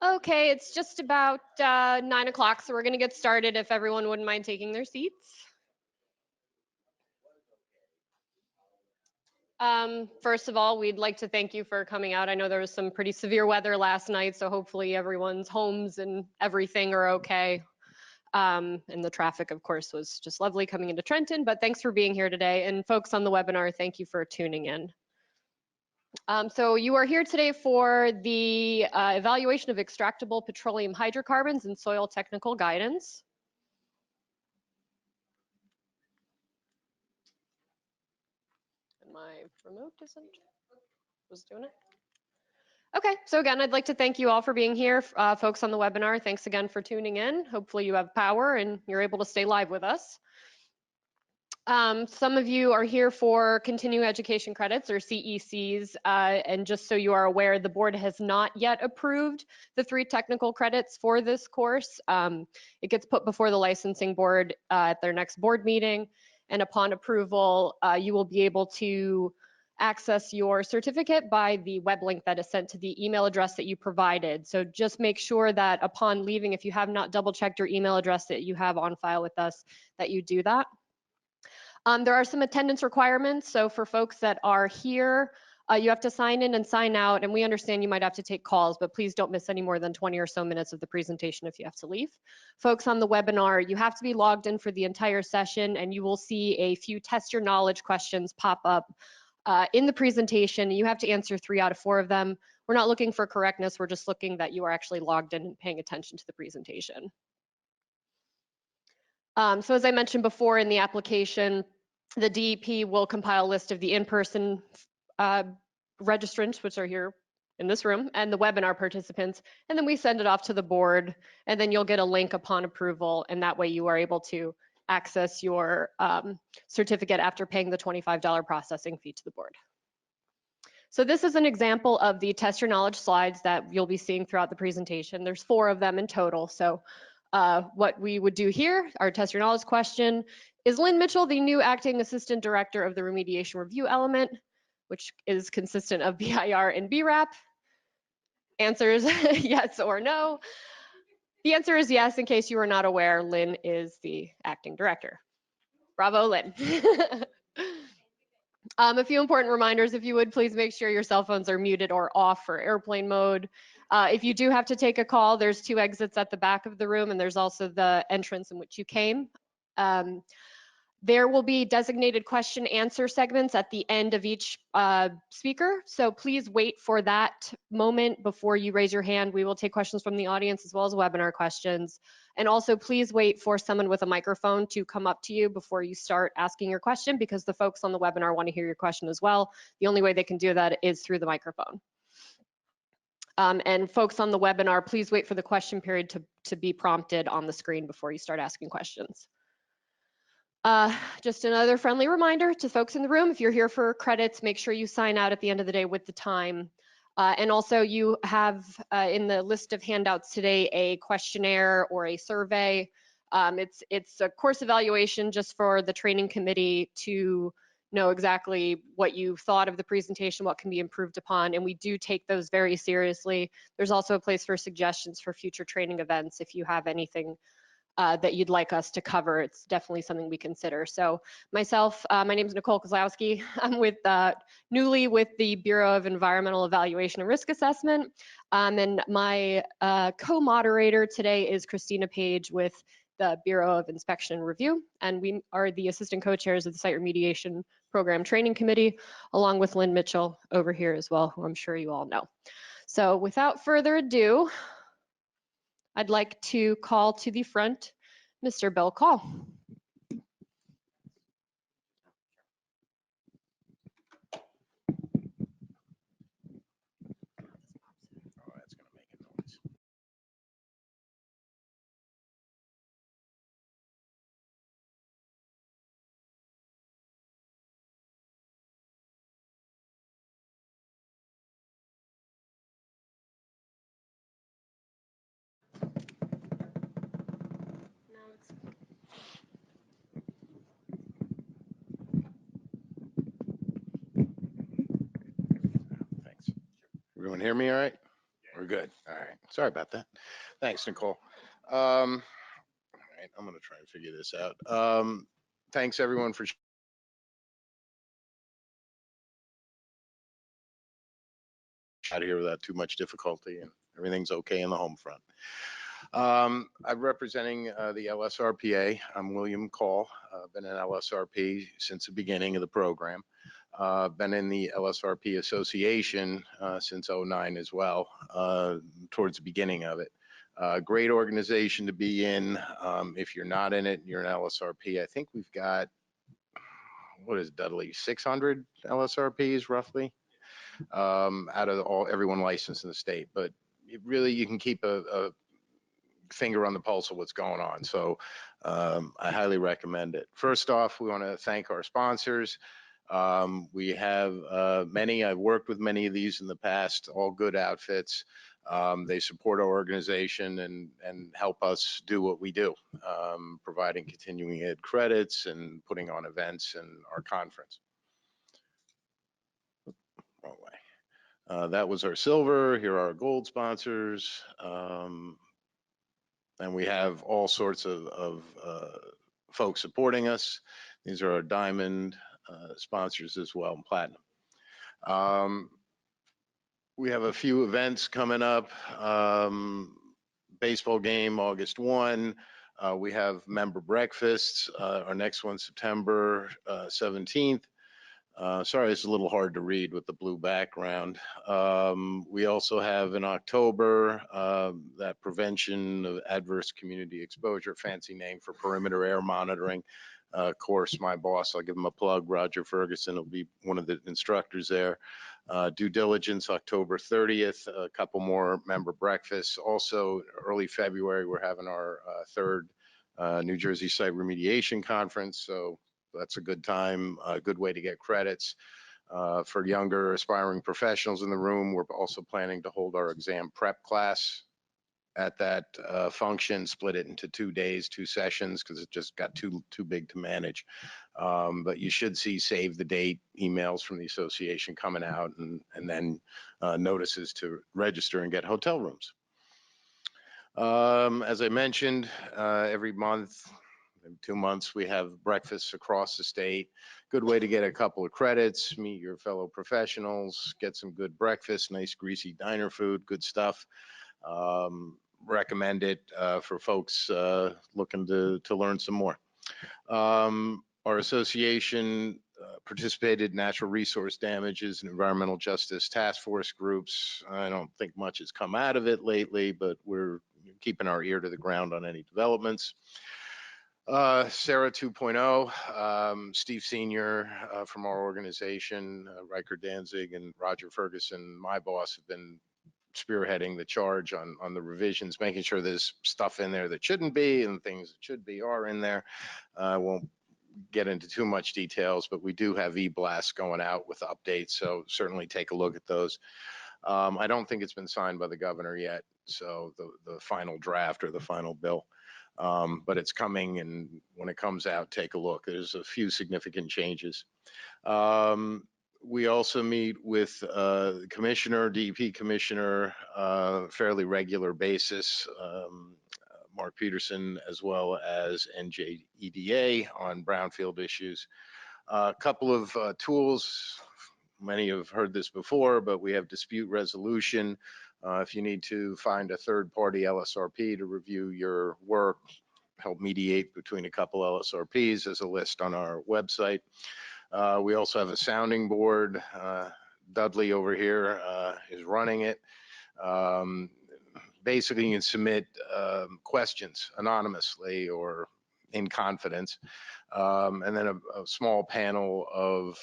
Okay, it's just about 9 o'clock, so we're going to get started if everyone wouldn't mind taking their seats. First of all, we'd like to thank you for coming out. I know there was some pretty severe weather last night, so hopefully everyone's homes and everything are okay. And the traffic, of course, was just lovely coming into Trenton, but thanks for being here today. And folks on the webinar, thank you for tuning in. So you are here today for the evaluation of extractable petroleum hydrocarbons and soil technical guidance. And my remote was doing it. Okay, so again, I'd like to thank you all for being here. Folks on the webinar, thanks again for tuning in. Hopefully you have power and you're able to stay live with us. Some of you are here for continuing education credits or CECs, and just so you are aware, the board has not yet approved the 3 technical credits for this course. It gets put before the licensing board at their next board meeting, and upon approval, you will be able to access your certificate by the web link that is sent to the email address that you provided. So just make sure that upon leaving, if you have not double checked your email address that you have on file with us, that you do that. There are some attendance requirements. So for folks that are here, you have to sign in and sign out, and we understand you might have to take calls, but please don't miss any more than 20 or so minutes of the presentation if you have to leave. Folks on the webinar, you have to be logged in for the entire session, and you will see a few test your knowledge questions pop up in the presentation. You have to answer 3 out of 4 of them. We're not looking for correctness, we're just looking that you are actually logged in and paying attention to the presentation. So as I mentioned before in the application, the DEP will compile a list of the in-person registrants, which are here in this room, and the webinar participants, and then we send it off to the board, and then you'll get a link upon approval, and that way you are able to access your certificate after paying the $25 processing fee to the board. So this is an example of the test your knowledge slides that you'll be seeing throughout the presentation. There's 4 of them in total. So what we would do here, our test your knowledge question, is Lynn Mitchell the new acting assistant director of the remediation review element, which is consistent of BIR and BRAP? Answers yes or no. The answer is yes. In case you are not aware, Lynn is the acting director. Bravo, Lynn. A few important reminders, if you would please make sure your cell phones are muted or off for airplane mode. If you do have to take a call, there's 2 exits at the back of the room, and there's also the entrance in which you came. There will be designated question answer segments at the end of each speaker, so please wait for that moment before you raise your hand. We will take questions from the audience as well as webinar questions. And also please wait for someone with a microphone to come up to you before you start asking your question, because the folks on the webinar want to hear your question as well. The only way they can do that is through the microphone. And folks on the webinar, please wait for the question period to be prompted on the screen before you start asking questions. Just another friendly reminder to folks in the room, if you're here for credits, make sure you sign out at the end of the day with the time. And also you have in the list of handouts today a questionnaire or a survey. It's a course evaluation just for the training committee to know exactly what you thought of the presentation, what can be improved upon, and we do take those very seriously. There's also a place for suggestions for future training events if you have anything that you'd like us to cover. It's definitely something we consider. So myself, my name is Nicole Kozlowski. I'm with newly with the Bureau of Environmental Evaluation and Risk Assessment. And my co-moderator today is Christina Page with the Bureau of Inspection and Review. And we are the assistant co-chairs of the Site Remediation Program Training Committee, along with Lynn Mitchell over here as well, who I'm sure you all know. So without further ado, I'd like to call to the front Mr. Bill Call. Everyone hear me all right? We're good. All right. Sorry about that. Thanks, Nicole. All right, I'm going to try and figure this out. Thanks, everyone, for out here without too much difficulty, and everything's okay in the home front. I'm representing the LSRPA. I'm William Call. Been an LSRP since the beginning of the program. Been in the LSRP Association since '09 as well, towards the beginning of it. Great organization to be in. If you're not in it, you're an LSRP. I think we've got, what is Dudley, 600 LSRPs roughly, out of everyone licensed in the state. But really, you can keep a finger on the pulse of what's going on. So I highly recommend it. First off, we want to thank our sponsors. We have many. I've worked with many of these in the past, all good outfits. They support our organization and help us do what we do, providing continuing ed credits and putting on events and our conference. Wrong way. That was our silver. Here are our gold sponsors. And we have all sorts of folks supporting us. These are our diamond sponsors as well, and platinum. We have a few events coming up. Baseball game, August 1. We have member breakfasts. Our next one, September 17th. Sorry, it's a little hard to read with the blue background. We also have in October that prevention of adverse community exposure, fancy name for perimeter air monitoring. Of course, my boss, I'll give him a plug, Roger Ferguson, will be one of the instructors there. Due diligence, October 30th, a couple more member breakfasts. Also, early February, we're having our third New Jersey Site Remediation Conference. So that's a good time, a good way to get credits. For younger aspiring professionals in the room, we're also planning to hold our exam prep class at that function, split it into 2 days, 2 sessions, because it just got too big to manage. But you should see save the date emails from the association coming out, and then notices to register and get hotel rooms. As I mentioned, every month, 2 months, we have breakfasts across the state. Good way to get a couple of credits, meet your fellow professionals, get some good breakfast, nice greasy diner food, good stuff. Recommend it for folks looking to learn some more. Our association participated in natural resource damages and environmental justice task force groups. I don't think much has come out of it lately, but we're keeping our ear to the ground on any developments. Sarah 2.0, Steve Senior from our organization, Riker Danzig and Roger Ferguson, my boss, have been spearheading the charge on the revisions, making sure there's stuff in there that shouldn't be and things that should be are in there. I won't get into too much details, but we do have e-blasts going out with updates, so certainly take a look at those. I don't think it's been signed by the governor yet, so the final draft or the final bill. But it's coming, and when it comes out, take a look. There's a few significant changes. We also meet with the commissioner, DEP commissioner, fairly regular basis, Mark Peterson, as well as NJDEP on brownfield issues. A couple of tools, many have heard this before, but we have dispute resolution. If you need to find a third-party LSRP to review your work, help mediate between a couple LSRPs, there's a list on our website. We also have a sounding board. Dudley over here is running it. Basically, you can submit questions anonymously or in confidence. And then a small panel of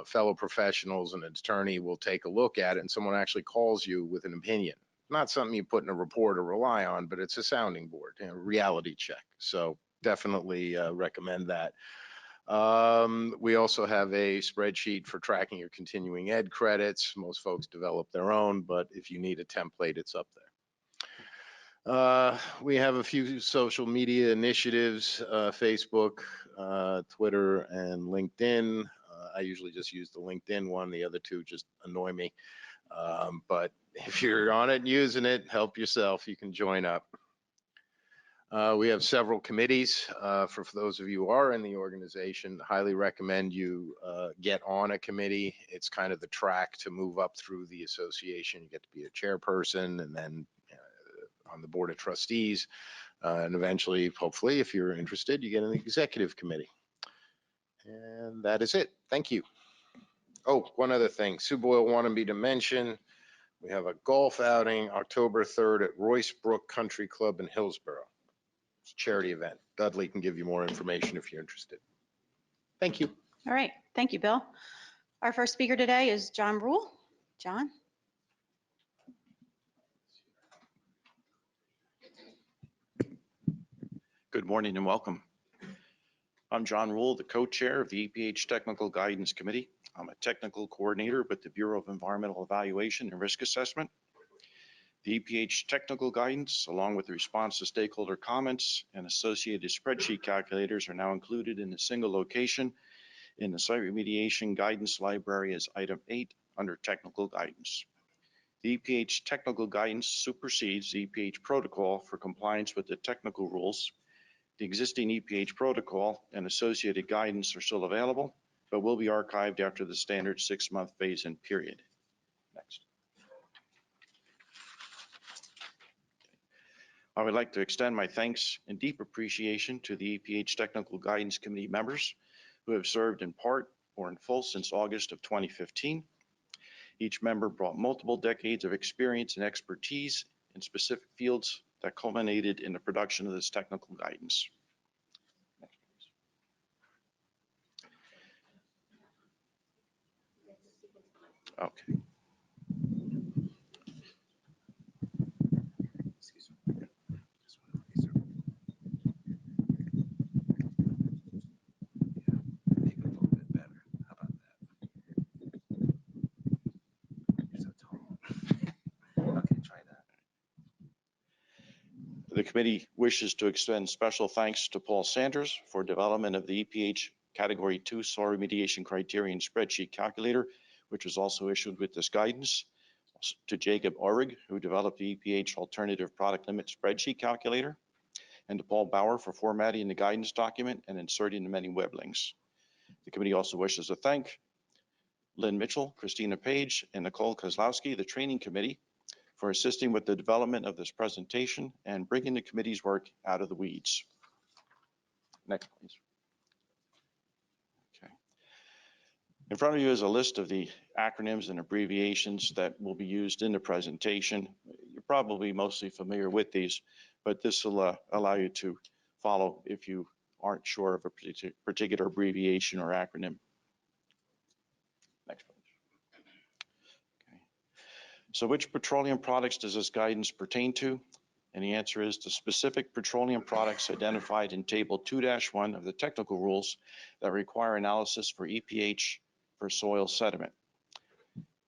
fellow professionals and an attorney will take a look at it, and someone actually calls you with an opinion. Not something you put in a report or rely on, but it's a sounding board, reality check. So definitely recommend that. We also have a spreadsheet for tracking your continuing ed credits. Most folks develop their own, but if you need a template, it's up there. We have a few social media initiatives, Facebook, Twitter, and LinkedIn. I usually just use the LinkedIn one. The other two just annoy me. But if you're on it and using it, help yourself. You can join up. We have several committees. For those of you who are in the organization, highly recommend you get on a committee. It's kind of the track to move up through the association. You get to be a chairperson, and then on the board of trustees, and eventually, hopefully, if you're interested, you get an executive committee. And that is it. Thank you. Oh, one other thing. Sue Boyle wanted me to mention, we have a golf outing October 3rd at Royce Brook Country Club in Hillsborough. It's a charity event. Dudley can give you more information if you're interested. Thank you. All right, thank you, Bill. Our first speaker today is John Rule. John. Good morning and welcome. I'm John Rule, the co-chair of the EPH Technical Guidance Committee. I'm a technical coordinator with the Bureau of Environmental Evaluation and Risk Assessment. The EPH Technical Guidance, along with the response to stakeholder comments and associated spreadsheet calculators, are now included in a single location in the Site Remediation Guidance Library as Item 8 under Technical Guidance. The EPH Technical Guidance supersedes the EPH protocol for compliance with the technical rules. The existing EPH protocol and associated guidance are still available, but will be archived after the standard 6-month phase-in period. Next. I would like to extend my thanks and deep appreciation to the EPH Technical Guidance Committee members who have served in part or in full since August of 2015. Each member brought multiple decades of experience and expertise in specific fields that culminated in the production of this technical guidance. Next, please. Okay. The committee wishes to extend special thanks to Paul Sanders for development of the EPH Category 2 soil remediation criterion spreadsheet calculator, which was also issued with this guidance. To Jacob Orrig, who developed the EPH alternative product limit spreadsheet calculator, and to Paul Bauer for formatting the guidance document and inserting the many web links. The committee also wishes to thank Lynn Mitchell, Christina Page, and Nicole Kozlowski, the training committee, for assisting with the development of this presentation and bringing the committee's work out of the weeds. Next, please. Okay. In front of you is a list of the acronyms and abbreviations that will be used in the presentation. You're probably mostly familiar with these, but this will allow you to follow if you aren't sure of a particular abbreviation or acronym. Next, please. So which petroleum products does this guidance pertain to? And the answer is the specific petroleum products identified in Table 2-1 of the technical rules that require analysis for EPH for soil sediment.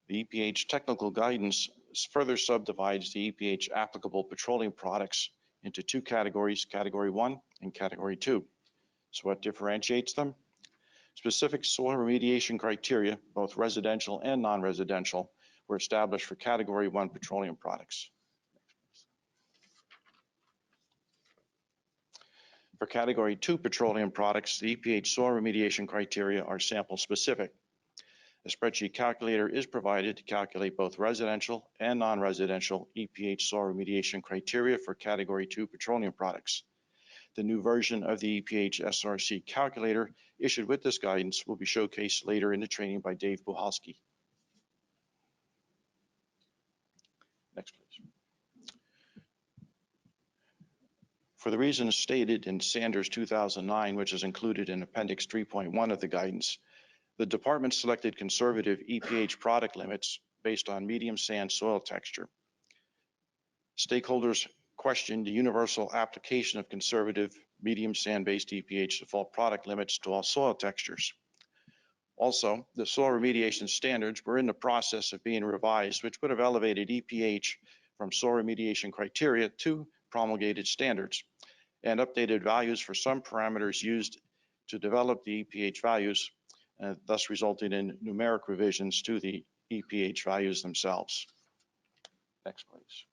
The EPH technical guidance further subdivides the EPH applicable petroleum products into 2 categories, Category 1 and Category 2. So what differentiates them? Specific soil remediation criteria, both residential and non-residential, were established for Category 1 petroleum products. For Category 2 petroleum products, the EPH soil remediation criteria are sample specific. A spreadsheet calculator is provided to calculate both residential and non-residential EPH soil remediation criteria for Category 2 petroleum products. The new version of the EPH SRC calculator issued with this guidance will be showcased later in the training by Dave Buhalski. Next, please. For the reasons stated in Sanders 2009, which is included in Appendix 3.1 of the guidance, the department selected conservative EPH product limits based on medium sand soil texture. Stakeholders questioned the universal application of conservative medium sand-based EPH default product limits to all soil textures. Also, the soil remediation standards were in the process of being revised, which would have elevated EPH from soil remediation criteria to promulgated standards and updated values for some parameters used to develop the EPH values, thus resulting in numeric revisions to the EPH values themselves. Next, please.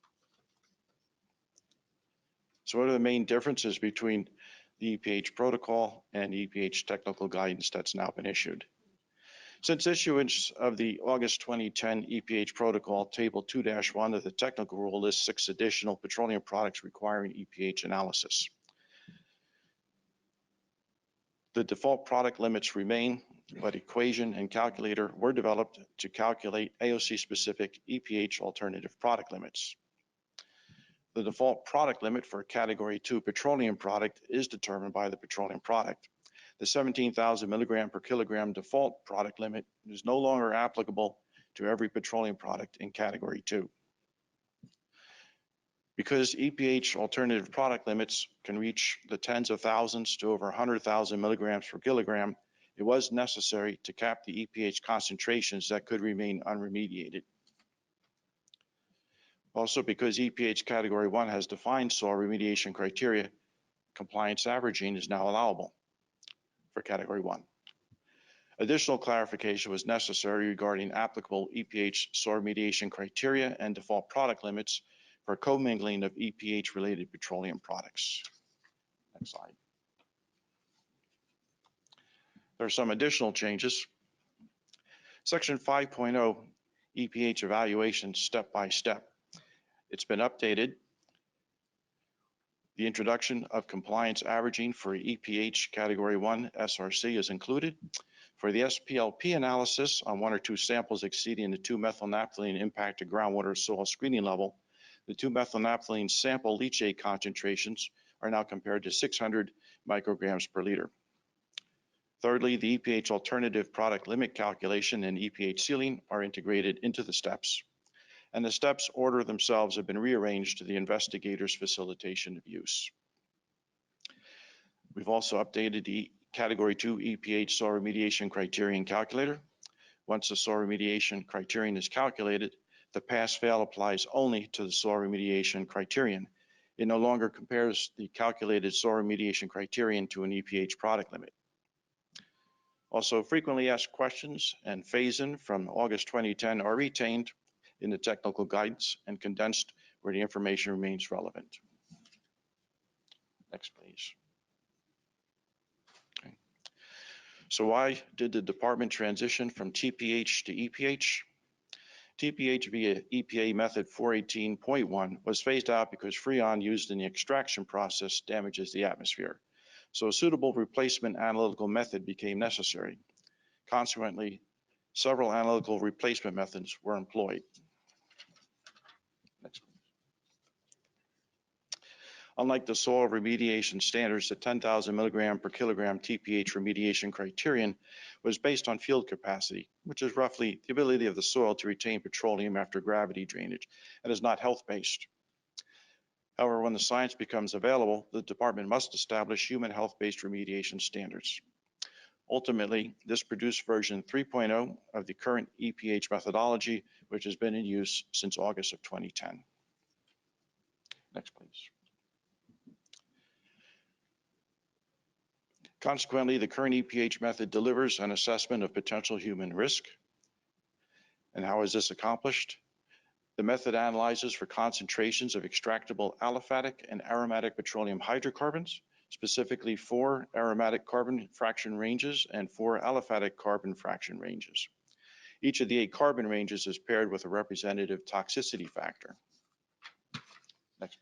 So what are the main differences between the EPH protocol and the EPH technical guidance that's now been issued? Since issuance of the August 2010 EPH protocol, Table 2-1 of the technical rule lists 6 additional petroleum products requiring EPH analysis. The default product limits remain, but equation and calculator were developed to calculate AOC-specific EPH alternative product limits. The default product limit for a Category 2 petroleum product is determined by the petroleum product. The 17,000 milligram per kilogram default product limit is no longer applicable to every petroleum product in Category 2. Because EPH alternative product limits can reach the tens of thousands to over 100,000 milligrams per kilogram, it was necessary to cap the EPH concentrations that could remain unremediated. Also, because EPH Category 1 has defined soil remediation criteria, compliance averaging is now allowable for Category 1. Additional clarification was necessary regarding applicable EPH soil remediation criteria and default product limits for commingling of EPH-related petroleum products. Next slide. There are some additional changes. Section 5.0 EPH evaluation step by step. It's been updated. The introduction of compliance averaging for EPH Category 1 SRC is included. For the SPLP analysis on 1 or 2 samples exceeding the 2-methylnaphthalene impacted groundwater soil screening level, the 2-methylnaphthalene sample leachate concentrations are now compared to 600 micrograms per liter. Thirdly, the EPH alternative product limit calculation and EPH ceiling are integrated into the steps, and the steps order themselves have been rearranged to the investigator's facilitation of use. We've also updated the Category 2 EPH soil remediation criterion calculator. Once the soil remediation criterion is calculated, the pass-fail applies only to the soil remediation criterion. It no longer compares the calculated soil remediation criterion to an EPH product limit. Also, frequently asked questions and phase-in from August 2010 are retained in the technical guidance and condensed where the information remains relevant. Next, please. Okay. So why did the department transition from TPH to EPH? TPH via EPA method 418.1 was phased out because Freon used in the extraction process damages the atmosphere. So a suitable replacement analytical method became necessary. Consequently, several analytical replacement methods were employed. Next. Unlike the soil remediation standards, the 10,000 milligram per kilogram TPH remediation criterion was based on field capacity, which is roughly the ability of the soil to retain petroleum after gravity drainage, and is not health-based. However, when the science becomes available, the department must establish human health-based remediation standards. Ultimately, this produced version 3.0 of the current EPH methodology, which has been in use since August of 2010. Next, please. Consequently, the current EPH method delivers an assessment of potential human risk. And how is this accomplished? The method analyzes for concentrations of extractable aliphatic and aromatic petroleum hydrocarbons, specifically 4 aromatic carbon fraction ranges and 4 aliphatic carbon fraction ranges. Each of the 8 carbon ranges is paired with a representative toxicity factor. Next.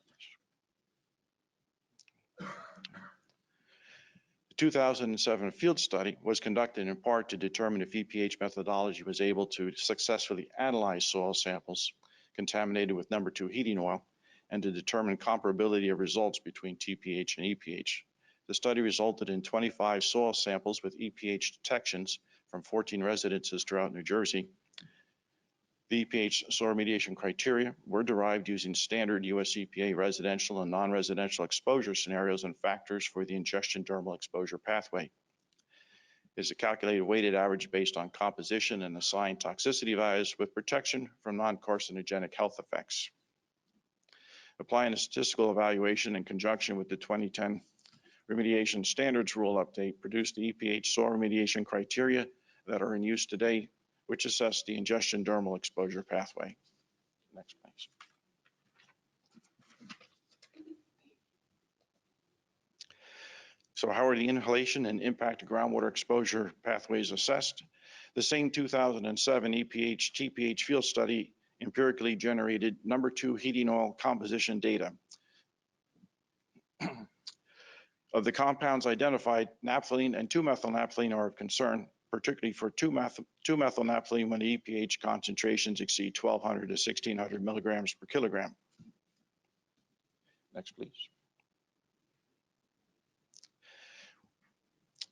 2007 field study was conducted in part to determine if EPH methodology was able to successfully analyze soil samples contaminated with number 2 heating oil and to determine comparability of results between TPH and EPH. The study resulted in 25 soil samples with EPH detections from 14 residences throughout New Jersey. The EPH soil remediation criteria were derived using standard US EPA residential and non-residential exposure scenarios and factors for the ingestion dermal exposure pathway. It is a calculated weighted average based on composition and assigned toxicity values with protection from non-carcinogenic health effects. Applying a statistical evaluation in conjunction with the 2010 remediation standards rule update produced the EPH soil remediation criteria that are in use today, which assess the ingestion dermal exposure pathway. Next, please. So how are the inhalation and impact to groundwater exposure pathways assessed? The same 2007 EPH TPH field study empirically generated number 2 heating oil composition data. Of the compounds identified, naphthalene and 2-methylnaphthalene are of concern, particularly for 2-methylnaphthalene when the EPH concentrations exceed 1,200 to 1,600 milligrams per kilogram. Next, please.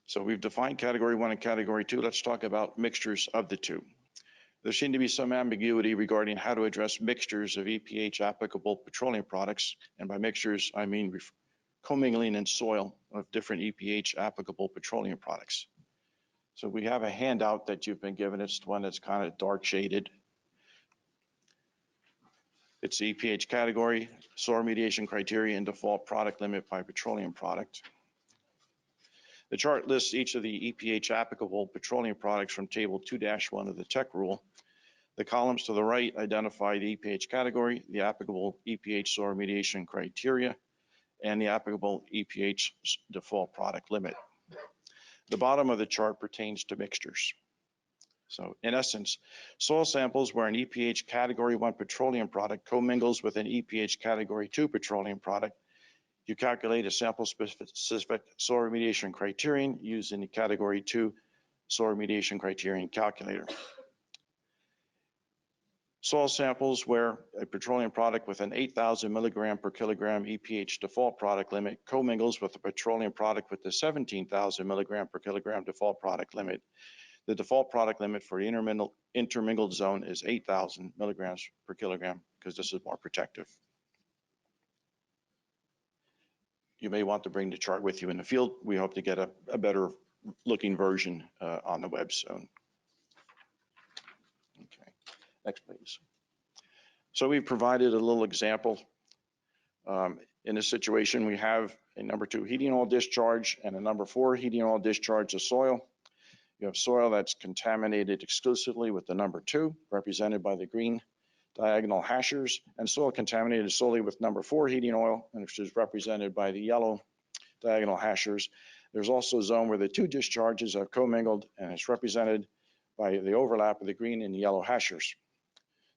So we've defined category 1 and category 2. Let's talk about mixtures of the two. There seemed to be some ambiguity regarding how to address mixtures of EPH applicable petroleum products. And by mixtures, I mean commingling in soil of different EPH applicable petroleum products. So we have a handout that you've been given. It's the one that's kind of dark shaded. It's the EPH category, soil remediation criteria, and default product limit by petroleum product. The chart lists each of the EPH applicable petroleum products from table 2-1 of the tech rule. The columns to the right identify the EPH category, the applicable EPH soil remediation criteria, and the applicable EPH default product limit. The bottom of the chart pertains to mixtures. So in essence, soil samples where an EPH category 1 petroleum product commingles with an EPH category 2 petroleum product, you calculate a sample specific soil remediation criterion using the category 2 soil remediation criterion calculator. Soil samples where a petroleum product with an 8,000 milligram per kilogram EPH default product limit commingles with a petroleum product with the 17,000 milligram per kilogram default product limit. The default product limit for the intermingled zone is 8,000 milligrams per kilogram because this is more protective. You may want to bring the chart with you in the field. We hope to get a better looking version on the web soon. Okay, next please. So we've provided a little example. In this situation, we have a number 2 heating oil discharge and a number 4 heating oil discharge of soil. You have soil that's contaminated exclusively with the number 2, represented by the green diagonal hashers, and soil contaminated solely with number 4 heating oil, which is represented by the yellow diagonal hashers. There's also a zone where the 2 discharges have commingled, and it's represented by the overlap of the green and the yellow hashers.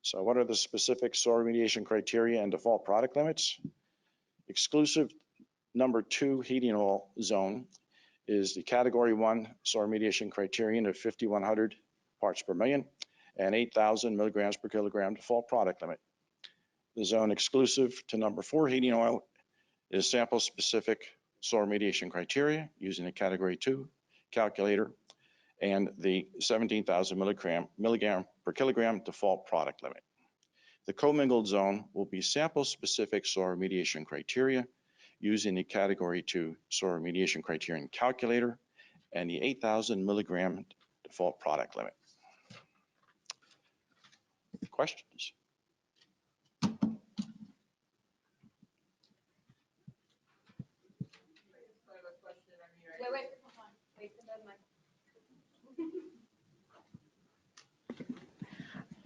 So what are the specific soil remediation criteria and default product limits? Exclusive number 2 heating oil zone is the category 1 soil remediation criterion of 5,100 parts per million and 8,000 milligrams per kilogram default product limit. The zone exclusive to number 4 heating oil is sample specific soil remediation criteria using a category 2 calculator and the 17,000 milligram per kilogram default product limit. The commingled zone will be sample specific soil remediation criteria using the category 2 soil remediation criterion calculator and the 8,000 milligram default product limit. Questions?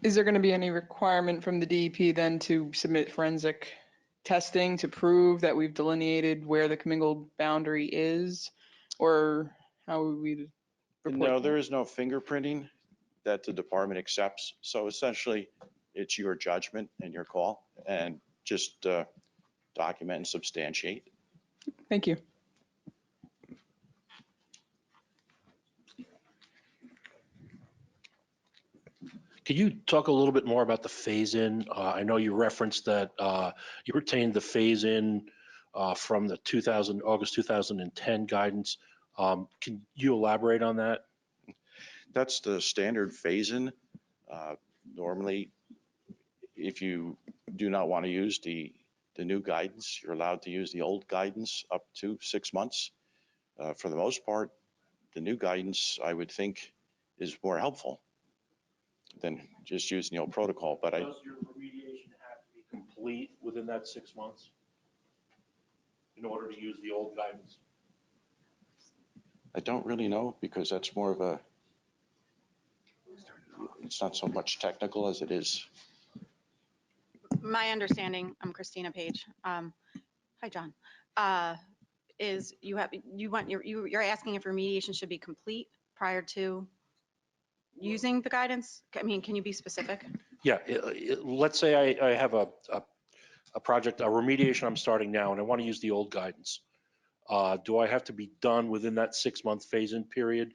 Is there going to be any requirement from the DEP then to submit forensic testing to prove that we've delineated where the commingled boundary is, or how would we report? No, there is no fingerprinting that the department accepts. So essentially, it's your judgment and your call, and just document and substantiate. Thank you. Could you talk a little bit more about the phase-in? I know you referenced that you retained the phase-in from the August 2010 guidance. Can you elaborate on that? That's the standard phase-in. Normally, if you do not want to use the new guidance, you're allowed to use the old guidance up to 6 months. For the most part, the new guidance, I would think, is more helpful than just using the old protocol. But Does your remediation have to be complete within that 6 months in order to use the old guidance? I don't really know, because that's more of a, it's not so much technical as it is. My understanding, I'm Christina Page. Hi, John. is you're asking if remediation should be complete prior to using the guidance? I mean, can you be specific? Yeah, let's say I have a project, a remediation I'm starting now, and I want to use the old guidance. Do I have to be done within that 6-month phase-in period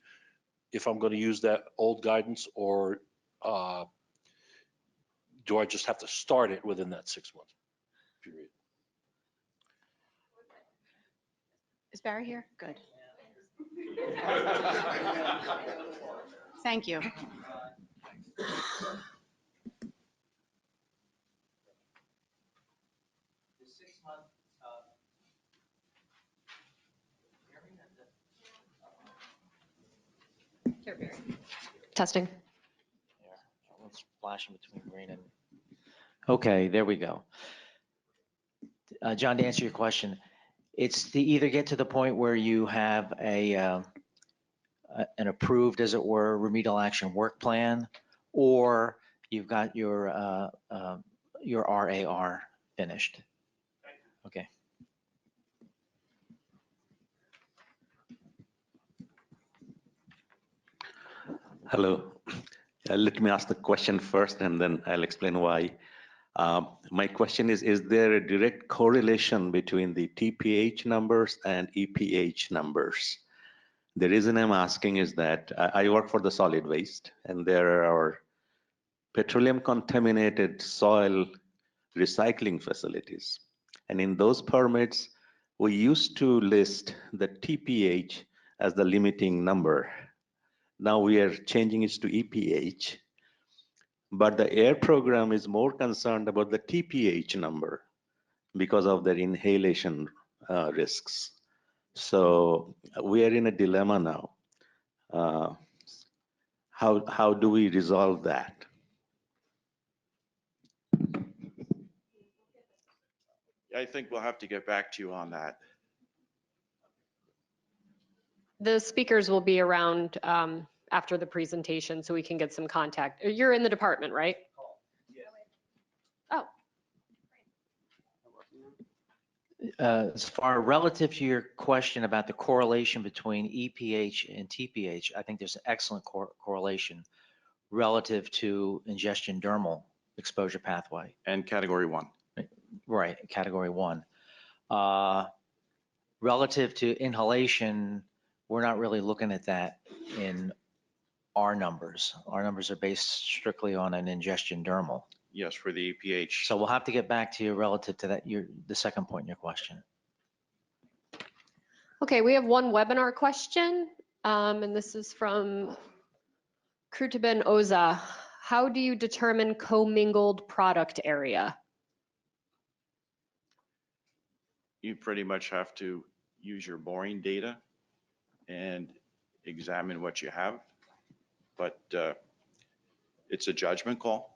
if I'm going to use that old guidance, or do I just have to start it within that 6-month period? Is Barry here? Good. Thank you. Testing. It's flashing between green and. Okay, there we go. John, to answer your question, it's to either get to the point where you have an approved, as it were, remedial action work plan, or you've got your RAR finished. Okay. Hello. Let me ask the question first, and then I'll explain why. My question is there a direct correlation between the TPH numbers and EPH numbers? The reason I'm asking is that I work for the solid waste, and there are petroleum contaminated soil recycling facilities. And in those permits, we used to list the TPH as the limiting number. Now we are changing it to EPH, but the air program is more concerned about the TPH number because of their inhalation risks. So we are in a dilemma now. How do we resolve that? I think we'll have to get back to you on that. The speakers will be around after the presentation, so we can get some contact. You're in the department, right? Oh. As far relative to your question about the correlation between EPH and TPH, I think there's an excellent correlation relative to ingestion dermal exposure pathway. And category 1. Right, category 1. Relative to inhalation, we're not really looking at that in our numbers. Our numbers are based strictly on an ingestion dermal. Yes, for the EPH. So we'll have to get back to you relative to that, the second point in your question. Okay, we have one webinar question, and this is from Krutaben Oza. How do you determine commingled product area? You pretty much have to use your boring data and examine what you have, but it's a judgment call.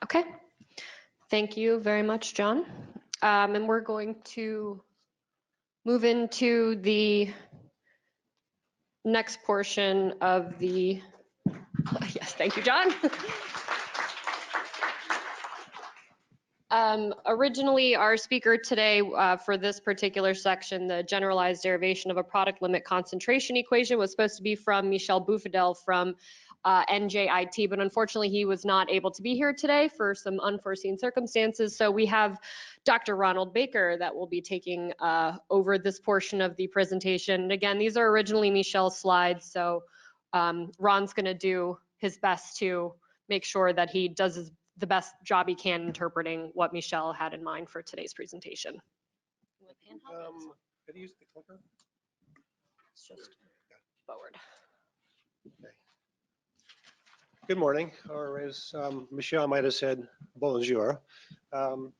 Okay, thank you very much, John. And we're going to move into the next portion of the, yes, thank you, John. Originally, our speaker today for this particular section, the generalized derivation of a product limit concentration equation, was supposed to be from Michel Boufadel from NJIT, but unfortunately he was not able to be here today for some unforeseen circumstances. So we have Dr. Ronald Baker that will be taking over this portion of the presentation. And again, these are originally Michel's slides, so Ron's going to do his best to make sure that he does the best job he can interpreting what Michel had in mind for today's presentation. Could you use the clicker? It's just forward. Okay. Good morning, or as Michel might have said, bonjour. I'm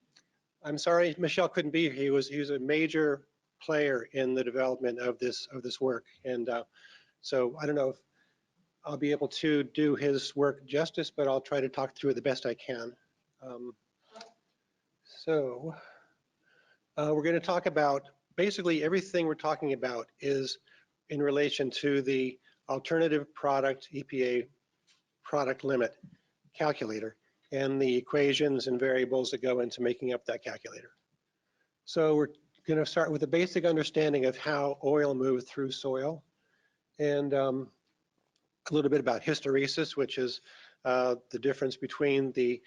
sorry Michel couldn't be here. He was a major player in the development of this work, and so I don't know if I'll be able to do his work justice, but I'll try to talk through it the best I can. We're going to talk about basically everything we're talking about is in relation to the alternative product EPA product limit calculator and the equations and variables that go into making up that calculator. So we're going to start with a basic understanding of how oil moves through soil, and a little bit about hysteresis, which is the difference between the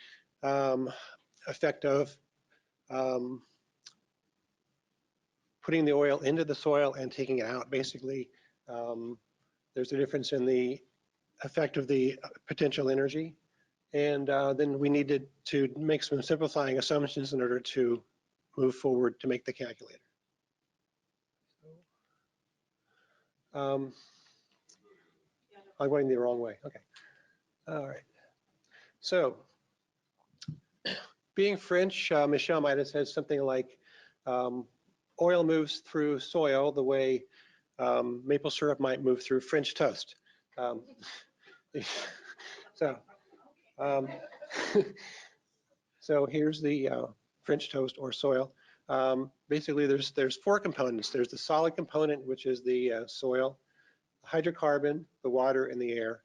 effect of putting the oil into the soil and taking it out. Basically, there's a difference in the effect of the potential energy. And then we needed to make some simplifying assumptions in order to move forward to make the calculator. I'm going the wrong way. Okay. All right. So, being French, Michel might have said something like, oil moves through soil the way maple syrup might move through French toast. So, so here's the French toast or soil. Basically, there's four components. There's the solid component, which is the soil, the hydrocarbon, the water, and the air.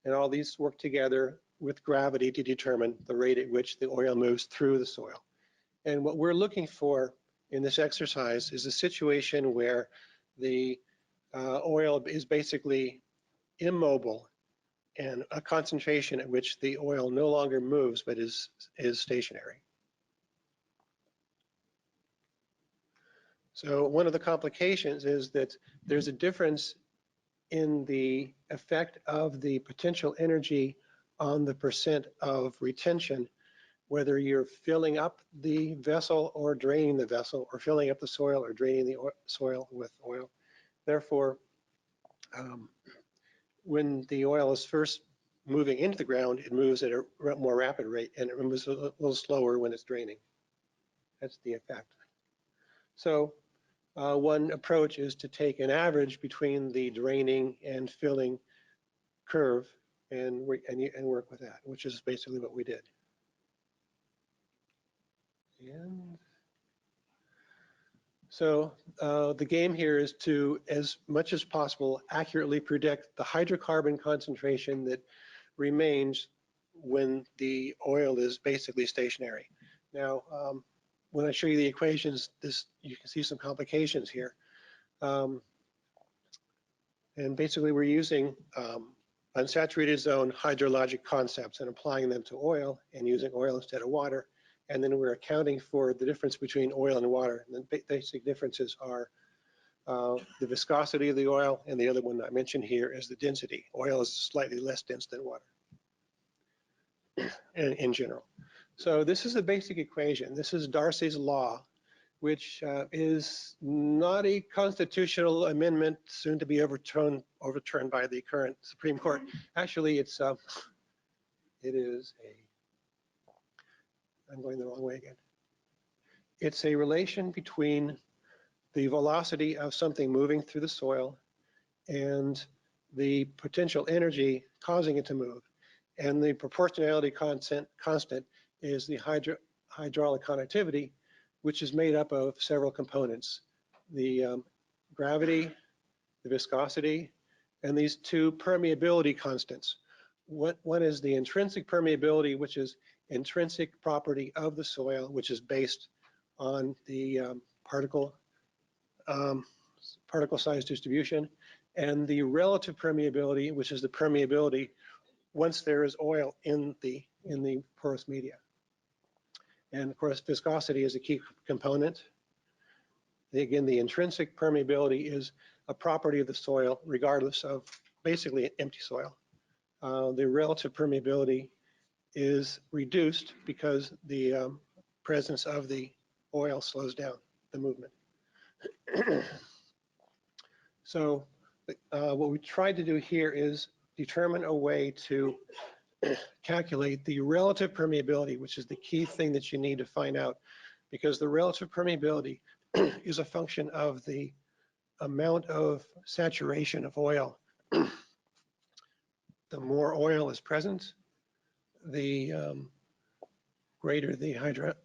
And all these work together with gravity to determine the rate at which the oil moves through the soil. And what we're looking for in this exercise is a situation where the oil is basically immobile and a concentration at which the oil no longer moves but is stationary. So one of the complications is that there's a difference in the effect of the potential energy on the percent of retention, whether you're filling up the vessel or draining the vessel, or filling up the soil or draining the soil with oil. Therefore, when the oil is first moving into the ground, it moves at a more rapid rate, and it moves a little slower when it's draining. That's the effect. So one approach is to take an average between the draining and filling curve and work with that, which is basically what we did. And so the game here is to, as much as possible, accurately predict the hydrocarbon concentration that remains when the oil is basically stationary. Now, when I show you the equations, you can see some complications here. And basically, we're using unsaturated zone hydrologic concepts and applying them to oil and using oil instead of water. And then we're accounting for the difference between oil and water. And the basic differences are the viscosity of the oil, and the other one I mentioned here is the density. Oil is slightly less dense than water in general. So this is a basic equation. This is Darcy's law, which is not a constitutional amendment soon to be overturned by the current Supreme Court. Actually, it is a, I'm going the wrong way again. It's a relation between the velocity of something moving through the soil and the potential energy causing it to move. And the proportionality constant is the hydraulic conductivity, which is made up of several components: the gravity, the viscosity, and these two permeability constants. One is the intrinsic permeability, which is intrinsic property of the soil, which is based on the particle size distribution, and the relative permeability, which is the permeability once there is oil in the porous media. And of course, viscosity is a key component. Again, the intrinsic permeability is a property of the soil, regardless of basically empty soil. The relative permeability is reduced because the presence of the oil slows down the movement. So what we tried to do here is determine a way to calculate the relative permeability, which is the key thing that you need to find out, because the relative permeability is a function of the amount of saturation of oil. The more oil is present, the greater the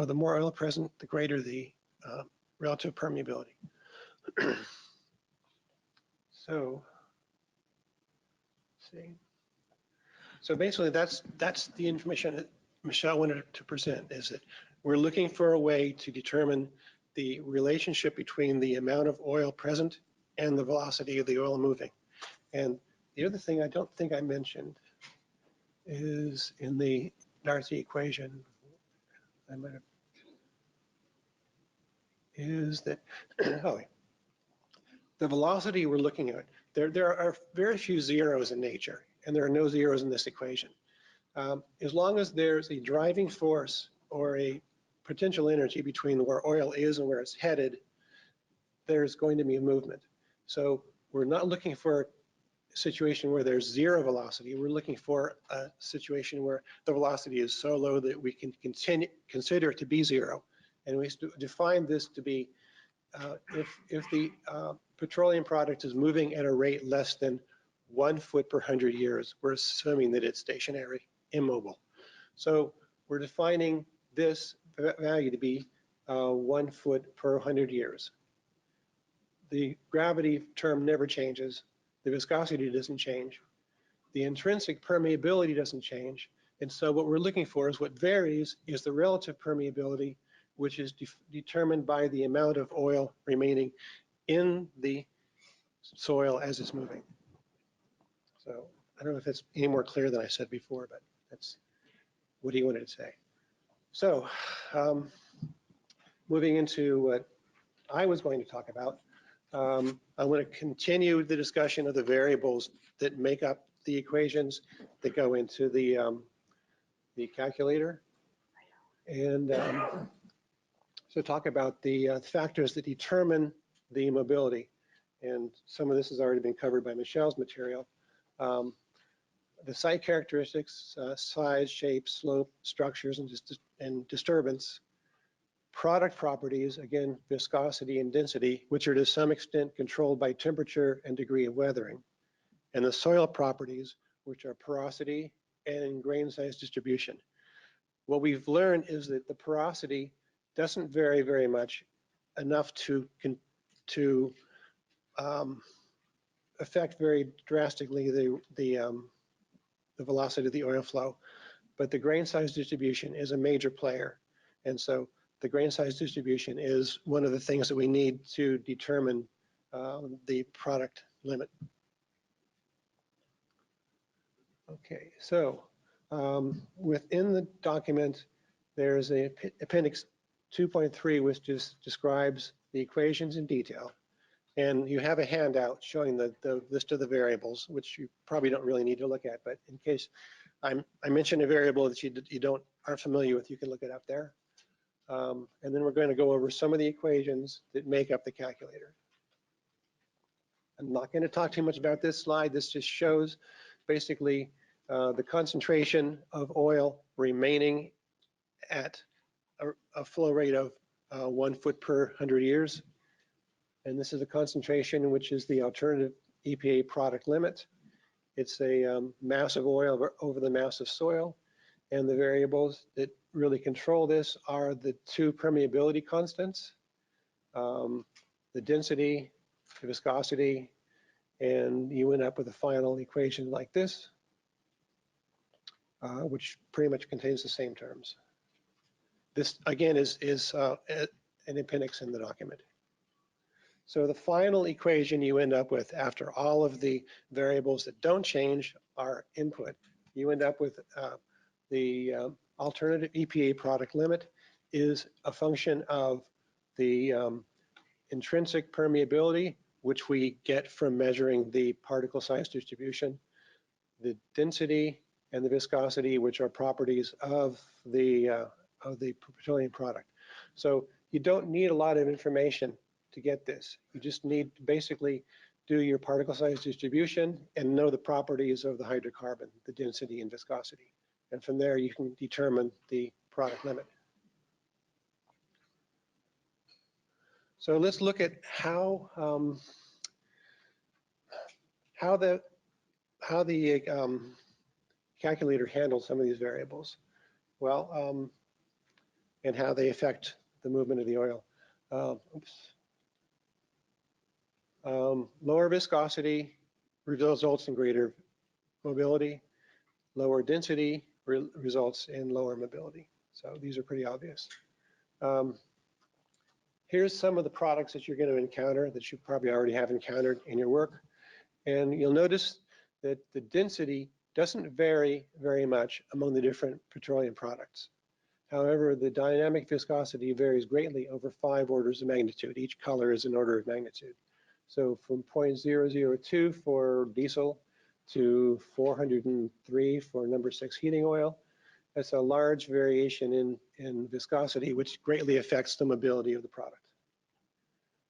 the more oil present, the greater the relative permeability. So, let's see. So basically, that's the information that Michelle wanted to present. Is that we're looking for a way to determine the relationship between the amount of oil present and the velocity of the oil moving. And the other thing I don't think I mentioned is in the Darcy equation, I might have, is that, oh, the velocity we're looking at, there are very few zeros in nature, and there are no zeros in this equation. As long as there's a driving force or a potential energy between where oil is and where it's headed, there's going to be a movement. So we're not looking for a situation where there's zero velocity. We're looking for a situation where the velocity is so low that we can consider it to be zero. And we define this to be if the petroleum product is moving at a rate less than 1 foot per 100 years, we're assuming that it's stationary, immobile. So we're defining this value to be 1 foot per 100 years. The gravity term never changes. The viscosity doesn't change. The intrinsic permeability doesn't change. And so what we're looking for is what varies is the relative permeability, which is determined by the amount of oil remaining in the soil as it's moving. So I don't know if it's any more clear than I said before, but that's what he wanted to say. So moving into what I was going to talk about, I want to continue the discussion of the variables that make up the equations that go into the calculator. And so talk about the factors that determine the mobility. And some of this has already been covered by Michelle's material. The site characteristics, size, shape, slope, structures, and disturbance. Product properties, again, viscosity and density, which are to some extent controlled by temperature and degree of weathering. And the soil properties, which are porosity and grain size distribution. What we've learned is that the porosity doesn't vary very much, enough to affect very drastically the velocity of the oil flow. But the grain size distribution is a major player. And so the grain size distribution is one of the things that we need to determine the product limit. Okay, so within the document, there's a appendix 2.3, which just describes the equations in detail. And you have a handout showing the list of the variables, which you probably don't really need to look at, but in case I mention a variable that you aren't familiar with, you can look it up there. And then we're going to go over some of the equations that make up the calculator. I'm not going to talk too much about this slide. This just shows basically the concentration of oil remaining at a flow rate of 1 foot per 100 years. And this is a concentration which is the alternative EPA product limit. It's a mass of oil over the mass of soil. And the variables that really control this are the two permeability constants, the density, the viscosity, and you end up with a final equation like this, which pretty much contains the same terms. This, again, is an appendix in the document. So the final equation you end up with after all of the variables that don't change are input, you end up with the alternative EPA product limit is a function of the intrinsic permeability, which we get from measuring the particle size distribution, the density and the viscosity, which are properties of the petroleum product. So you don't need a lot of information to get this. You just need to basically do your particle size distribution and know the properties of the hydrocarbon, the density and viscosity. And from there, you can determine the product limit. So let's look at how the calculator handles some of these variables. Well, and how they affect the movement of the oil. Lower viscosity results in greater mobility. Lower density results in lower mobility. So these are pretty obvious. here's some of the products that you're going to encounter that you probably already have encountered in your work. And you'll notice that the density doesn't vary very much among the different petroleum products. However, the dynamic viscosity varies greatly over 5 orders of magnitude. Each color is an order of magnitude. So from 0.002 for diesel to 403 for number 6 heating oil, that's a large variation in viscosity, which greatly affects the mobility of the product.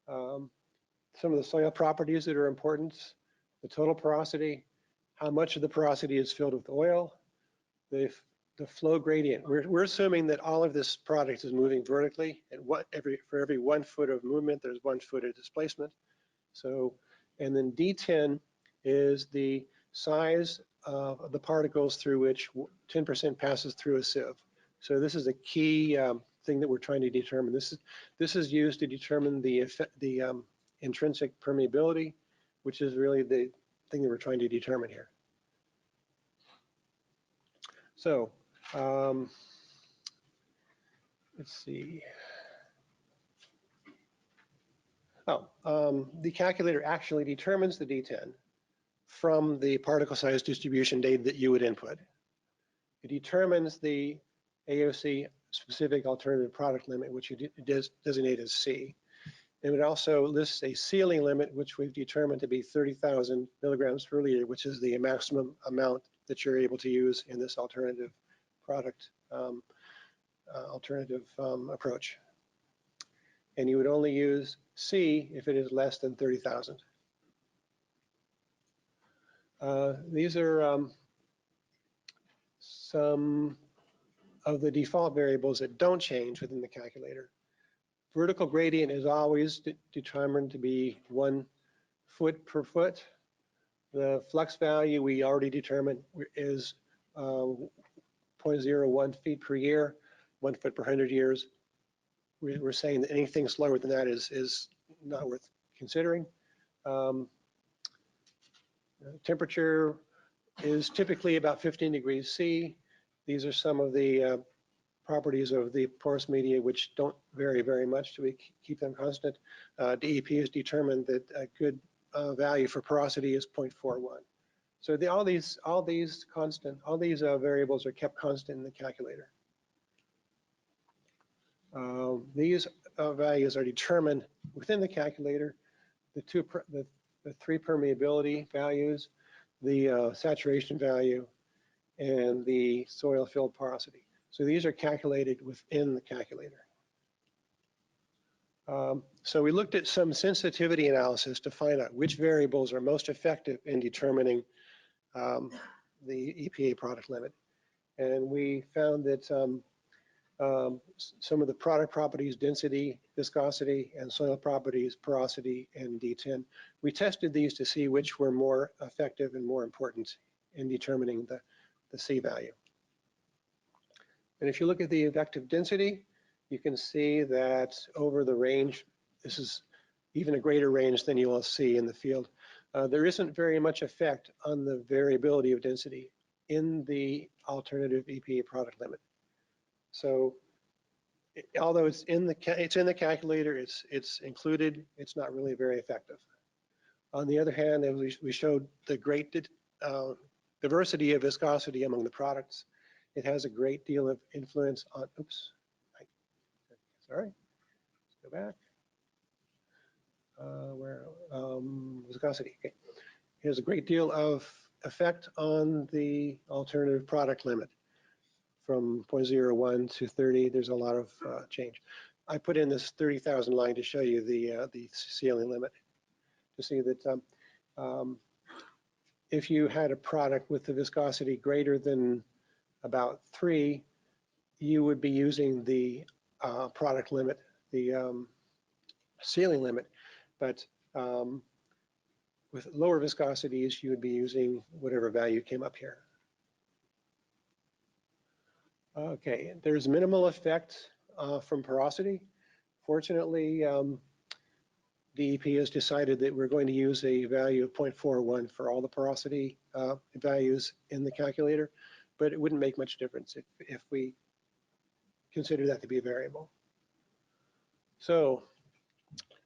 Some of the soil properties that are important: the total porosity, how much of the porosity is filled with oil, the flow gradient. We're assuming that all of this product is moving vertically, and for every 1 foot of movement, there's 1 foot of displacement. So, and then D10 is the size of the particles through which 10% passes through a sieve. So this is a key thing that we're trying to determine. This is used to determine the intrinsic permeability, which is really the thing that we're trying to determine here. So let's see. The calculator actually determines the D10 from the particle size distribution data that you would input. It determines the AOC specific alternative product limit, which you designate as C. And it also lists a ceiling limit, which we've determined to be 30,000 milligrams per liter, which is the maximum amount that you're able to use in this alternative product approach. And you would only use C if it is less than 30,000. These are some of the default variables that don't change within the calculator. Vertical gradient is always determined to be 1 foot per foot. The flux value we already determined is 0.01 feet per year, 1 foot per 100 years. We're saying that anything slower than that is not worth considering. Temperature is typically about 15 degrees C. These are some of the properties of the porous media which don't vary very much, so we keep them constant. DEP has determined that a good value for porosity is 0.41. So all these variables are kept constant in the calculator. These values are determined within the calculator. The 3 permeability values, the saturation value, and the soil filled porosity. So these are calculated within the calculator. So we looked at some sensitivity analysis to find out which variables are most effective in determining the EPA product limit. And we found that some of the product properties, density, viscosity, and soil properties, porosity, and D10, we tested these to see which were more effective and more important in determining the C value. And if you look at the effective density, you can see that over the range, this is even a greater range than you will see in the field. There isn't very much effect on the variability of density in the alternative EPA product limit. So although it's in the calculator, it's included, it's not really very effective. On the other hand, as we showed the great diversity of viscosity among the products, it has a great deal of influence on, sorry, let's go back. Viscosity, okay. It has a great deal of effect on the alternative product limit. From 0.01 to 30, there's a lot of change. I put in this 30,000 line to show you the ceiling limit, to see that if you had a product with the viscosity greater than about 3, you would be using the product limit, the ceiling limit, but with lower viscosities, you would be using whatever value came up here. Okay, there's minimal effect from porosity. Fortunately, DEP has decided that we're going to use a value of 0.41 for all the porosity values in the calculator, but it wouldn't make much difference if we consider that to be a variable. So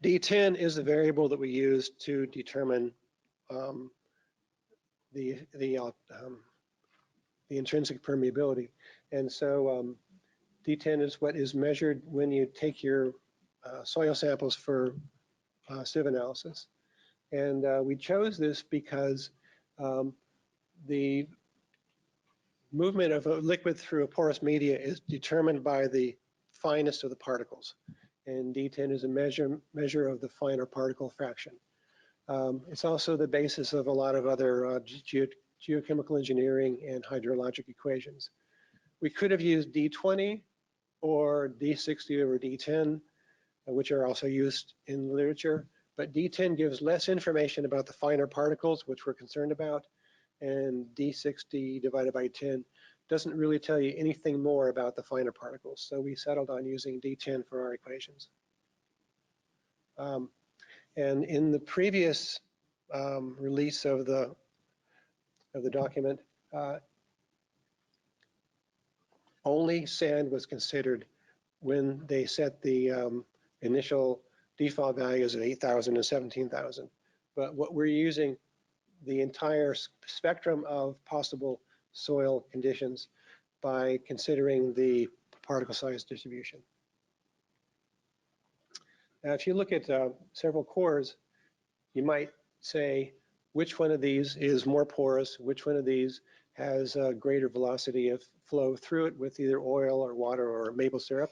D10 is the variable that we use to determine the intrinsic permeability. And so D10 is what is measured when you take your soil samples for sieve analysis. And we chose this because the movement of a liquid through a porous media is determined by the finest of the particles. And D10 is a measure of the finer particle fraction. It's also the basis of a lot of other geochemical engineering and hydrologic equations. We could have used D20 or D60 over D10, which are also used in literature, but D10 gives less information about the finer particles, which we're concerned about, and D60 divided by 10 doesn't really tell you anything more about the finer particles. So we settled on using D10 for our equations. And in the previous release of the document, only sand was considered when they set the initial default values of 8,000 and 17,000. But what we're using the entire spectrum of possible soil conditions by considering the particle size distribution. Now, if you look at several cores, you might say, which one of these is more porous? Which one of these has a greater velocity of flow through it with either oil or water or maple syrup?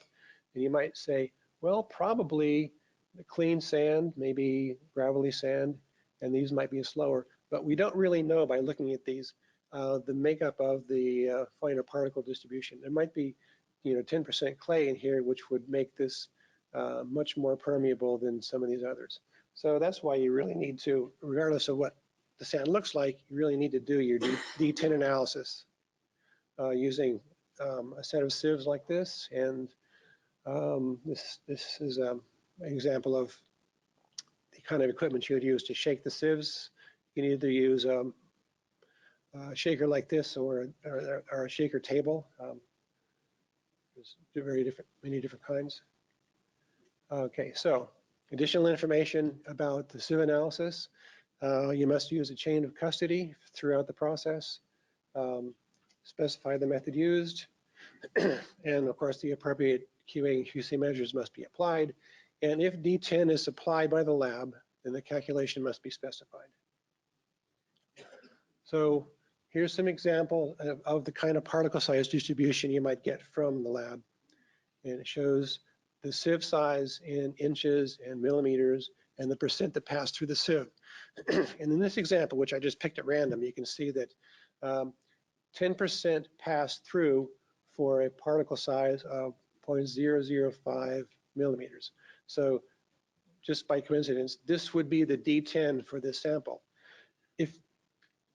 And you might say, well, probably the clean sand, maybe gravelly sand, and these might be slower. But we don't really know by looking at these the makeup of the finer particle distribution. There might be, 10% clay in here, which would make this much more permeable than some of these others. So that's why you really need to, regardless of what the sand looks like, you really need to do your D10 analysis using a set of sieves like this. And this is an example of the kind of equipment you would use to shake the sieves. You can either use a shaker like this or a shaker table. There's many different kinds. Okay, so additional information about the sieve analysis. You must use a chain of custody throughout the process. Specify the method used. And of course, the appropriate QA and QC measures must be applied. And if D10 is supplied by the lab, then the calculation must be specified. So here's some example of the kind of particle size distribution you might get from the lab. And it shows the sieve size in inches and millimeters and the percent that passed through the sieve. And in this example, which I just picked at random, you can see that 10% passed through for a particle size of 0.005 millimeters. So just by coincidence, this would be the D10 for this sample. If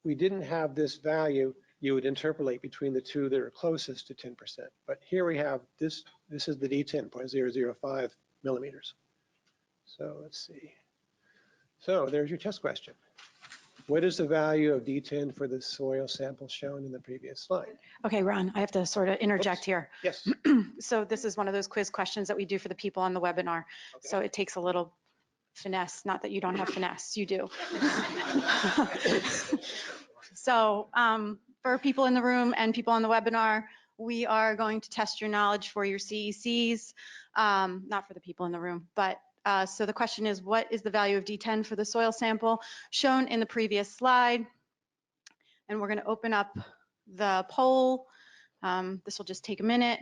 we didn't have this value, you would interpolate between the two that are closest to 10%. But here we have this is the D10, 0.005 millimeters. So let's see. So there's your test question. What is the value of D10 for the soil sample shown in the previous slide? Okay, Ron, I have to sort of interject here. Yes. So this is one of those quiz questions that we do for the people on the webinar. Okay. So it takes a little finesse, not that you don't have finesse, you do. So for people in the room and people on the webinar, we are going to test your knowledge for your CECs, not for the people in the room, but so the question is, what is the value of D10 for the soil sample shown in the previous slide? And we're going to open up the poll. This will just take a minute.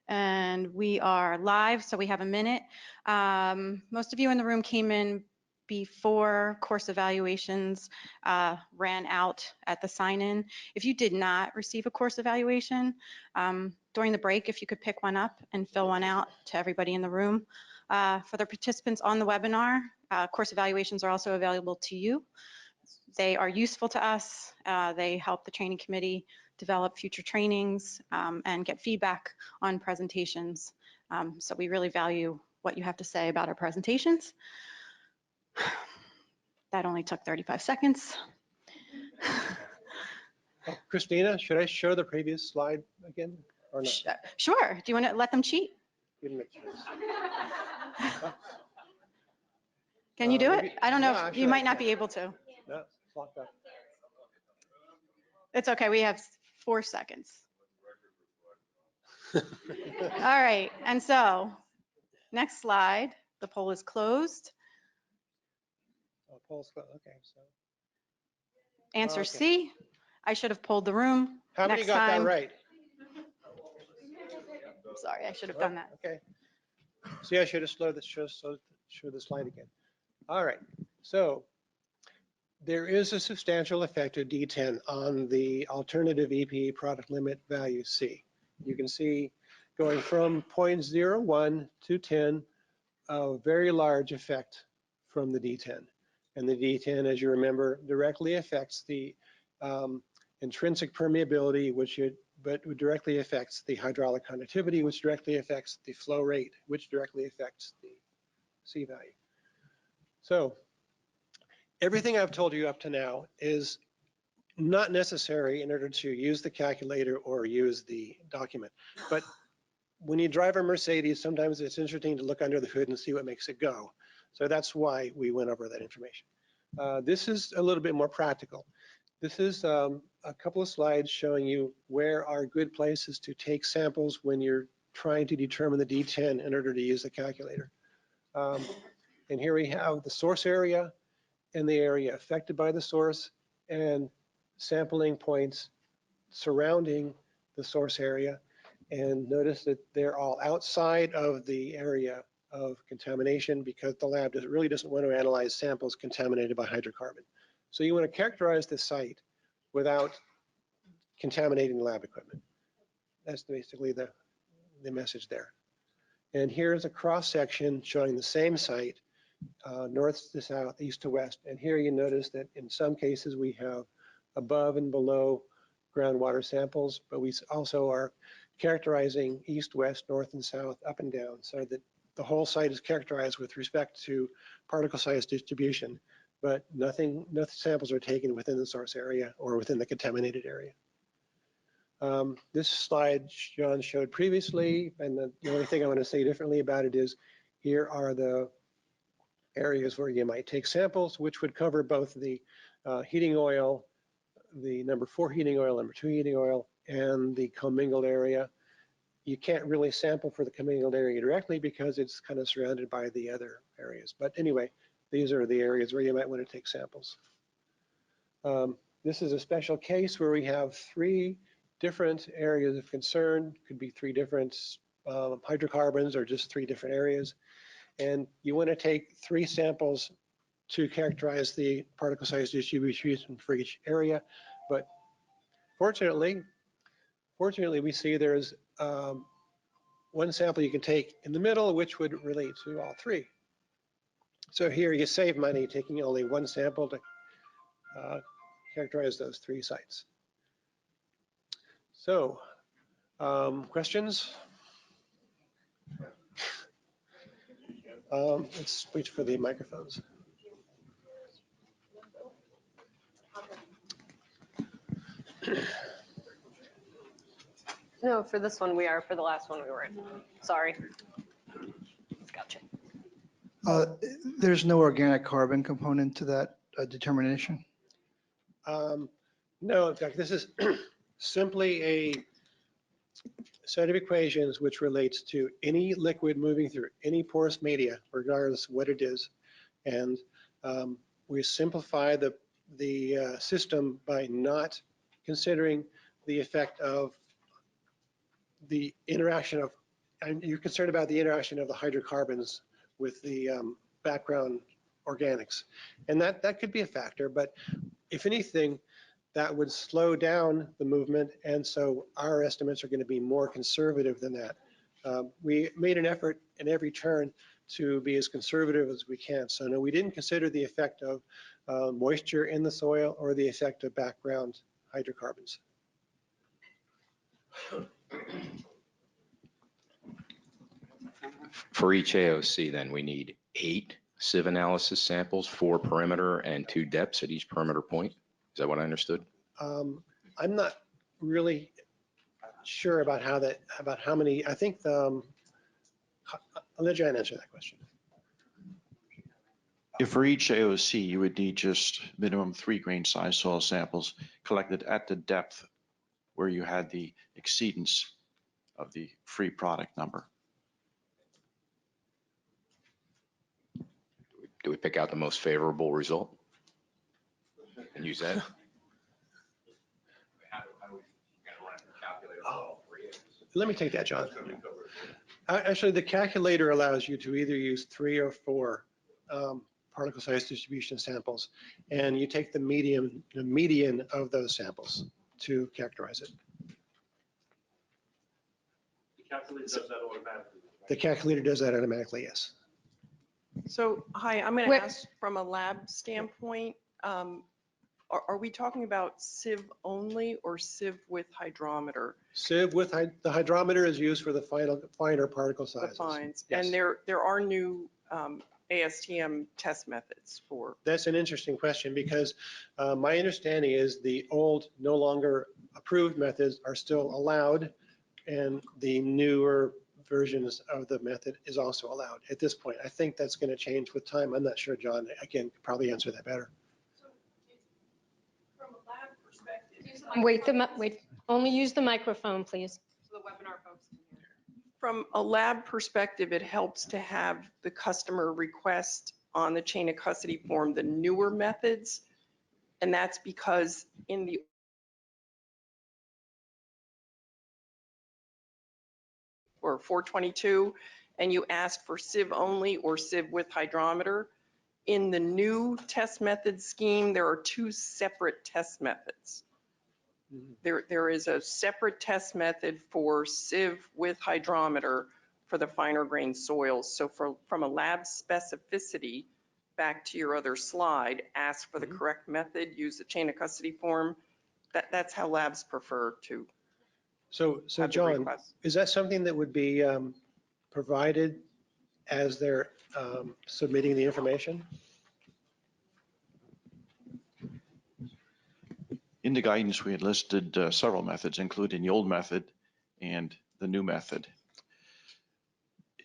And we are live, so we have a minute. Most of you in the room came in before course evaluations ran out at the sign-in. If you did not receive a course evaluation, during the break, if you could pick one up and fill one out to everybody in the room. For the participants on the webinar, course evaluations are also available to you. They are useful to us. They help the training committee develop future trainings and get feedback on presentations. So we really value what you have to say about our presentations. That only took 35 seconds. Oh, Christina, should I show the previous slide again or not? Sure. Do you want to let them cheat? Give them a chance. Can you do Maybe- it? I don't know. no, If actually, you I might not can't. be able to. No, it's locked up. It's okay. We have 4 seconds. All right. And so next slide, the poll is closed. Oh, poll's okay, so. Answer Okay. C. I should have polled the room. How many Next got that time. right? I'm sorry, I should have done that. Okay. See, I should have slowed the show the slide again. All right. So there is a substantial effect of D10 on the alternative EPA product limit value C. You can see going from 0.01 to 10, a very large effect from the D10. And the D10, as you remember, directly affects the intrinsic permeability, but directly affects the hydraulic conductivity, which directly affects the flow rate, which directly affects the C value. So everything I've told you up to now is not necessary in order to use the calculator or use the document. But when you drive a Mercedes, sometimes it's interesting to look under the hood and see what makes it go. So that's why we went over that information. This is a little bit more practical. This is a couple of slides showing you where are good places to take samples when you're trying to determine the D10 in order to use the calculator. And here we have the source area and the area affected by the source and sampling points surrounding the source area. And notice that they're all outside of the area of contamination because the lab really doesn't want to analyze samples contaminated by hydrocarbon. So you want to characterize the site without contaminating the lab equipment. That's basically the message there. And here's a cross section showing the same site, north to south, east to west. And here you notice that in some cases we have above and below groundwater samples, but we also are characterizing east, west, north, and south, up and down, so that the whole site is characterized with respect to particle size distribution, but nothing samples are taken within the source area or within the contaminated area. This slide John showed previously, and the only thing I want to say differently about it is here are the areas where you might take samples, which would cover both the heating oil, the number 4 heating oil, number 2 heating oil, and the commingled area. You can't really sample for the commingled area directly because it's kind of surrounded by the other areas. But anyway, these are the areas where you might want to take samples. This is a special case where we have 3 different areas of concern. Could be 3 different hydrocarbons or just 3 different areas. And you want to take 3 samples to characterize the particle size distribution for each area. But fortunately, we see there's 1 sample you can take in the middle, which would relate to all 3. So here you save money taking only 1 sample to characterize those 3 sites. So, questions? Let's wait for the microphones. No, for this one we are. For the last one we weren't. Sorry. Gotcha. There's no organic carbon component to that determination? No, in fact, this is simply a set of equations which relates to any liquid moving through any porous media, regardless of what it is. And we simplify the system by not considering the effect of the interaction of, and you're concerned about the interaction of the hydrocarbons with the background organics. And that could be a factor, but if anything, that would slow down the movement. And so our estimates are going to be more conservative than that. We made an effort in every turn to be as conservative as we can. So no, we didn't consider the effect of moisture in the soil or the effect of background hydrocarbons. For each AOC, then, we need 8 sieve analysis samples, 4 perimeter and 2 depths at each perimeter point. Is that what I understood? I'm not really sure about how many. I think I'll let John answer that question. If for each AOC, you would need just minimum 3 grain size soil samples collected at the depth where you had the exceedance of the free product number. Do we pick out the most favorable result and use that? Let me take that, John. Actually, the calculator allows you to either use 3 or 4 particle size distribution samples, and you take the median of those samples to characterize it. The calculator does that automatically. The calculator does that automatically, yes. So, hi, I'm going Wait. to ask from a lab standpoint, are we talking about sieve only or sieve with hydrometer? Sieve with the hydrometer is used for the finer particle The sizes. fines, Yes. and there are new ASTM test methods for. That's an interesting question because my understanding is the old, no longer approved methods are still allowed, and the newer versions of the method is also allowed at this point. I think that's going to change with time. I'm not sure, John. I can probably answer that better. From a lab perspective. Wait, only use the microphone, please. So the webinar folks can hear. From a lab perspective, it helps to have the customer request on the chain of custody form the newer methods. And that's because in the or 422, and you ask for sieve only or sieve with hydrometer. In the new test method scheme, there are 2 separate test methods. There is a separate test method for sieve with hydrometer for the finer grain soils. So from a lab specificity, back to your other slide, ask for the correct method, use the chain of custody form. That's how labs prefer to. So John, is that something that would be provided as they're submitting the information? In the guidance, we had listed several methods, including the old method and the new method.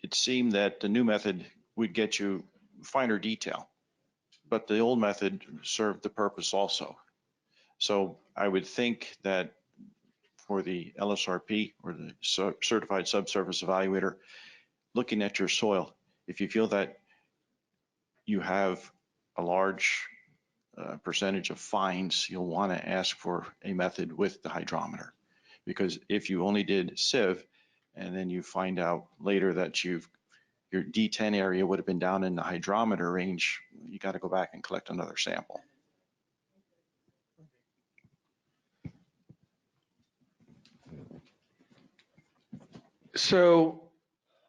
It seemed that the new method would get you finer detail, but the old method served the purpose also. So I would think that for the LSRP or the Certified Subsurface Evaluator, looking at your soil, if you feel that you have a large percentage of fines, you'll want to ask for a method with the hydrometer. Because if you only did sieve and then you find out later that your D10 area would have been down in the hydrometer range, you got to go back and collect another sample. So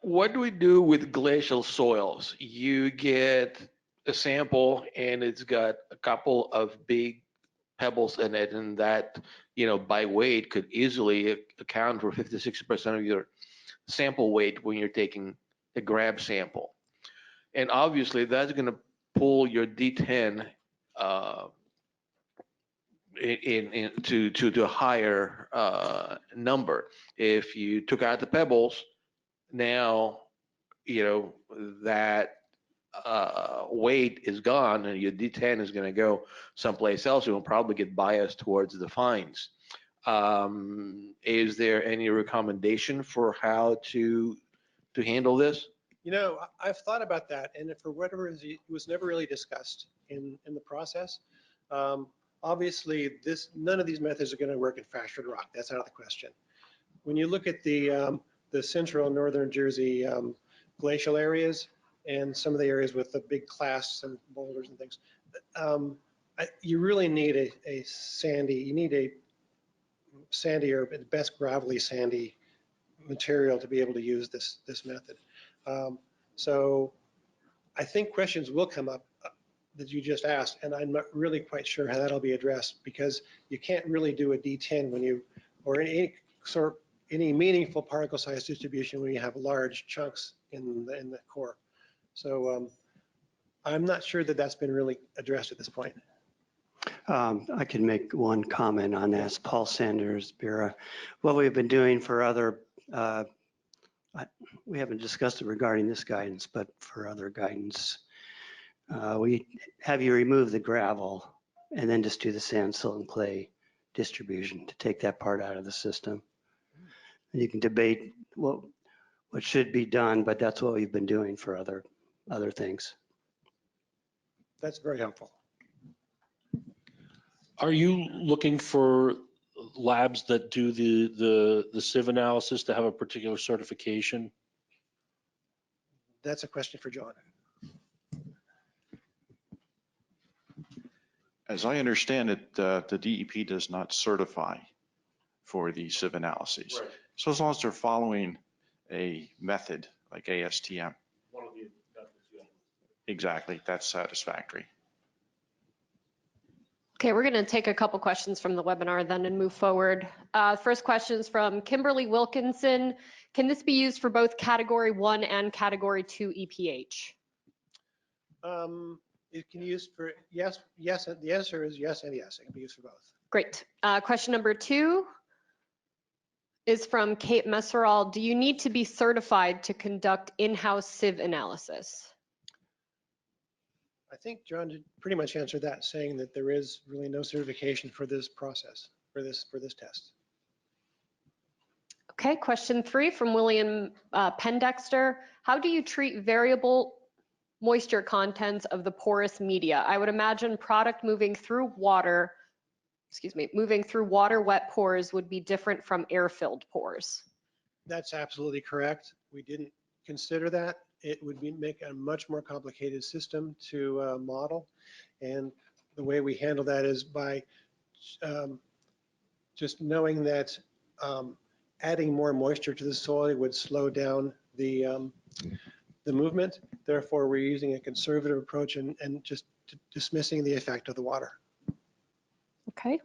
what do we do with glacial soils? You get a sample and it's got a couple of big pebbles in it, and that, by weight could easily account for 50-60% of your sample weight when you're taking a grab sample. And obviously that's going to pull your D10 to a higher number. If you took out the pebbles, now that weight is gone and your D10 is going to go someplace else. You will probably get biased towards the fines. Is there any recommendation for how to handle this? I've thought about that, and for whatever reason, it was never really discussed in the process. Obviously, none of these methods are going to work in fractured rock. That's out of the question. When you look at the central and northern Jersey glacial areas and some of the areas with the big clasts and boulders and things, you really need a sandy. You need a sandy or at best gravelly sandy material to be able to use this method. So I think questions will come up that you just asked, and I'm not really quite sure how that'll be addressed, because you can't really do a D10 when you, or any meaningful particle size distribution when you have large chunks in the core. So I'm not sure that that's been really addressed at this point. I can make one comment on that. Paul Sanders, Bureau. What we've been doing for other, we haven't discussed it regarding this guidance, but for other guidance, We have you remove the gravel and then just do the sand, silt, and clay distribution to take that part out of the system. And you can debate what should be done, but that's what we've been doing for other things. That's very helpful. Are you looking for labs that do the sieve analysis to have a particular certification? That's a question for John. As I understand it, the DEP does not certify for the sieve analyses. Right. So as long as they're following a method like ASTM, One of the methods, yeah. exactly, that's satisfactory. Okay, we're going to take a couple questions from the webinar then and move forward. First question is from Kimberly Wilkinson. Can this be used for both Category 1 and Category 2 EPH? It can be used for yes. The answer is yes and yes. It can be used for both. Great. Question number 2 is from Kate Messerall. Do you need to be certified to conduct in-house sieve analysis? I think John did pretty much answer that, saying that there is really no certification for this process, for this test. Okay, question 3 from William Pendexter. How do you treat variable moisture contents of the porous media? I would imagine product moving through water wet pores would be different from air-filled pores. That's absolutely correct. We didn't consider that. It would make a much more complicated system to model. And the way we handle that is by just knowing that adding more moisture to the soil would slow down the movement. Therefore, we're using a conservative approach and just dismissing the effect of the water. Okay.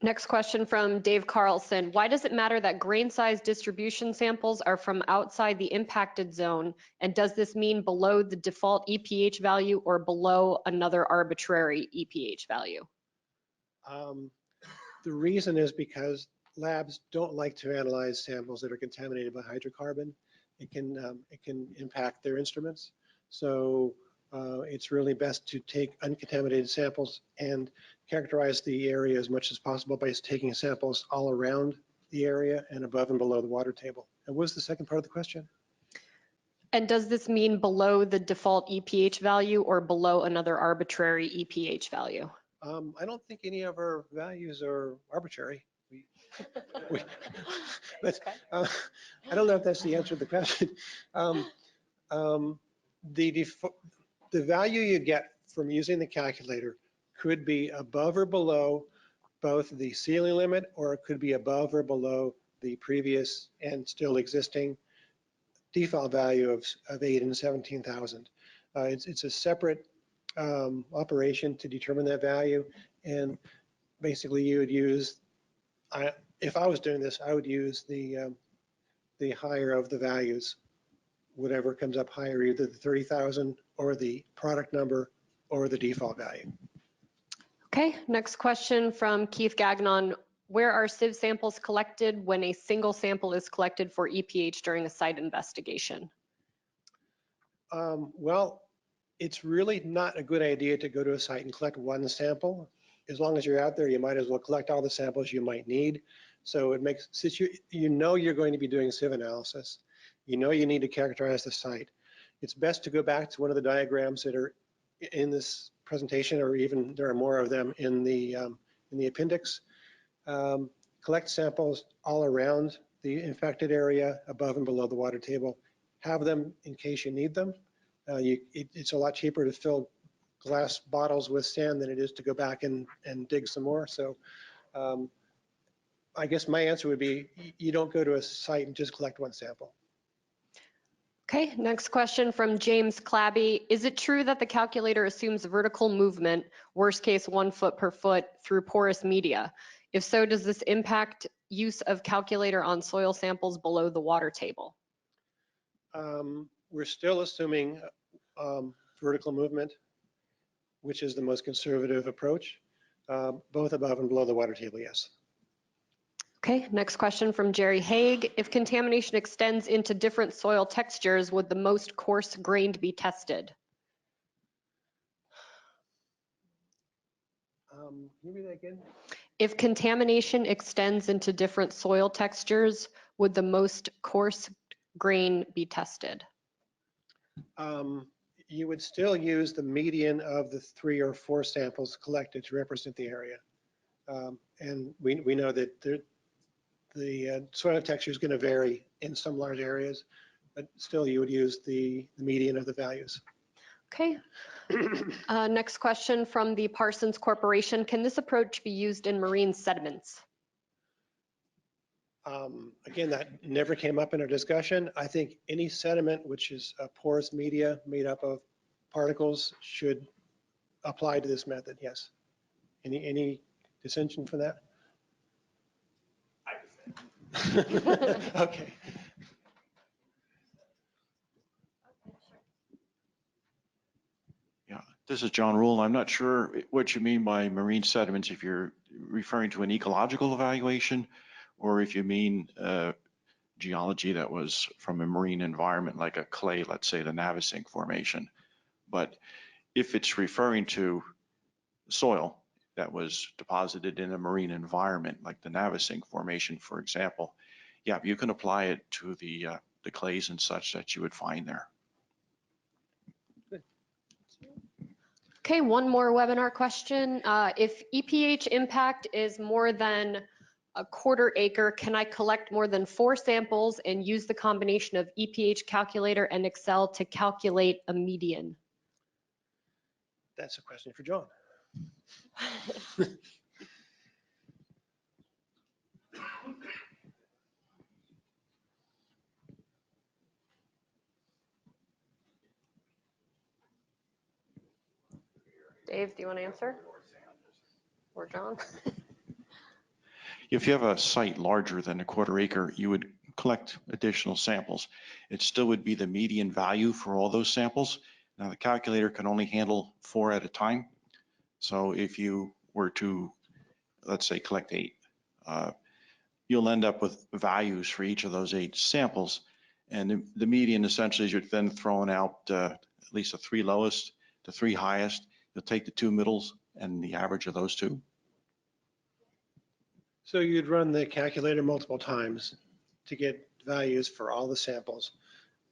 Next question from Dave Carlson. Why does it matter that grain size distribution samples are from outside the impacted zone? And does this mean below the default EPH value or below another arbitrary EPH value? The reason is because labs don't like to analyze samples that are contaminated by hydrocarbon. It can impact their instruments. So it's really best to take uncontaminated samples and characterize the area as much as possible by taking samples all around the area and above and below the water table. And what was the second part of the question? And does this mean below the default EPH value or below another arbitrary EPH value? I don't think any of our values are arbitrary. But, I don't know if that's the answer to the question. The value you get from using the calculator could be above or below both the ceiling limit, or it could be above or below the previous and still existing default value of 8 and 17,000. It's a separate operation to determine that value, and basically you would use, if I was doing this, I would use the higher of the values, whatever comes up higher, either the 30,000 or the product number or the default value. Okay, next question from Keith Gagnon. Where are sieve samples collected when a single sample is collected for EPH during a site investigation? Well, it's really not a good idea to go to a site and collect one sample. As long as you're out there, you might as well collect all the samples you might need. So it makes, since you know you're going to be doing sieve analysis, you know you need to characterize the site. It's best to go back to one of the diagrams that are in this presentation, or even there are more of them in the appendix. Collect samples all around the infected area, above and below the water table. Have them in case you need them. It's a lot cheaper to fill glass bottles with sand than it is to go back and dig some more. So I guess my answer would be you don't go to a site and just collect one sample. Okay, next question from James Clabby. Is it true that the calculator assumes vertical movement, worst case 1 foot per foot, through porous media? If so, does this impact use of calculator on soil samples below the water table? We're still assuming vertical movement, which is the most conservative approach, both above and below the water table, yes. Okay, next question from Jerry Haig. If contamination extends into different soil textures, would the most coarse grained be tested? Can you read that again? If contamination extends into different soil textures, would the most coarse grain be tested? You would still use the median of the 3 or 4 samples collected to represent the area. And we know that the soil texture is going to vary in some large areas, but still you would use the median of the values. Okay. Next question from the Parsons Corporation. Can this approach be used in marine sediments? Again, that never came up in our discussion. I think any sediment which is a porous media made up of particles should apply to this method, yes. Any dissension for that? Okay. Yeah, this is John Rule. I'm not sure what you mean by marine sediments, if you're referring to an ecological evaluation or if you mean geology that was from a marine environment like a clay, let's say the Navasink Formation. But if it's referring to soil that was deposited in a marine environment like the Navasink Formation, for example, yeah, you can apply it to the clays and such that you would find there. Okay, one more webinar question. If EPH impact is more than a 1/4 acre, can I collect more than 4 samples and use the combination of EPH calculator and Excel to calculate a median? That's a question for John. Dave, do you want to answer? Or John? If you have a site larger than a 1/4 acre, you would collect additional samples. It still would be the median value for all those samples. Now the calculator can only handle 4 at a time. So if you were to, let's say, collect 8, you'll end up with values for each of those 8 samples. And the median essentially is you're then throwing out at least the 3 lowest, the 3 highest. You'll take the 2 middles and the average of those 2. So you'd run the calculator multiple times to get values for all the samples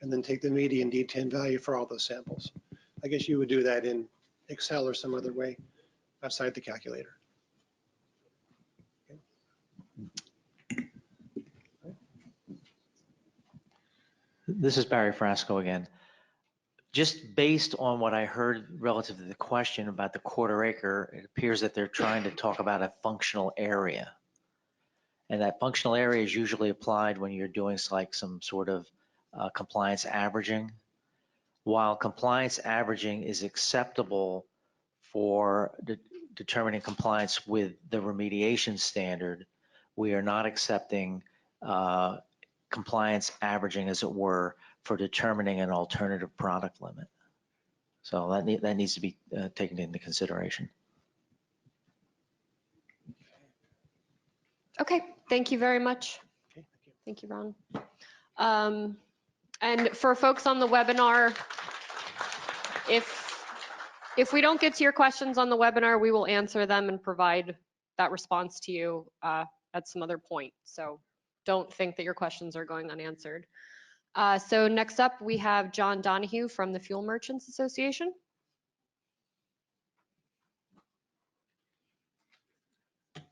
and then take the median D10 value for all those samples. I guess you would do that in Excel or some other way outside the calculator. This is Barry Frasco again. Just based on what I heard relative to the question about the 1/4 acre, it appears that they're trying to talk about a functional area. And that functional area is usually applied when you're doing like some sort of compliance averaging. While compliance averaging is acceptable for determining compliance with the remediation standard, we are not accepting compliance averaging, as it were, for determining an alternative product limit. So that needs to be taken into consideration. Okay, thank you very much. Okay, Thank you, Ron. And for folks on the webinar, if we don't get to your questions on the webinar, we will answer them and provide that response to you at some other point. So don't think that your questions are going unanswered. So next up, we have John Donahue from the Fuel Merchants Association.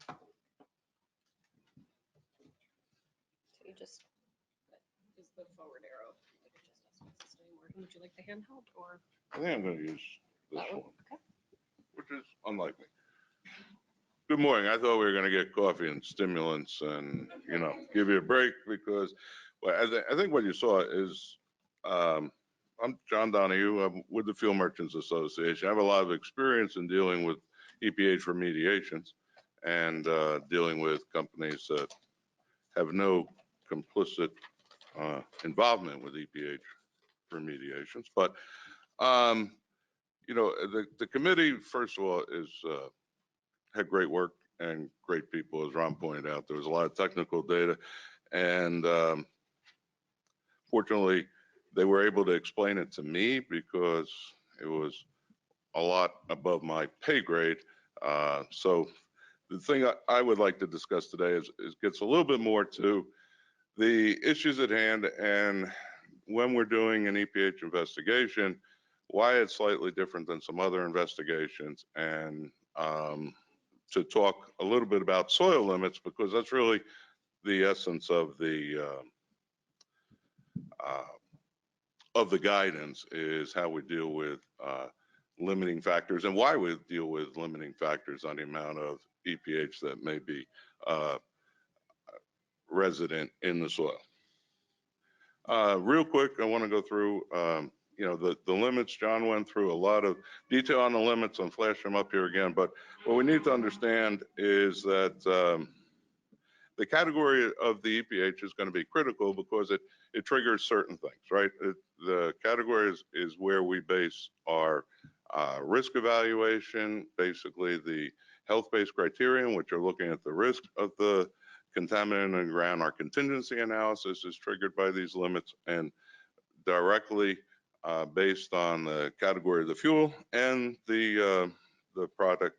So you just use the forward arrow. Would you like the handheld or? I think I'm going to use this one, Okay. which is unlikely. Good morning. I thought we were going to get coffee and stimulants and, you know, give you a break because, well, I think what you saw is, I'm John Donahue. I'm with the Fuel Merchants Association. I have a lot of experience in dealing with EPH remediations and dealing with companies that have no complicit involvement with EPH remediations. But, you know, the committee, first of all, is had great work and great people, as Ron pointed out. There was a lot of technical data, and fortunately, they were able to explain it to me because it was a lot above my pay grade. So the thing I would like to discuss today is gets a little bit more to the issues at hand, and when we're doing an EPH investigation, why it's slightly different than some other investigations, and to talk a little bit about soil limits, because that's really the essence of the guidance, is how we deal with limiting factors and why we deal with limiting factors on the amount of EPH that may be resident in the soil. Real quick, I want to go through the limits. John went through a lot of detail on the limits. I'll flash them up here again, but what we need to understand is that the category of the EPH is going to be critical because it triggers certain things, right? The category is where we base our risk evaluation, basically the health-based criterion, which are looking at the risk of the contaminant in the ground. Our contingency analysis is triggered by these limits and directly based on the category of the fuel, and the product.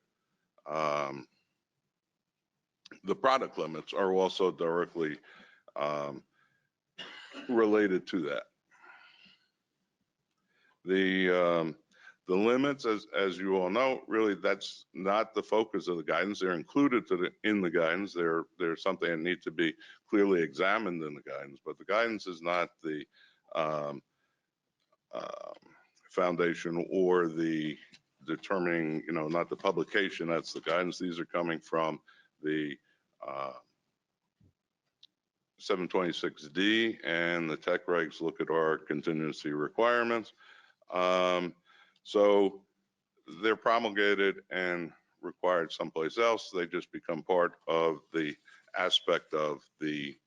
The product limits are also directly related to that. The limits, as you all know, really that's not the focus of the guidance. They're included in the guidance. They're something that need to be clearly examined in the guidance, but the guidance is not the foundation or the determining, not the publication. That's the guidance. These are coming from the 726D, and the tech regs look at our contingency requirements. So they're promulgated and required someplace else. They just become part of the aspect of the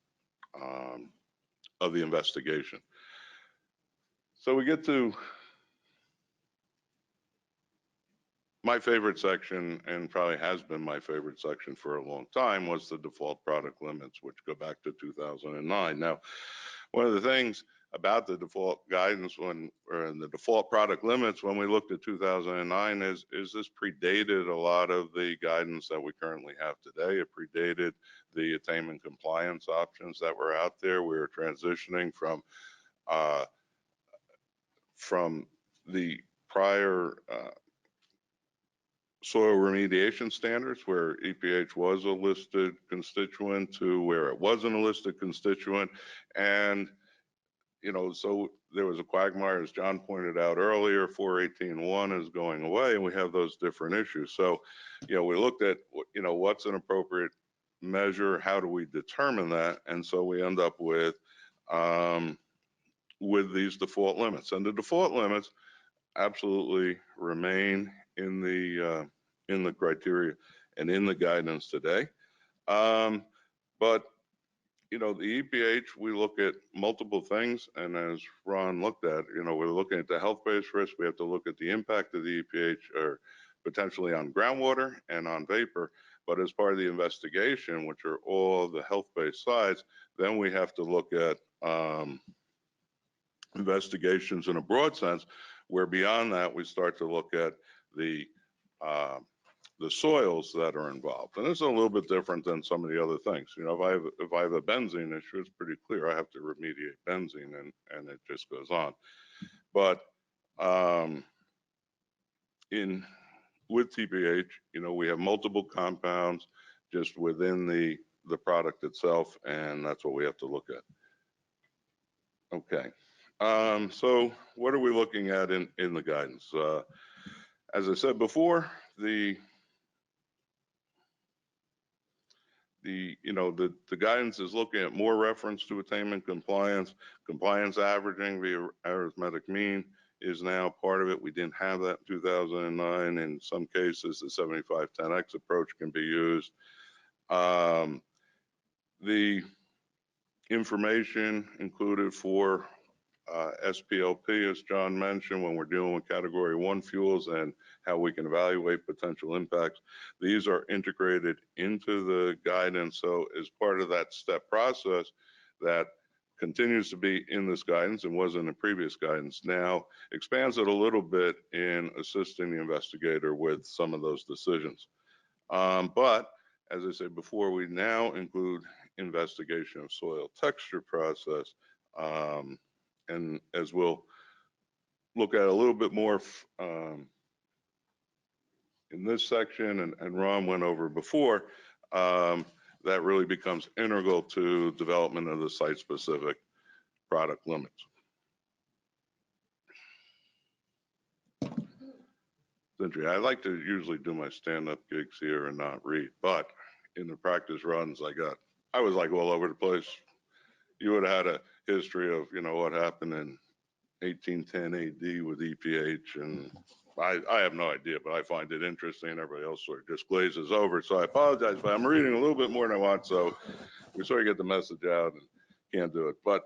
investigation. So we get to my favorite section, and probably has been my favorite section for a long time, was the default product limits, which go back to 2009. Now, one of the things about the default guidance or the default product limits when we looked at 2009 is this predated a lot of the guidance that we currently have today. It predated the attainment compliance options that were out there. We were transitioning from the prior soil remediation standards, where EPH was a listed constituent, to where it wasn't a listed constituent. And, so there was a quagmire, as John pointed out earlier. 418.1 is going away, and we have those different issues. So, we looked at, what's an appropriate measure? How do we determine that? And so we end up with these default limits. And the default limits absolutely remain in the criteria and in the guidance today. But the EPH, we look at multiple things, and as Ron looked at, we're looking at the health-based risk. We have to look at the impact of the EPH or potentially on groundwater and on vapor. But as part of the investigation, which are all the health-based sides, then we have to look at investigations in a broad sense, where beyond that we start to look at the soils that are involved. And this is a little bit different than some of the other things. If I have a benzene issue, it's pretty clear. I have to remediate benzene, and it just goes on. But with TPH, we have multiple compounds just within the product itself, and that's what we have to look at. Okay. So what are we looking at in the guidance? As I said before, the guidance is looking at more reference to attainment compliance averaging via arithmetic mean is now part of it. We didn't have that in 2009. In some cases, the 75-10X approach can be used. The information included for SPLP, as John mentioned, when we're dealing with category 1 fuels and how we can evaluate potential impacts, these are integrated into the guidance. So as part of that step process that continues to be in this guidance and was in the previous guidance, now expands it a little bit in assisting the investigator with some of those decisions. But as I said before, we now include investigation of soil texture process. And as we'll look at a little bit more in this section, and Ron went over before, that really becomes integral to development of the site-specific product limits. I like to usually do my stand-up gigs here and not read, but in the practice runs I was like all over the place. You would have had a history of, what happened in 1810 AD with EPH, and I have no idea, but I find it interesting. Everybody else sort of just glazes over. So I apologize, but I'm reading a little bit more than I want, so we sort of get the message out and can't do it. But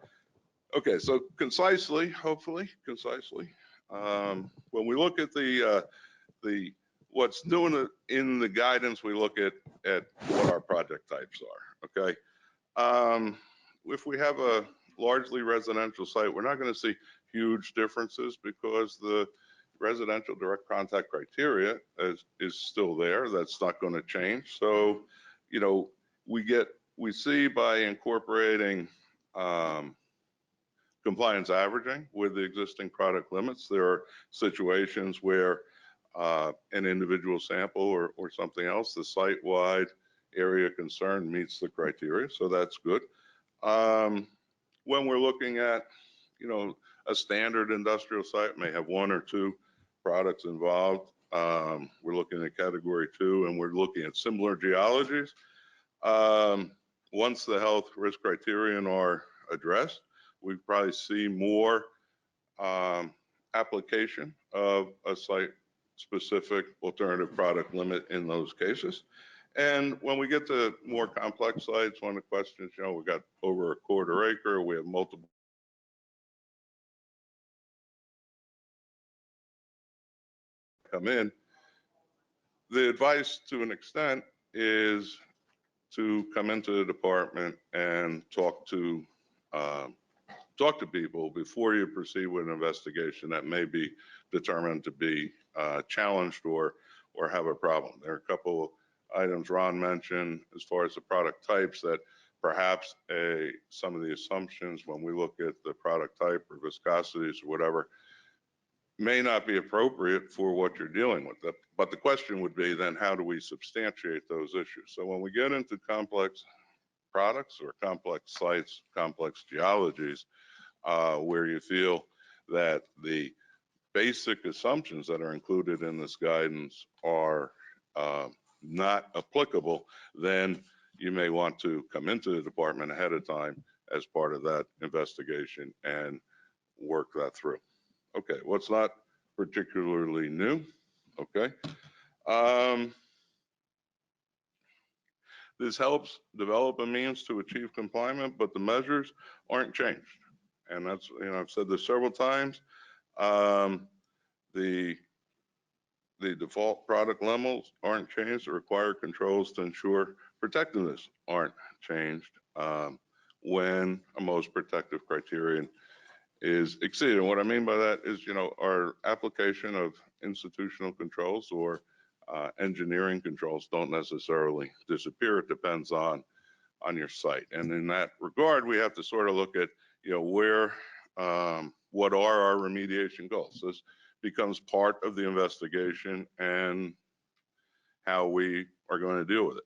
okay, so hopefully concisely, when we look at the what's new in the guidance, we look at what our project types are. Okay, if we have a largely residential site, we're not going to see huge differences because the residential direct contact criteria is still there. That's not going to change. So, we see by incorporating compliance averaging with the existing product limits, there are situations where an individual sample or something else, the site-wide area concern meets the criteria, so that's good. When we're looking at, a standard industrial site may have one or two products involved. We're looking at category 2, and we're looking at similar geologies. Once the health risk criterion are addressed, we probably see more application of a site-specific alternative product limit in those cases. And when we get to more complex sites, one of the questions, we got over a quarter acre, we have multiple come in. The advice to an extent is to come into the department and talk to people before you proceed with an investigation that may be determined to be challenged or have a problem. There are a couple items Ron mentioned as far as the product types that perhaps some of the assumptions when we look at the product type or viscosities or whatever may not be appropriate for what you're dealing with. But the question would be then, how do we substantiate those issues? So when we get into complex products or complex sites, complex geologies, where you feel that the basic assumptions that are included in this guidance are not applicable, then you may want to come into the department ahead of time as part of that investigation and work that through. Okay, what's not particularly new? Okay. This helps develop a means to achieve compliance, but the measures aren't changed. And that's, I've said this several times. The default product levels aren't changed. The required controls to ensure protectiveness aren't changed when a most protective criterion is exceeded. And what I mean by that is, our application of institutional controls or engineering controls don't necessarily disappear. It depends on your site. And in that regard, we have to sort of look at, where, what are our remediation goals? This becomes part of the investigation and how we are going to deal with it.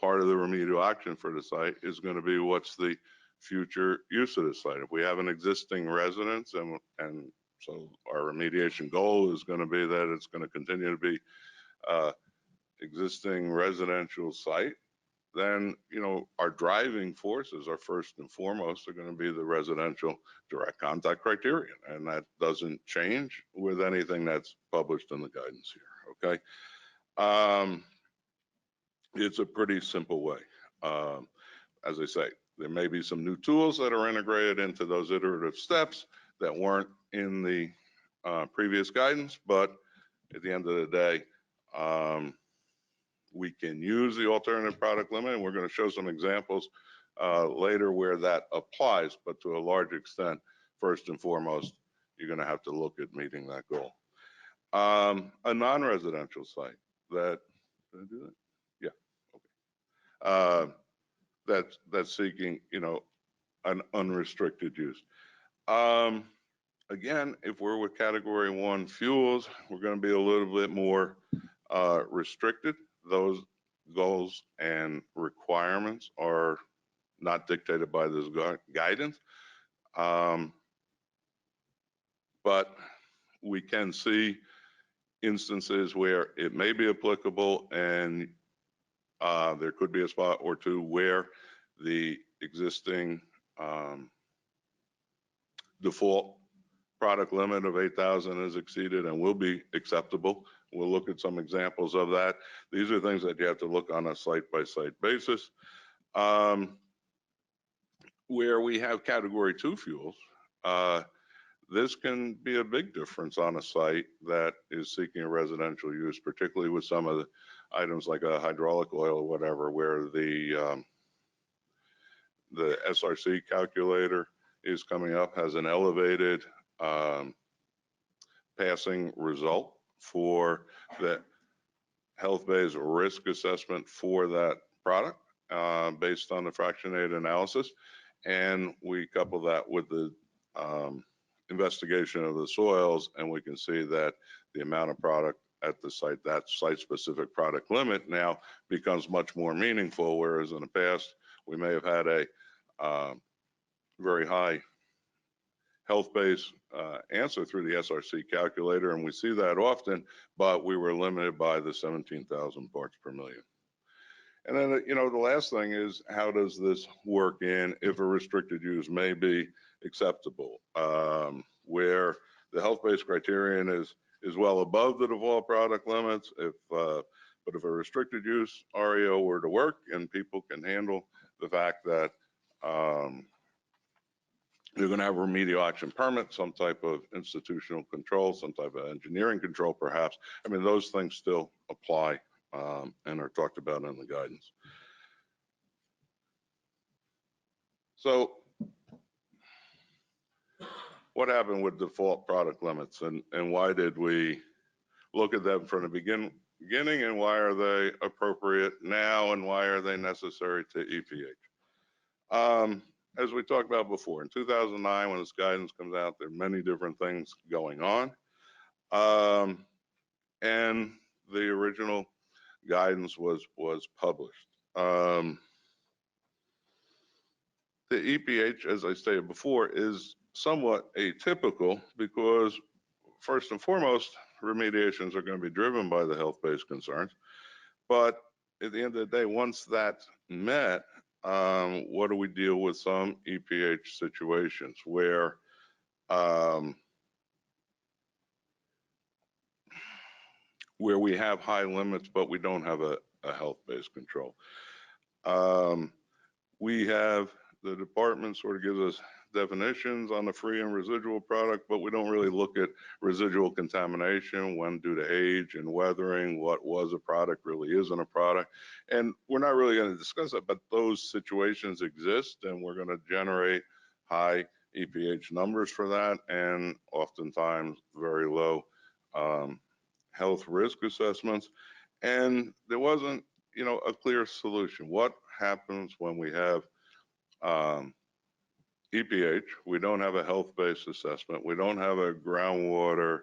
Part of the remedial action for the site is going to be what's the future use of the site. If we have an existing residence and so our remediation goal is going to be that it's going to continue to be existing residential site, then, our driving forces are first and foremost are going to be the residential direct contact criterion. And that doesn't change with anything that's published in the guidance here, okay? It's a pretty simple way. As I say, there may be some new tools that are integrated into those iterative steps that weren't in the previous guidance, but at the end of the day, we can use the alternative product limit, and we're going to show some examples later where that applies, but to a large extent, first and foremost, you're going to have to look at meeting that goal. A non-residential site that, did I do that? Yeah, okay. That's seeking, an unrestricted use. Again, if we're with category 1 fuels, we're going to be a little bit more restricted. Those goals and requirements are not dictated by this guidance. But we can see instances where it may be applicable, and there could be a spot or two where the existing default product limit of 8,000 is exceeded and will be acceptable. We'll look at some examples of that. These are things that you have to look on a site-by-site basis. Where we have category 2 fuels, this can be a big difference on a site that is seeking a residential use, particularly with some of the items like a hydraulic oil or whatever, where the SRC calculator is coming up, has an elevated passing result for the health-based risk assessment for that product based on the fractionated analysis. And we couple that with the investigation of the soils, and we can see that the amount of product at the site, that site-specific product limit, now becomes much more meaningful, whereas in the past, we may have had a very high health-based answer through the SRC calculator, and we see that often, but we were limited by the 17,000 parts per million. And then, the last thing is, how does this work in if a restricted use may be acceptable, where the health-based criterion is well above the default product limits. But if a restricted use REO were to work and people can handle the fact that you're going to have a remedial action permit, some type of institutional control, some type of engineering control, perhaps. I mean, those things still apply and are talked about in the guidance. So what happened with default product limits, and why did we look at them from the beginning, and why are they appropriate now, and why are they necessary to EPH? As we talked about before, in 2009, when this guidance comes out, there are many different things going on. And the original guidance was published. The EPH, as I stated before, is somewhat atypical because, first and foremost, remediations are going to be driven by the health-based concerns. But at the end of the day, once that's met, what do we deal with some EPH situations where we have high limits, but we don't have a health-based control? We have, the department sort of gives us definitions on the free and residual product, but we don't really look at residual contamination, when due to age and weathering, what was a product really isn't a product. And we're not really going to discuss that, but those situations exist, and we're going to generate high EPH numbers for that, and oftentimes very low health risk assessments. And there wasn't, a clear solution. What happens when we have EPH, we don't have a health-based assessment, we don't have a groundwater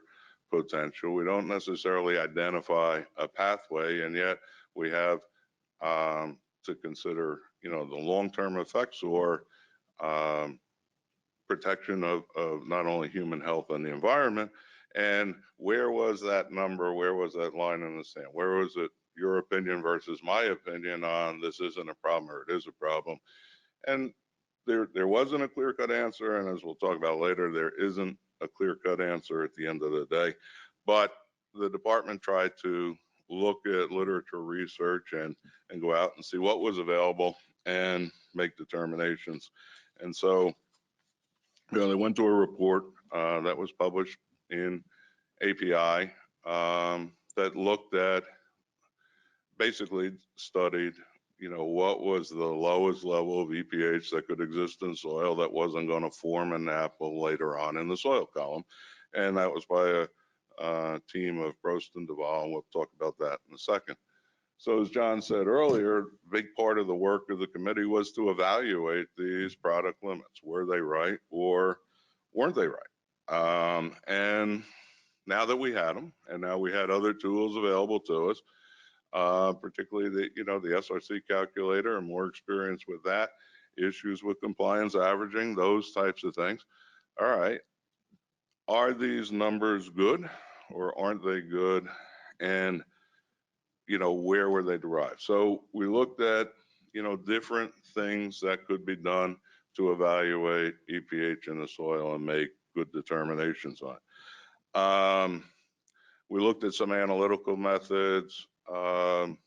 potential, we don't necessarily identify a pathway, and yet we have to consider, the long-term effects or protection of not only human health and the environment. And where was that number? Where was that line in the sand? Where was it your opinion versus my opinion on this isn't a problem or it is a problem? And there wasn't a clear-cut answer, and as we'll talk about later, there isn't a clear-cut answer at the end of the day. But the department tried to look at literature research and go out and see what was available and make determinations. And so, they went to a report that was published in API that looked at, basically studied, what was the lowest level of EPH that could exist in soil that wasn't going to form an apple later on in the soil column. And that was by team of Prost and Duvall, and we'll talk about that in a second. So as John said earlier, a big part of the work of the committee was to evaluate these product limits. Were they right or weren't they right? And now that we had them, and now we had other tools available to us, particularly the SRC calculator and more experience with that, issues with compliance averaging, those types of things. All right, are these numbers good or aren't they good? And where were they derived? So we looked at different things that could be done to evaluate EPH in the soil and make good determinations on. We looked at some analytical methods and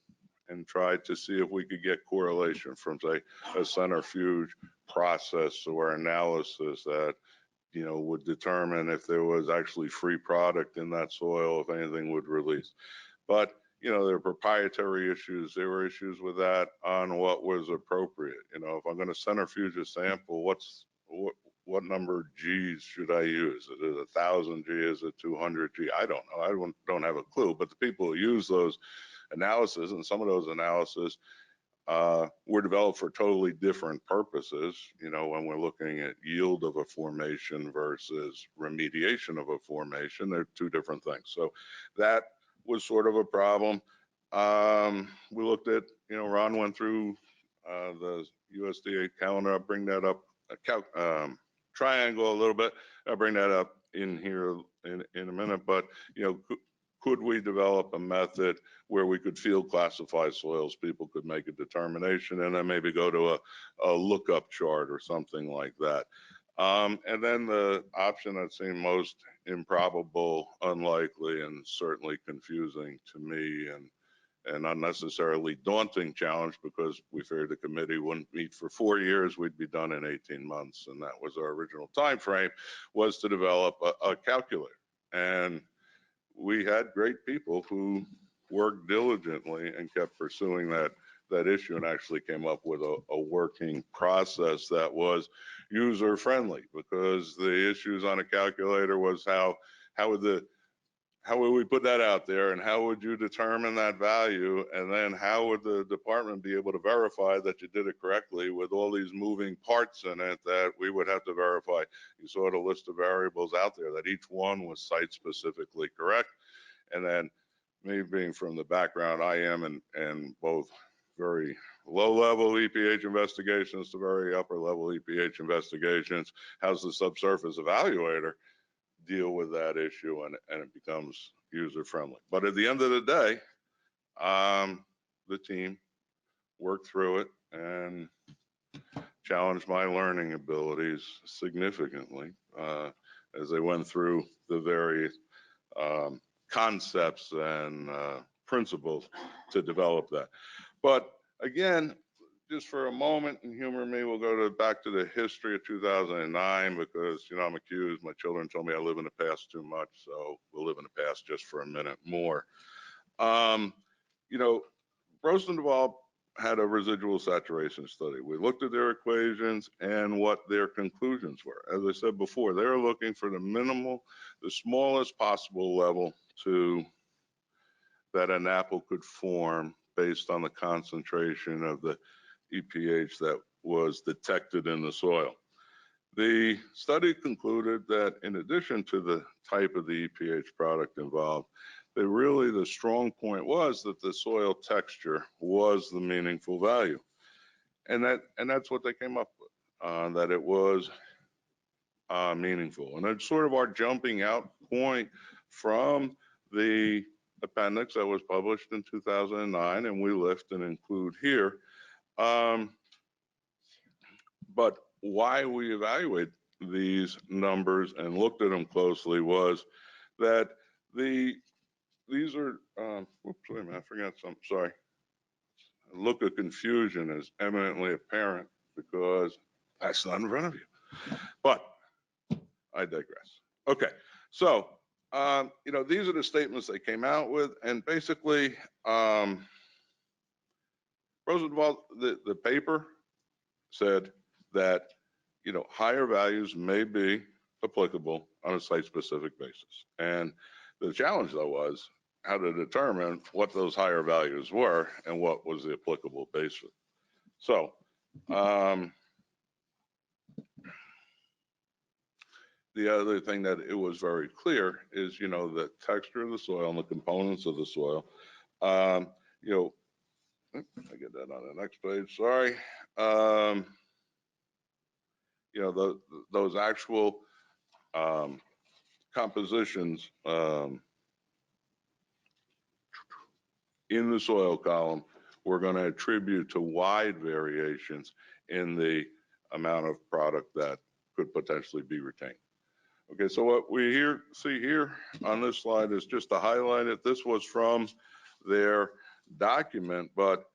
tried to see if we could get correlation from, say, a centrifuge process or analysis that would determine if there was actually free product in that soil, if anything would release. But there are proprietary issues. There were issues with that on what was appropriate. If I'm going to centrifuge a sample, what number of G's should I use? Is it 1,000 G? Is it 200 G? I don't know. I don't have a clue. But the people who use those analysis, and some of those analysis were developed for totally different purposes. When we're looking at yield of a formation versus remediation of a formation, they're two different things. So that was sort of a problem. We looked at, Ron went through the USDA calendar. I'll bring that up, triangle a little bit. I'll bring that up in here in a minute. But, could we develop a method where we could field classify soils, people could make a determination, and then maybe go to a lookup chart or something like that. And then the option that seemed most improbable, unlikely, and certainly confusing to me, and unnecessarily daunting challenge, because we figured the committee wouldn't meet for 4 years, we'd be done in 18 months, and that was our original time frame, was to develop a calculator. And we had great people who worked diligently and kept pursuing that issue, and actually came up with a working process that was user friendly, because the issues on a calculator was how would we put that out there, and how would you determine that value, and then how would the department be able to verify that you did it correctly with all these moving parts in it that we would have to verify. You saw the list of variables out there, that each one was site specifically correct. And then me being from the background I am, and both very low level EPH investigations to very upper level EPH investigations, how's the subsurface evaluator deal with that issue, and it becomes user friendly. But at the end of the day, the team worked through it and challenged my learning abilities significantly as they went through the various concepts and principles to develop that. But again, just for a moment, and humor me, we'll go back to the history of 2009, because I'm accused, my children told me I live in the past too much, so we'll live in the past just for a minute more. Prost and Duvall had a residual saturation study. We looked at their equations and what their conclusions were. As I said before, they were looking for the smallest possible level that an apple could form based on the concentration of the EPH that was detected in the soil. The study concluded that in addition to the type of the EPH product involved, that really the strong point was that the soil texture was the meaningful value. And that's what they came up with, that it was meaningful. And it's sort of our jumping out point from the appendix that was published in 2009, and we lift and include here. But why we evaluate these numbers and looked at them closely was that these are, whoops, wait a minute, I forgot something, sorry. A look of confusion is eminently apparent because that's not in front of you. But I digress. Okay, so, these are the statements they came out with, and basically, Roosevelt, the paper said that, higher values may be applicable on a site-specific basis. And The challenge though was how to determine what those higher values were and what was the applicable basis. So, the other thing that it was very clear is, the texture of the soil and the components of the soil. I get that on the next page, sorry. Those actual compositions in the soil column, we're going to attribute to wide variations in the amount of product that could potentially be retained. Okay, so what we see here on this slide is just to highlight it. This was from their document, but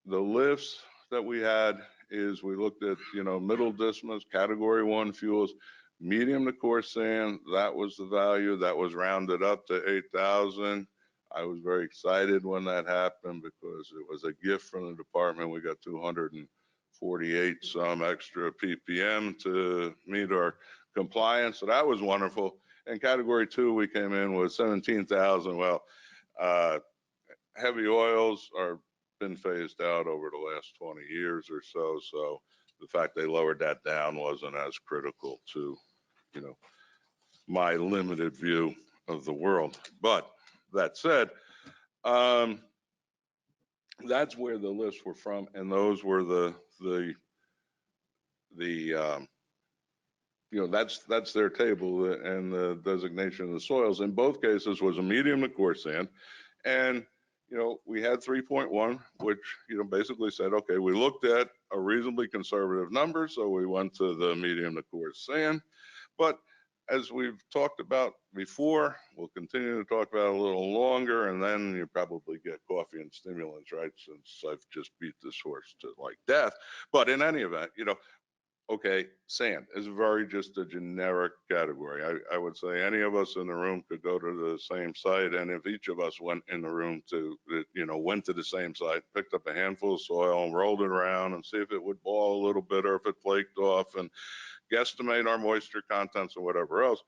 the lifts that we had is we looked at, middle distillates, category 1 fuels, medium to coarse sand. That was the value that was rounded up to 8,000. I was very excited when that happened because it was a gift from the department. We got 248 some extra ppm to meet our compliance, so that was wonderful. And category 2, we came in with 17,000. Well, heavy oils are been phased out over the last 20 years or so, so the fact they lowered that down wasn't as critical to, my limited view of the world. But that said, that's where the lists were from, and those were that's their table, and the designation of the soils in both cases was a medium to coarse sand. And we had 3.1, which basically said, okay, we looked at a reasonably conservative number, so we went to the medium to coarse sand. But as we've talked about before, we'll continue to talk about a little longer, and then you probably get coffee and stimulants, right? Since I've just beat this horse to like death. But in any event, okay, sand is very just a generic category. I would say any of us in the room could go to the same site, and if each of us went in the room went to the same site, picked up a handful of soil and rolled it around and see if it would ball a little bit or if it flaked off, and guesstimate our moisture contents or whatever else,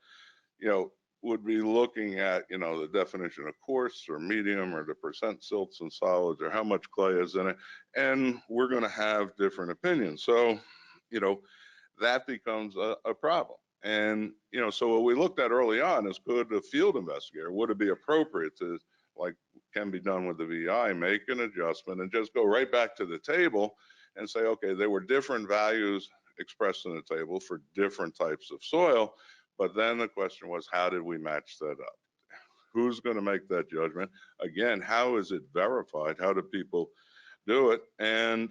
would be looking at, the definition of coarse or medium or the percent silts and solids or how much clay is in it. And we're going to have different opinions. So, that becomes a problem. And, so what we looked at early on is, could a field investigator, would it be appropriate to, like can be done with the VI, make an adjustment and just go right back to the table and say, okay, there were different values expressed in the table for different types of soil. But then the question was, how did we match that up? Who's going to make that judgment? Again, how is it verified? How do people do it? And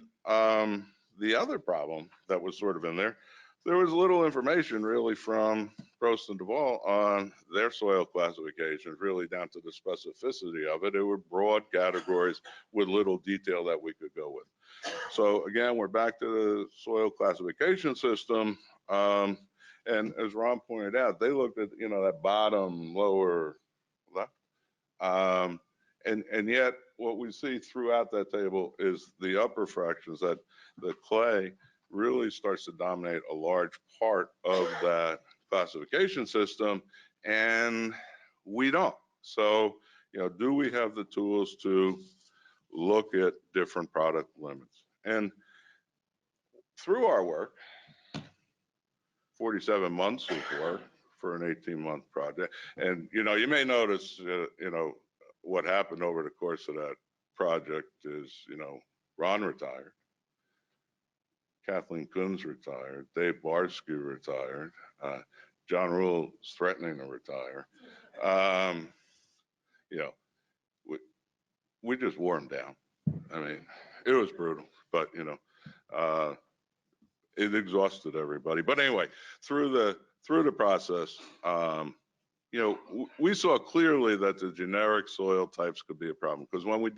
the other problem that was sort of in there was little information really from Prost and Duvall on their soil classifications, really down to the specificity of it. It were broad categories with little detail that we could go with. So again, we're back to the soil classification system. And as Ron pointed out, they looked at, that bottom lower left. And yet what we see throughout that table is the upper fractions, that the clay really starts to dominate a large part of that classification system, and we don't. So, do we have the tools to look at different product limits? And through our work, 47 months of work for an 18-month project. And, you may notice, what happened over the course of that project is, Ron retired, Kathleen Coons retired, Dave Barsky retired, John Rule is threatening to retire. We just wore him down. I mean, it was brutal, but, it exhausted everybody. But anyway, through the process, we saw clearly that the generic soil types could be a problem, because when we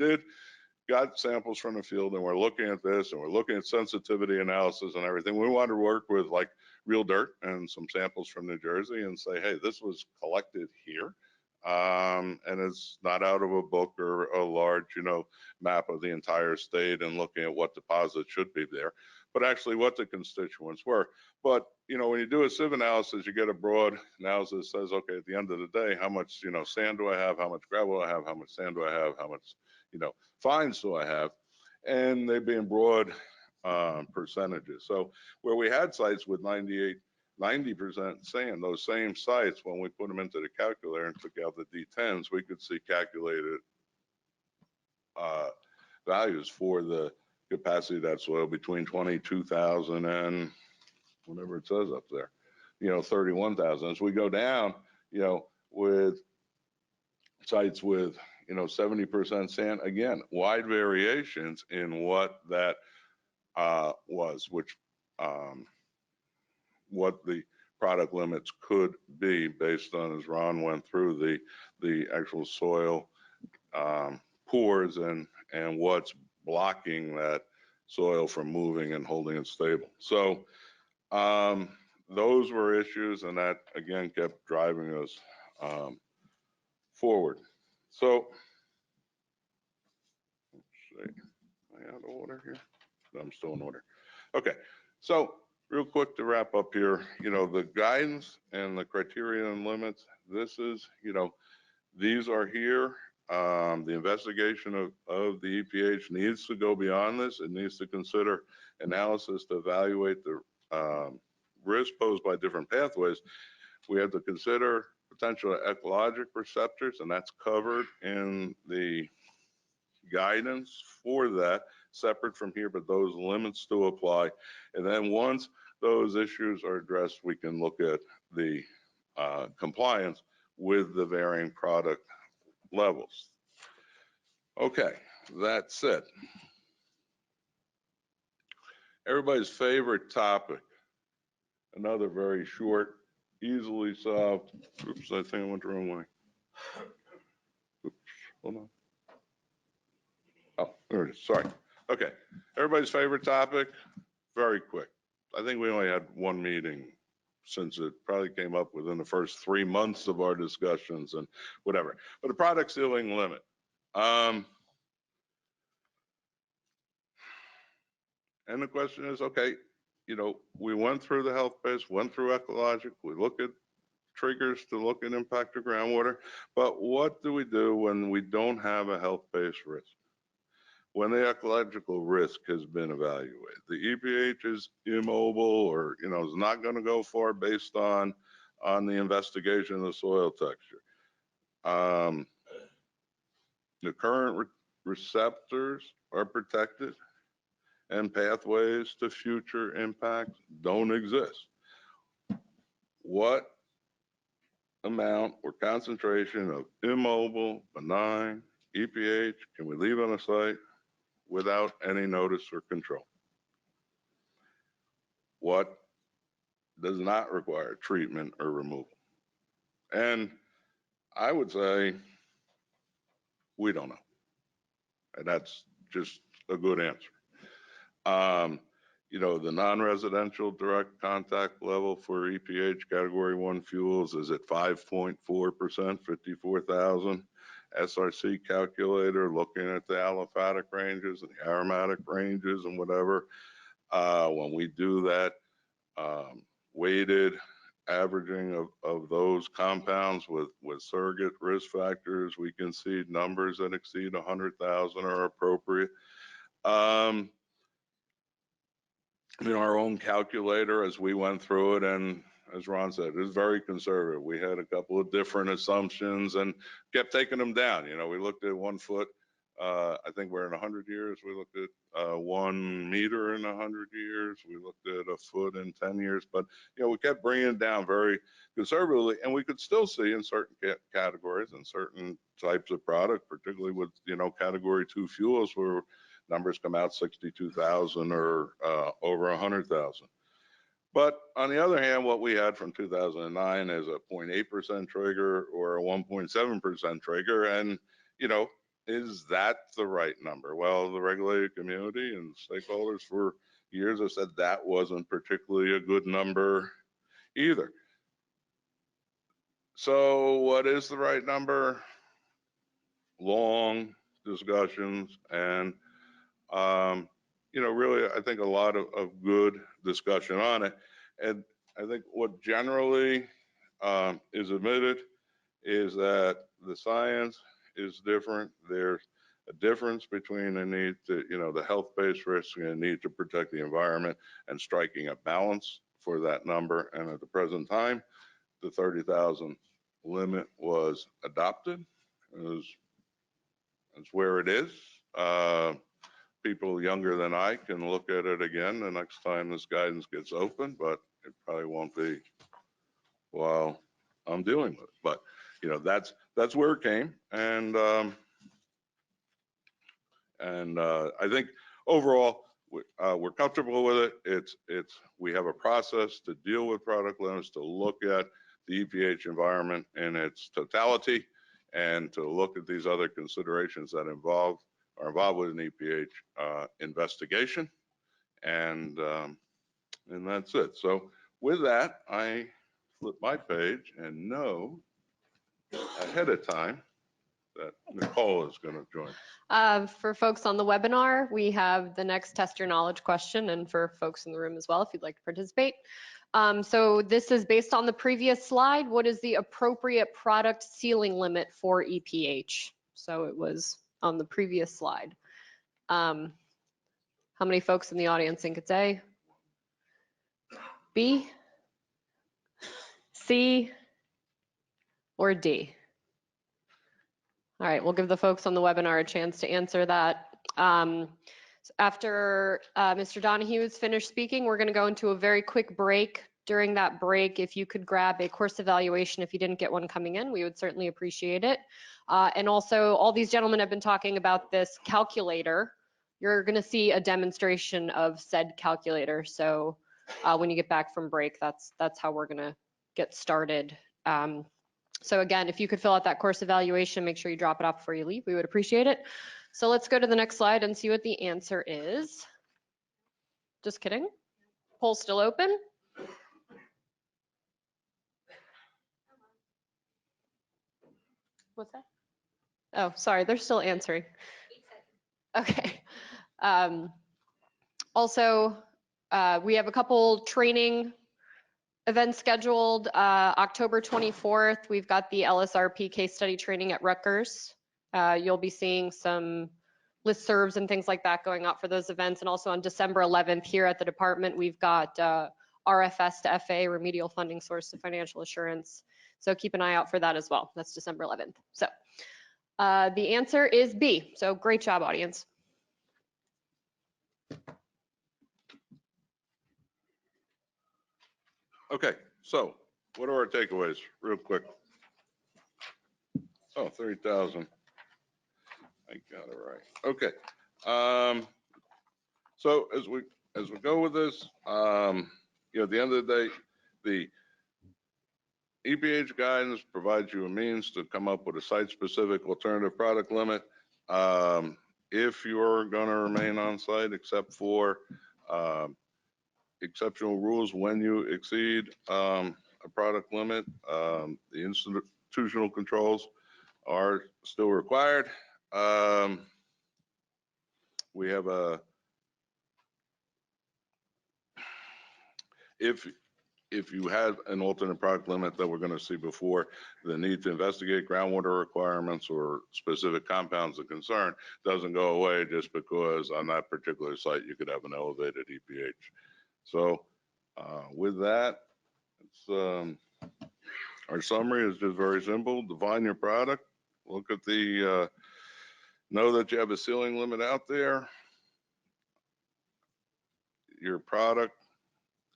got samples from the field and we're looking at this and we're looking at sensitivity analysis and everything, we wanted to work with like real dirt and some samples from New Jersey and say, hey, this was collected here. And it's not out of a book or a large, map of the entire state and looking at what deposits should be there. but actually what the constituents were. But, when you do a sieve analysis, you get a broad analysis that says, okay, at the end of the day, how much, sand do I have? How much gravel do I have? How much sand do I have? How much, fines do I have? And they be in broad percentages. So where we had sites with 90% sand, those same sites, when we put them into the calculator and took out the D10s, we could see calculated values for the capacity of that soil between 22,000 and whatever it says up there, 31,000. As we go down, with sites with, 70% sand, again, wide variations in what that was, which what the product limits could be based on, as Ron went through, the actual soil pores and what's blocking that soil from moving and holding it stable. So those were issues, and that again kept driving us forward. So let's see, am I out of order here? No, I'm still in order. Okay, so real quick to wrap up here, the guidance and the criteria and limits, this is, these are here. The investigation of the EPH needs to go beyond this. It needs to consider analysis to evaluate the risk posed by different pathways. We have to consider potential ecologic receptors, and that's covered in the guidance for that, separate from here, but those limits still apply. And then once those issues are addressed, we can look at the compliance with the varying product levels. Okay, that's it. Everybody's favorite topic. Another very short, easily solved. Oops, I think I went the wrong way. Oops, hold on. Oh, there it is, sorry. Okay, everybody's favorite topic, very quick. I think we only had one meeting since it probably came up within the first 3 months of our discussions and whatever. But the product ceiling limit. And the question is, okay, we went through the health base, went through ecologic, we look at triggers to look at impact of groundwater, but what do we do when we don't have a health-based risk? When the ecological risk has been evaluated, the EPH is immobile or, is not going to go far based on the investigation of the soil texture. The current receptors are protected and pathways to future impacts don't exist. What amount or concentration of immobile, benign, EPH can we leave on a site without any notice or control? What does not require treatment or removal? And I would say we don't know. And that's just a good answer. The non-residential direct contact level for EPH category 1 fuels is at 5.4%, 54,000. SRC calculator looking at the aliphatic ranges and the aromatic ranges and whatever. When we do that weighted averaging of those compounds with surrogate risk factors, we can see numbers that exceed 100,000 are appropriate. In our own calculator, as we went through it, and as Ron said, it was very conservative. We had a couple of different assumptions and kept taking them down. We looked at 1 foot. I think we're in 100 years. We looked at 1 meter in 100 years. We looked at a foot in 10 years. But, we kept bringing it down very conservatively. And we could still see in certain categories and certain types of product, particularly with, category 2 fuels, where numbers come out 62,000 or over 100,000. But on the other hand, what we had from 2009 is a 0.8% trigger or a 1.7% trigger. And, is that the right number? Well, the regulated community and stakeholders for years have said that wasn't particularly a good number either. So what is the right number? Long discussions, and really, I think a lot of good discussion on it. And I think what generally is admitted is that the science is different. There's a difference between the need to, the health-based risk and the need to protect the environment and striking a balance for that number. And at the present time, the 30,000 limit was adopted. It's where it is. People younger than I can look at it again the next time this guidance gets open, but it probably won't be while I'm dealing with it. But that's where it came, and I think overall we're comfortable with it. We have a process to deal with product limits, to look at the EPH environment in its totality, and to look at these other considerations that are involved with an EPH investigation, and that's it. So with that, I flip my page and know ahead of time that Nicole is going to join. For folks on the webinar, we have the next test your knowledge question, and for folks in the room as well, if you'd like to participate. So this is based on the previous slide. What is the appropriate product ceiling limit for EPH? So it was on the previous slide. How many folks in the audience think it's A, B, C, or D? All right, we'll give the folks on the webinar a chance to answer that. After Mr. Donahue is finished speaking, we're going to go into a very quick break. During that break, if you could grab a course evaluation, if you didn't get one coming in, we would certainly appreciate it. And also, all these gentlemen have been talking about this calculator. You're going to see a demonstration of said calculator. So when you get back from break, that's how we're going to get started. So again, if you could fill out that course evaluation, make sure you drop it off before you leave. We would appreciate it. So let's go to the next slide and see what the answer is. Just kidding. Poll's still open. What's that? Oh, sorry, they're still answering. Okay. Also, we have a couple training events scheduled. October 24th, we've got the LSRP case study training at Rutgers. You'll be seeing some listservs and things like that going out for those events. And also on December 11th here at the department, we've got RFS to FA, Remedial Funding Source to Financial Assurance. So keep an eye out for that as well. That's December 11th. So the answer is B. So great job, audience. Okay, so what are our takeaways real quick? Oh, 30,000. I got it right. Okay. So as we go with this, at the end of the day, the EPH guidance provides you a means to come up with a site-specific alternative product limit. If you're going to remain on site, except for exceptional rules when you exceed a product limit, the institutional controls are still required. We have if you have an alternate product limit that we're going to see before, the need to investigate groundwater requirements or specific compounds of concern doesn't go away just because on that particular site you could have an elevated EPH. So with that, our summary is just very simple. Define your product. Look at know that you have a ceiling limit out there. Your product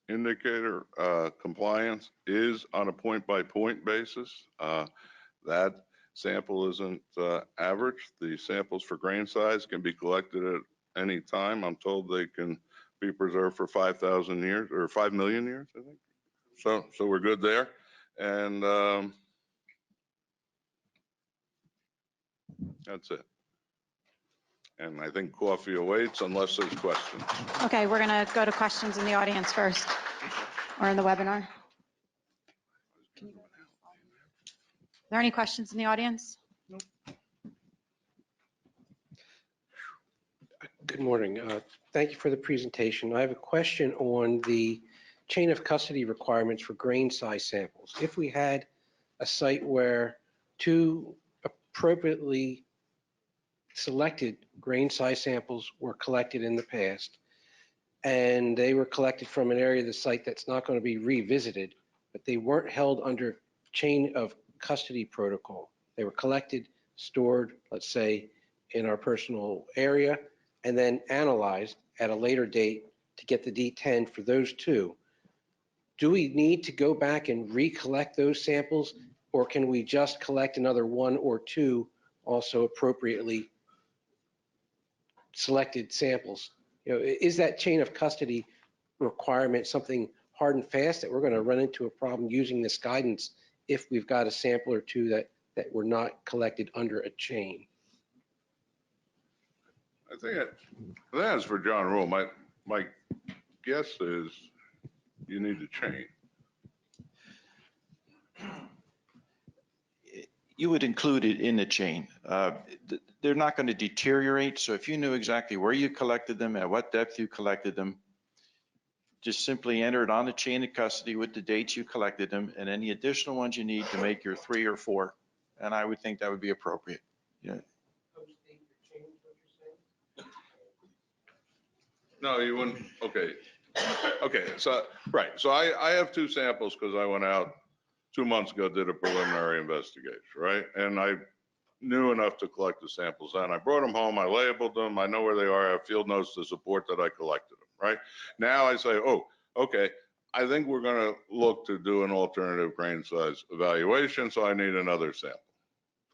indicator compliance is on a point-by-point basis. That sample isn't average. The samples for grain size can be collected at any time. I'm told they can be preserved for 5,000 years or 5 million years, I think. So we're good there. And that's it. And I think coffee awaits unless there's questions. Okay, we're going to go to questions in the audience first, or in the webinar. Are there any questions in the audience? Good morning. Thank you for the presentation. I have a question on the chain of custody requirements for grain size samples. If we had a site where 2 appropriately selected grain size samples were collected in the past, and they were collected from an area of the site that's not going to be revisited, but they weren't held under chain of custody protocol. They were collected, stored, let's say, in our personal area, and then analyzed at a later date to get the D10 for those 2. Do we need to go back and recollect those samples, or can we just collect another 1 or 2 also appropriately selected samples? You know, is that chain of custody requirement something hard and fast that we're going to run into a problem using this guidance if we've got a sample or 2 that were not collected under a chain? I think that's for John Rule. My guess is you need to chain. You would include it in the chain. They're not going to deteriorate. So if you knew exactly where you collected them, at what depth you collected them, just simply enter it on the chain of custody with the dates you collected them and any additional ones you need to make your 3 or 4. And I would think that would be appropriate. Yeah. No, you wouldn't. Okay. Okay. So, right. So I have 2 samples because I went out 2 months ago, did a preliminary investigation, right? And I knew enough to collect the samples. And I brought them home. I labeled them. I know where they are. I have field notes to support that I collected them, right? Now I say, oh, okay, I think we're going to look to do an alternative grain size evaluation. So I need another sample.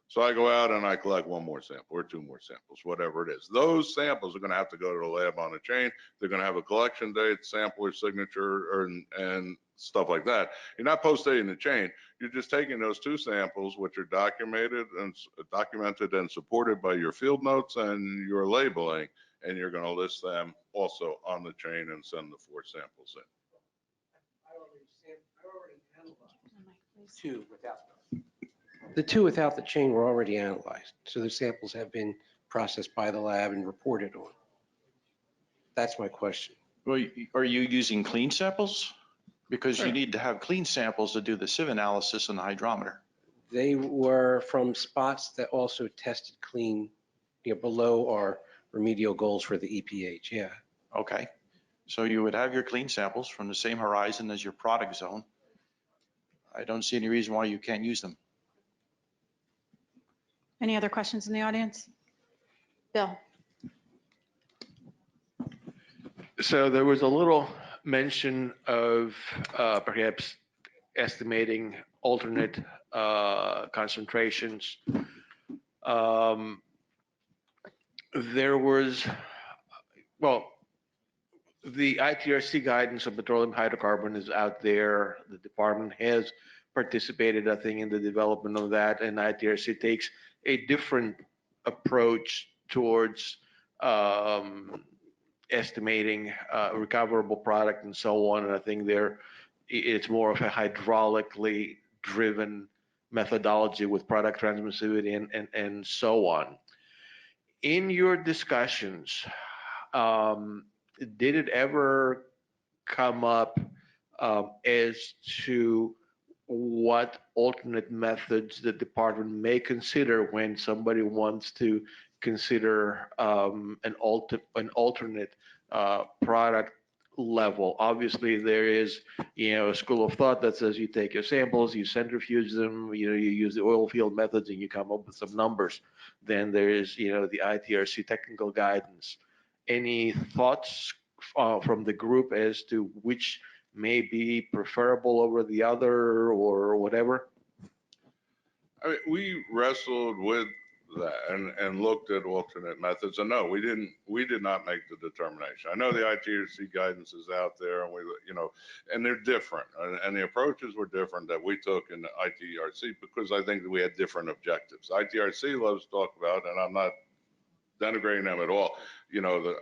So I go out and I collect 1 more sample or 2 more samples, whatever it is. Those samples are going to have to go to the lab on a chain. They're going to have a collection date, sampler signature, and stuff like that. You're not post-dating the chain. You're just taking those 2 samples, which are documented and supported by your field notes and your labeling, and you're going to list them also on the chain and send the 4 samples in. I already analyzed 2 without the 2 without the chain were already analyzed. So the samples have been processed by the lab and reported on. That's my question. Well, are you using clean samples? Because Sure. you need to have clean samples to do the sieve analysis on the hydrometer. They were from spots that also tested clean, you know, below our remedial goals for the EPH. Yeah. Okay. So you would have your clean samples from the same horizon as your product zone. I don't see any reason why you can't use them. Any other questions in the audience? Bill? So there was a little mention of perhaps estimating alternate concentrations. There was, well, the ITRC guidance of petroleum hydrocarbon is out there. The department has participated, I think, in the development of that, and ITRC takes a different approach towards estimating recoverable product and so on. And I think it's more of a hydraulically driven methodology with product transmissivity and so on. In your discussions, did it ever come up as to what alternate methods the department may consider when somebody wants to consider an alternate product level? Obviously, there is, you know, a school of thought that says you take your samples, you centrifuge them, you know, you use the oil field methods, and you come up with some numbers. Then there is, you know, the ITRC technical guidance. Any thoughts from the group as to which may be preferable over the other or whatever? I mean, we wrestled with that and looked at alternate methods, and no, we did not make the determination. I know the ITRC guidance is out there, and we, you know, and they're different, and the approaches were different that we took in the ITRC because I think that we had different objectives. ITRC loves to talk about, and I'm not denigrating them at all. You know,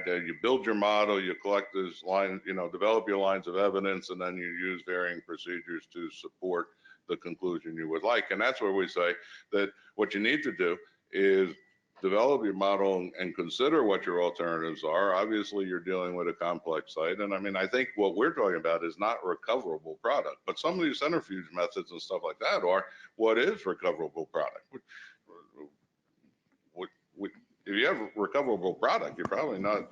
you build your model, you collect this line, you know, develop your lines of evidence, and then you use varying procedures to support the conclusion you would like. And that's where we say that what you need to do is develop your model and consider what your alternatives are. Obviously, you're dealing with a complex site. And I mean, I think what we're talking about is not recoverable product, but some of these centrifuge methods and stuff like that are what is recoverable product. If you have recoverable product, you're probably not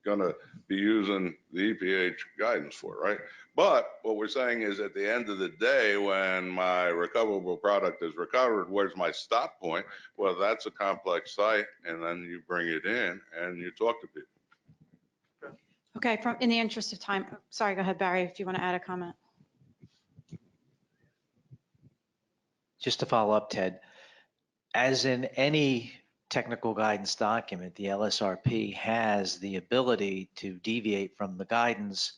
going to be using the EPH guidance for, right? But what we're saying is at the end of the day, when my recoverable product is recovered, where's my stop point? Well, that's a complex site, and then you bring it in and you talk to people. Okay, in the interest of time, sorry, go ahead, Barry, if you want to add a comment. Just to follow up, Ted, as in any technical guidance document, the LSRP has the ability to deviate from the guidance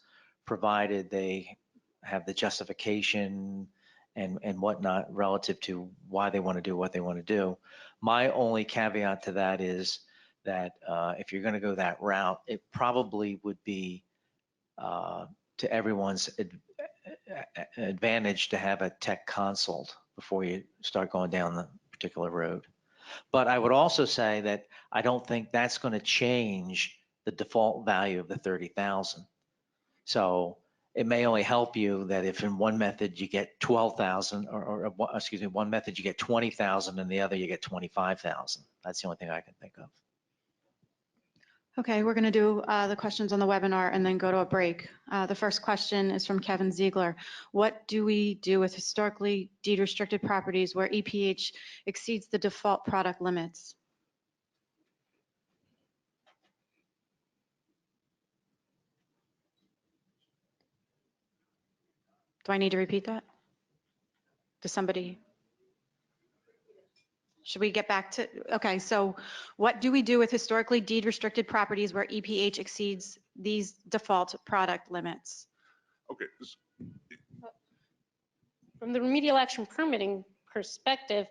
provided they have the justification and whatnot relative to why they want to do what they want to do. My only caveat to that is that if you're going to go that route, it probably would be to everyone's advantage to have a tech consult before you start going down the particular road. But I would also say that I don't think that's going to change the default value of the 30,000. So it may only help you that if in one method you get 12,000 or excuse me, one method you get 20,000 and the other you get 25,000. That's the only thing I can think of. Okay, we're going to do the questions on the webinar and then go to a break. The first question is from Kevin Ziegler. What do we do with historically deed-restricted properties where EPH exceeds the default product limits? Do I need to repeat that? Does somebody? Should we get back to, okay, so what do we do with historically deed-restricted properties where EPH exceeds these default product limits? Okay. From the remedial action permitting perspective,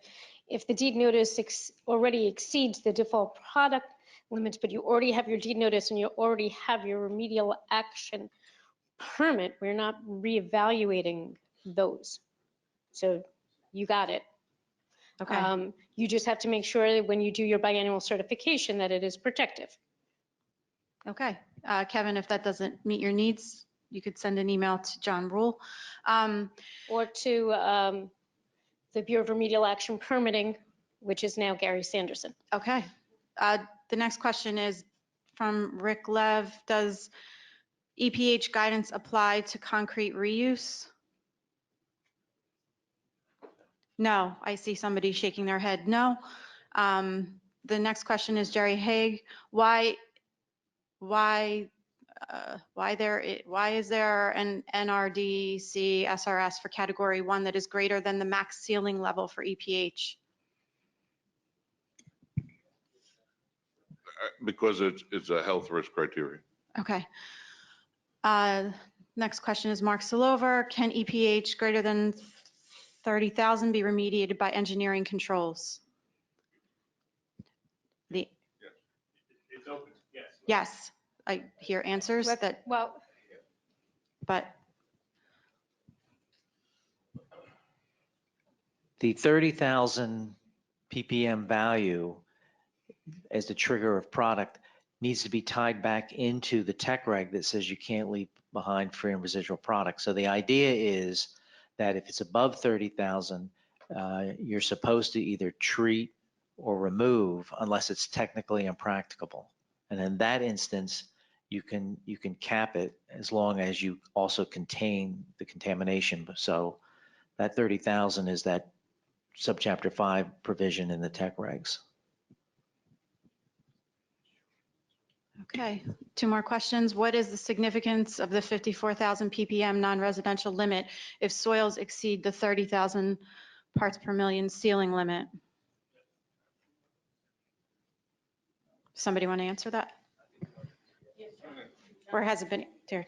if the deed notice already exceeds the default product limits, but you already have your deed notice and you already have your remedial action permit, we're not reevaluating those. So you got it. Okay. You just have to make sure that when you do your biannual certification that it is protective. Okay. Kevin, if that doesn't meet your needs, you could send an email to John Rule. Or to the Bureau of Remedial Action Permitting, which is now Gary Sanderson. Okay. The next question is from Rick Lev. Does EPH guidance apply to concrete reuse? No, I see somebody shaking their head. No. The next question is Jerry Haig. Why is there an NRDC SRS for category 1 that is greater than the max ceiling level for EPH? Because it's a health risk criteria. Okay. Next question is Mark Salover. Can EPH greater than 30,000 be remediated by engineering controls? Yes. It's open. Yes. Yes. I hear answers that. Well, but the 30,000 ppm value as the trigger of product needs to be tied back into the tech reg that says you can't leave behind free and residual products. So the idea is that if it's above 30,000, you're supposed to either treat or remove unless it's technically impracticable. And in that instance, you can cap it as long as you also contain the contamination. So that 30,000 is that subchapter 5 provision in the tech regs. okay, 2 more questions. What is the significance of the 54,000 ppm non-residential limit if soils exceed the 30,000 parts per million ceiling limit? Somebody want to answer that? Or has it been there?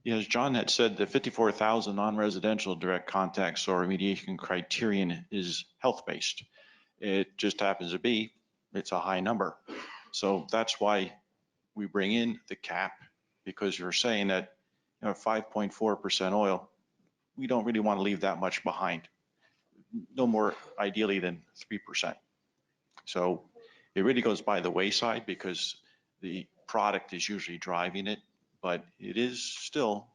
Yeah, as John had said, the 54,000 non-residential direct contact soil remediation criterion is health-based. It just happens to be, it's a high number. So that's why we bring in the cap, because you're saying that 5.4% oil, we don't really want to leave that much behind. no more ideally than 3%. So it really goes by the wayside because the product is usually driving it, but it is still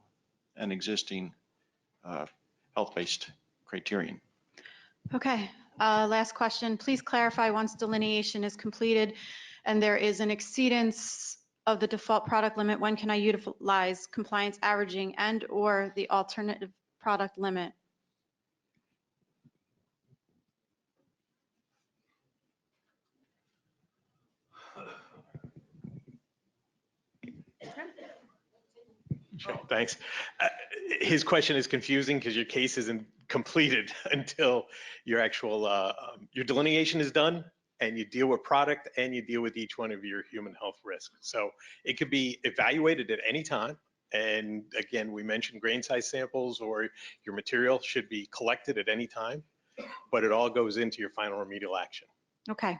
an existing health-based criterion. Okay, last question. Please clarify once delineation is completed and there is an exceedance of the default product limit, when can I utilize compliance averaging and or the alternative product limit? Sure, thanks. His question is confusing because your case isn't completed until your actual, your delineation is done and you deal with product and you deal with each one of your human health risks. So it could be evaluated at any time. And again, we mentioned grain size samples or your material should be collected at any time, but it all goes into your final remedial action. Okay.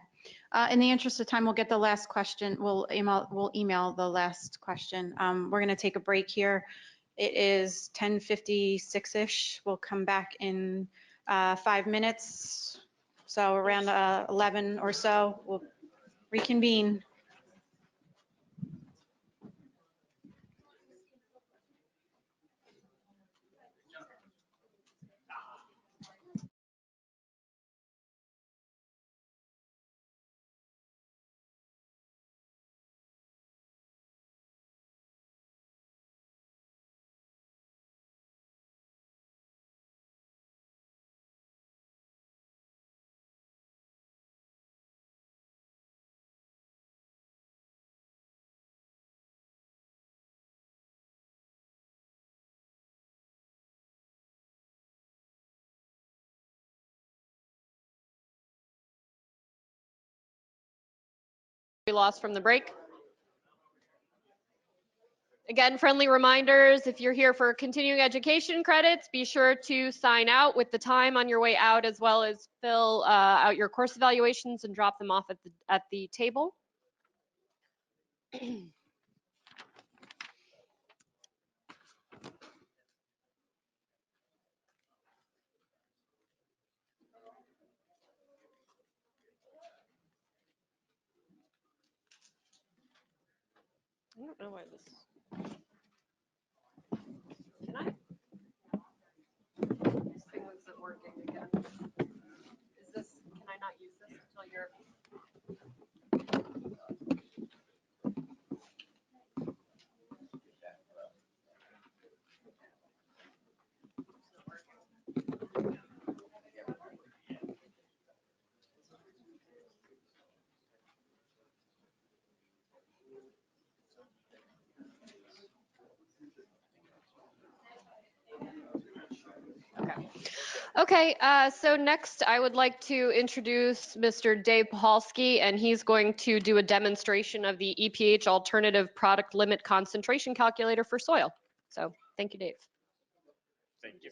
In the interest of time, we'll get the last question. We'll email the last question. We're going to take a break here. It is 10:56-ish. We'll come back in 5 minutes. So around 11 or so, we'll reconvene. We lost from the break. Again, friendly reminders, if you're here for continuing education credits, be sure to sign out with the time on your way out, as well as fill out your course evaluations and drop them off at the table. I don't know why this. Can I? This thing wasn't working again. Is this? Can I not use this until you're? Okay, so next I would like to introduce Mr. Dave Pahalski, and he's going to do a demonstration of the EPH alternative product limit concentration calculator for soil. So thank you, Dave. Thank you.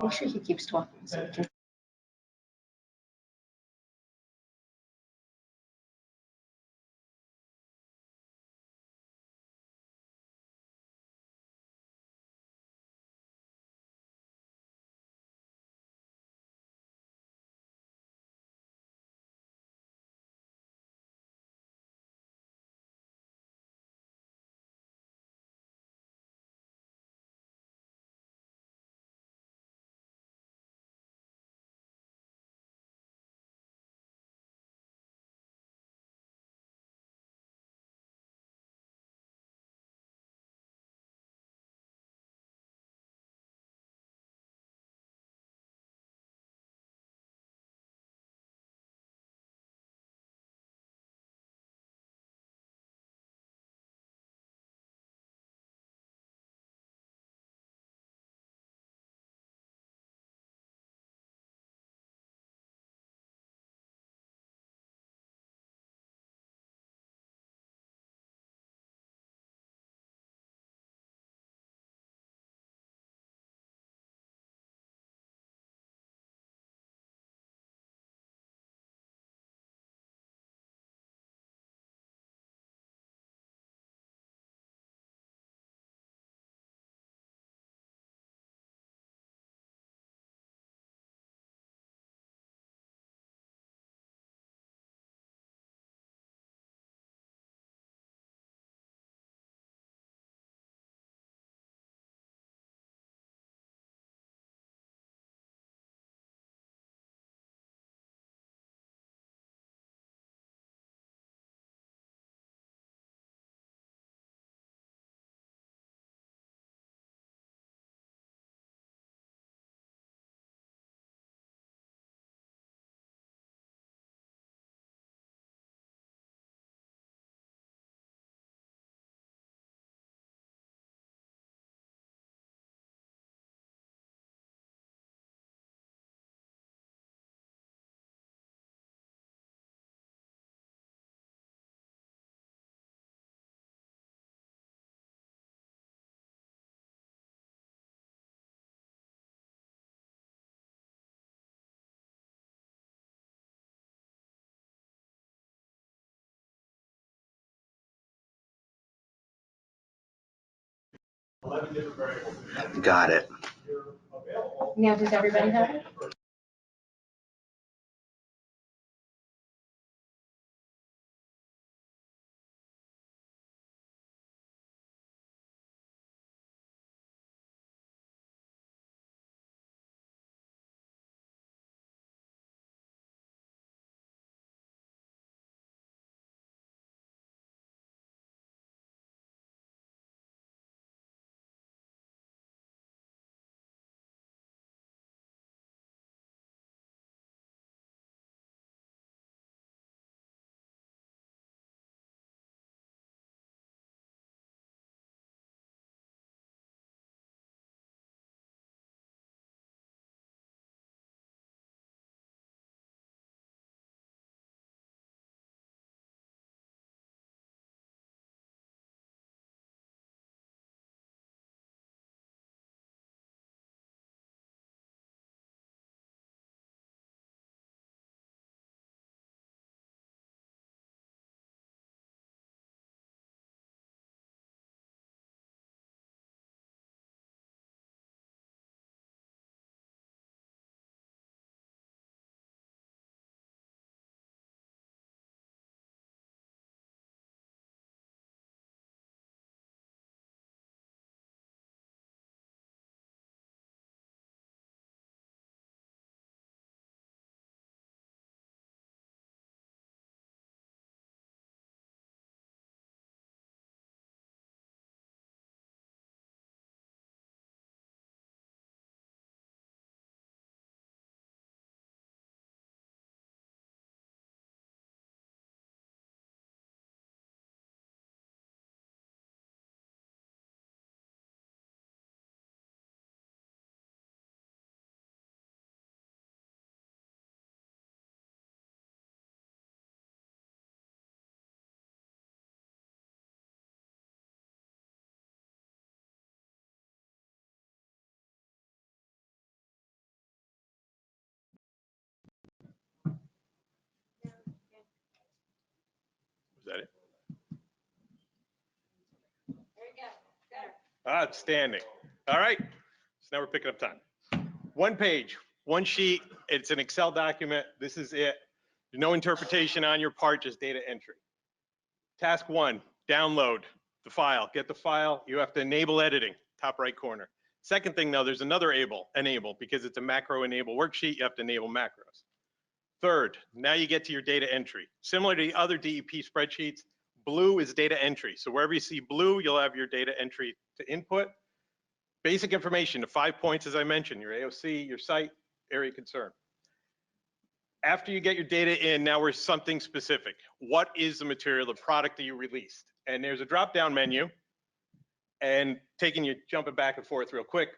Make sure he keeps talking so we can. Got it. Now, does everybody have it? that it? Outstanding. All right. So now we're picking up time. One page, one sheet. It's an Excel document. This is it. No interpretation on your part, just data entry. Task one, download the file. Get the file. You have to enable editing, top right corner. Second thing though, there's another enable because it's a macro enable worksheet. You have to enable macros. Third, now you get to your data entry. Similar to the other DEP spreadsheets, blue is data entry. So wherever you see blue, you'll have your data entry to input. Basic information, the 5 points as I mentioned, your AOC, your site, area concern. After you get your data in, now we're something specific. What is the material, the product that you released? And there's a drop-down menu, and jumping back and forth real quick,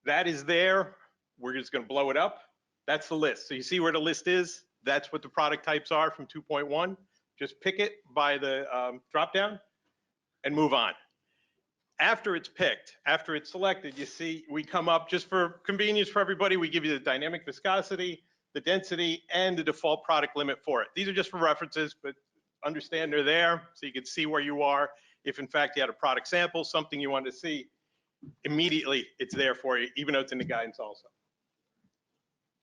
that is there. We're just gonna blow it up. That's the list. So you see where the list is? That's what the product types are from 2.1. Just pick it by the drop-down and move on. After it's picked, after it's selected, you see we come up, just for convenience for everybody, we give you the dynamic viscosity, the density, and the default product limit for it. These are just for references, but understand they're there so you can see where you are. If in fact you had a product sample, something you wanted to see, immediately it's there for you, even though it's in the guidance also.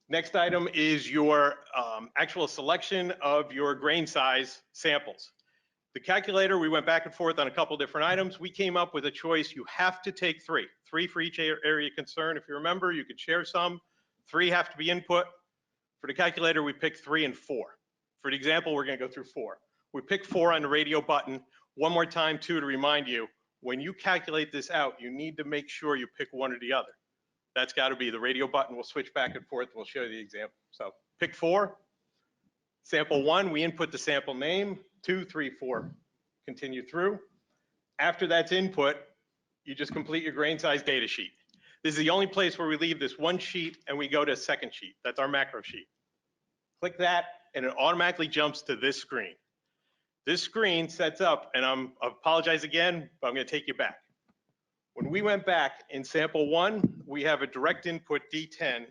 Next item is your actual selection of your grain size samples. The calculator, we went back and forth on a couple different items. We came up with a choice. You have to take three for each area of concern. If you remember, you could share some. 3 have to be input. For the calculator, we picked 3 and 4. For the example, we're gonna go through 4. We picked 4 on the radio button. One more time too, to remind you, when you calculate this out, you need to make sure you pick one or the other. That's gotta be the radio button. We'll switch back and forth. We'll show you the example. So pick 4. Sample 1, we input the sample name. 2, 3, 4, continue through. After that's input, you just complete your grain size data sheet. This is the only place where we leave this one sheet and we go to a second sheet. That's our macro sheet. Click that and it automatically jumps to this screen. This screen sets up, and I apologize again, but I'm gonna take you back. When we went back in sample 1, we have a direct input D10.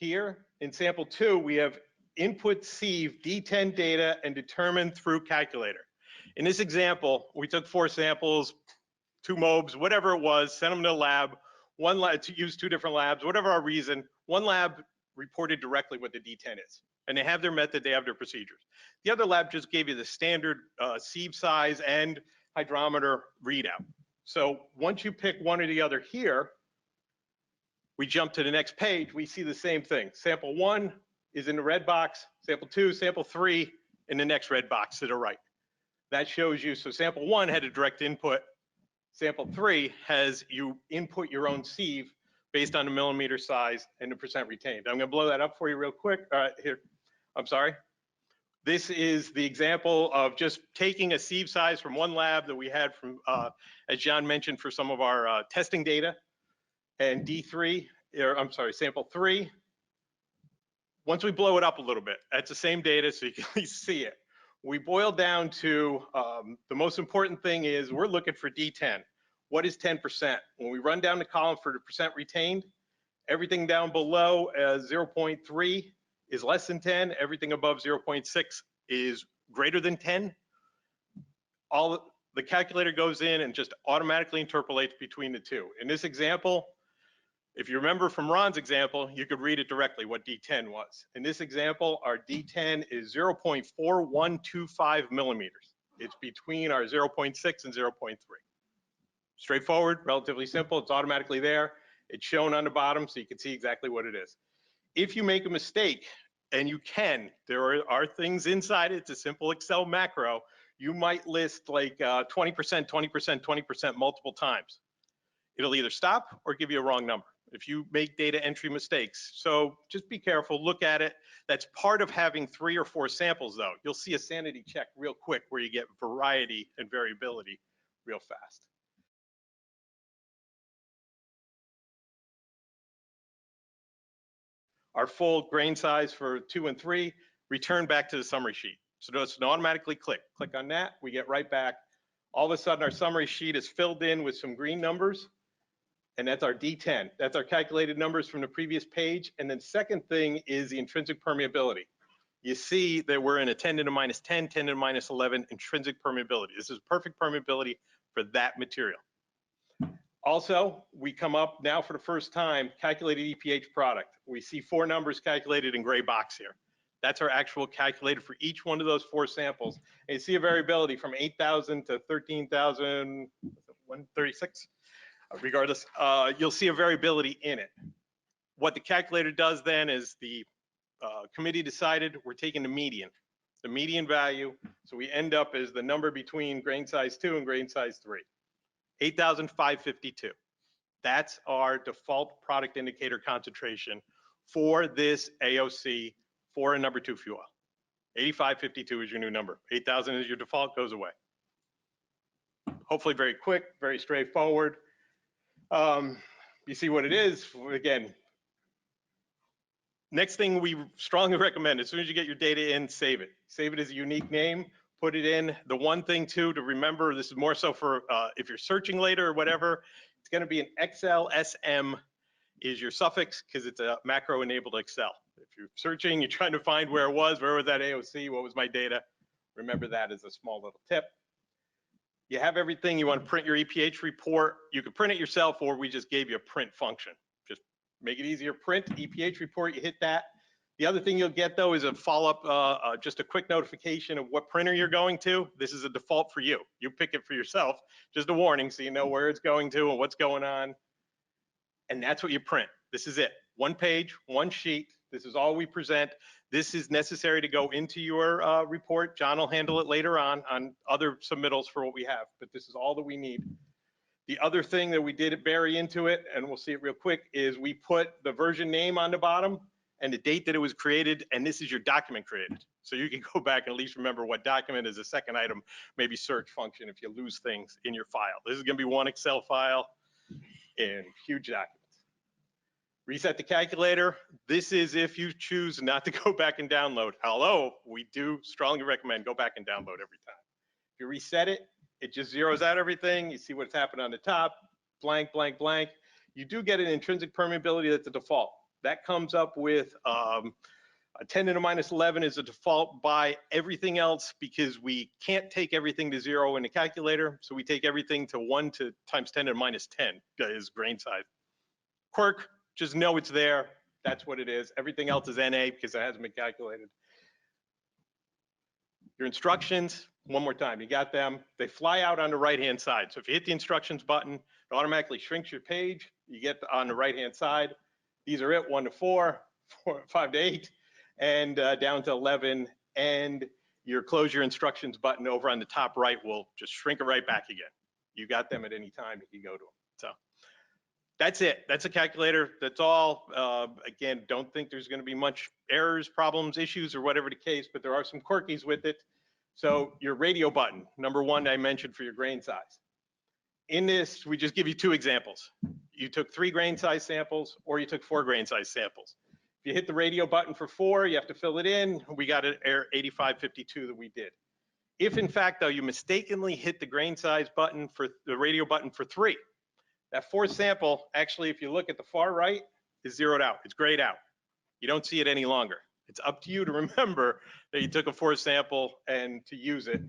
Here in sample 2, we have input sieve D10 data and determine through calculator. In this example, we took 4 samples, 2 MOBs, whatever it was, sent them to the lab, one lab to use 2 different labs, whatever our reason. One lab reported directly what the D10 is, and they have their method, they have their procedures. The other lab just gave you the standard sieve size and hydrometer readout. So once you pick one or the other here, we jump to the next page, we see the same thing. Sample 1 is in the red box, sample 2, sample 3 in the next red box to the right. That shows you, so sample 1 had a direct input, sample 3 has you input your own sieve based on the millimeter size and the percent retained. I'm gonna blow that up for you real quick. All right, here, I'm sorry. This is the example of just taking a sieve size from one lab that we had from, as John mentioned, for some of our testing data, and D3, or I'm sorry, sample 3. Once we blow it up a little bit, that's the same data, so you can at least see it. We boil down to the most important thing is we're looking for D10. What is 10%? When we run down the column for the percent retained, everything down below 0.3 is less than 10. Everything above 0.6 is greater than 10. The calculator goes in and just automatically interpolates between the two. In this example, if you remember from Ron's example, you could read it directly what D10 was. In this example, our D10 is 0.4125 millimeters. It's between our 0.6 and 0.3. Straightforward, relatively simple. It's automatically there. It's shown on the bottom so you can see exactly what it is. If you make a mistake, and you can, there are things inside it. It's a simple Excel macro. You might list like 20%, 20%, 20% multiple times. It'll either stop or give you a wrong number if you make data entry mistakes. So just be careful, look at it. That's part of having 3 or 4 samples though. You'll see a sanity check real quick where you get variety and variability real fast. Our full grain size for 2 and 3, return back to the summary sheet. So just automatically click on that, we get right back. All of a sudden our summary sheet is filled in with some green numbers, and that's our D10. That's our calculated numbers from the previous page. And then second thing is the intrinsic permeability. you see that we're in a 10 to the minus 10, 10 to the minus 11 intrinsic permeability. This is perfect permeability for that material. Also, we come up now for the first time, calculated EPH product. We see 4 numbers calculated in gray box here. That's our actual calculated for each one of those 4 samples. And you see a variability from 8,000 to 13,136. Regardless, you'll see a variability in it. What the calculator does then is the committee decided we're taking the median value. So we end up as the number between grain size 2 and grain size 3, 8,552. That's our default product indicator concentration for this AOC for a number 2 fuel oil. 8552 is your new number. 8,000 is your default, goes away. Hopefully very quick, very straightforward. You see what it is. Again, next thing we strongly recommend, as soon as you get your data in, save it. Save it as a unique name, put it in. The one thing too to remember, this is more so for if you're searching later or whatever, it's gonna be an XLSM is your suffix because it's a macro enabled Excel. If you're searching, you're trying to find where was that AOC, what was my data, remember that as a small little tip. You have everything, you want to print your EPH report, you can print it yourself or we just gave you a print function. Just make it easier, print EPH report, you hit that. The other thing you'll get though is a follow-up, just a quick notification of what printer you're going to. This is a default for you. You pick it for yourself, just a warning so you know where it's going to and what's going on. And that's what you print. This is it. 1 page, 1 sheet. This is all we present. This is necessary to go into your report. John will handle it later on other submittals for what we have, but this is all that we need. The other thing that we did bury into it, and we'll see it real quick, is we put the version name on the bottom and the date that it was created, and this is your document created. So you can go back and at least remember what document is the second item, maybe search function if you lose things in your file. This is gonna be one Excel file in huge documents. Reset the calculator. This is if you choose not to go back and download. Although we do strongly recommend go back and download every time. If you reset it, it just zeroes out everything. You see what's happened on the top, blank, blank, blank. You do get an intrinsic permeability that's the default. That comes up with a 10 to the minus 11 is a default by everything else because we can't take everything to 0 in the calculator. So we take everything to 1 to times 10 to the minus 10 is grain size. Quirk, just know it's there. That's what it is. Everything else is NA because it hasn't been calculated. Your instructions, one more time, you got them. They fly out on the right-hand side. So if you hit the instructions button, it automatically shrinks your page. You get on the right-hand side. These are it, 1 to 4, 5 to 8, and down to 11. And your close your instructions button over on the top right will just shrink it right back again. You got them at any time if you go to them. So that's it. That's a calculator. That's all. Again, don't think there's going to be much errors, problems, issues, or whatever the case, but there are some quirkies with it. So your radio button, number 1 I mentioned for your grain size. In this, we just give you 2 examples. You took 3 grain size samples or you took 4 grain size samples. If you hit the radio button for 4, you have to fill it in. We got an error 8552 that we did. If in fact, though, you mistakenly hit the grain size button for the radio button for 3, that 4th sample, actually, if you look at the far right, is zeroed out. It's grayed out. You don't see it any longer. It's up to you to remember that you took a 4th sample and to use it.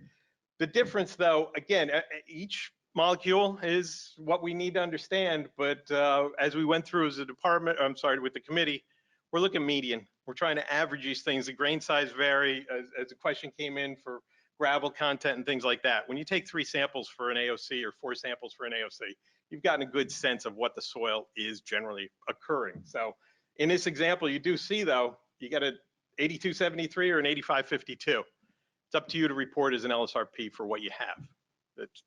The difference, though, again, each molecule is what we need to understand, but as we went through as a department, I'm sorry, with the committee, we're looking median. We're trying to average these things. The grain size vary as the question came in for gravel content and things like that. When you take 3 samples for an AOC or 4 samples for an AOC, you've gotten a good sense of what the soil is generally occurring. So in this example, you do see though, you got an 8273 or an 8552. It's up to you to report as an LSRP for what you have. That's,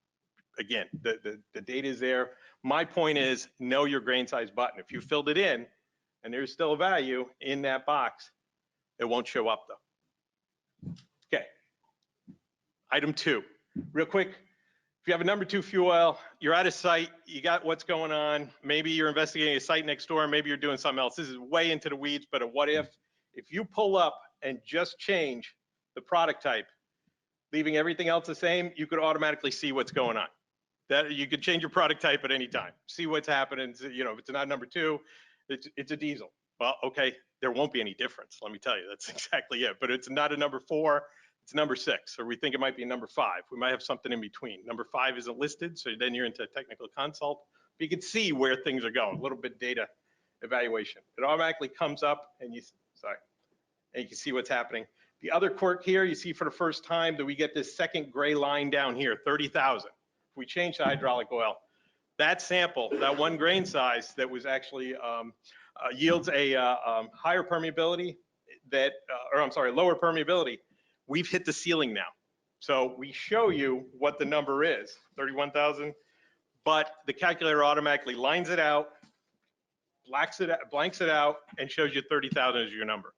again, the data is there. My point is know your grain size button. If you filled it in and there's still a value in that box, it won't show up though. Okay. Item 2, real quick. If you have a number 2 fuel oil, you're at a site, you got what's going on. Maybe you're investigating a site next door, maybe you're doing something else. This is way into the weeds, but a what if you pull up and just change the product type, leaving everything else the same, you could automatically see what's going on. That you could change your product type at any time, see what's happening. You know, if it's not number 2, it's a diesel. Well, okay, there won't be any difference. Let me tell you, that's exactly it. But it's not a number 4, it's number 6, or we think it might be a number 5. We might have something in between. Number 5 isn't listed, so then you're into technical consult. But you can see where things are going, a little bit data evaluation. It automatically comes up and you can see what's happening. The other quirk here, you see for the first time that we get this second gray line down here, 30,000. If we change the hydraulic oil, that sample, that one grain size that was actually yields a higher permeability lower permeability, we've hit the ceiling now. So we show you what the number is, 31,000, but the calculator automatically lines it out, blanks it out, and shows you 30,000 as your number.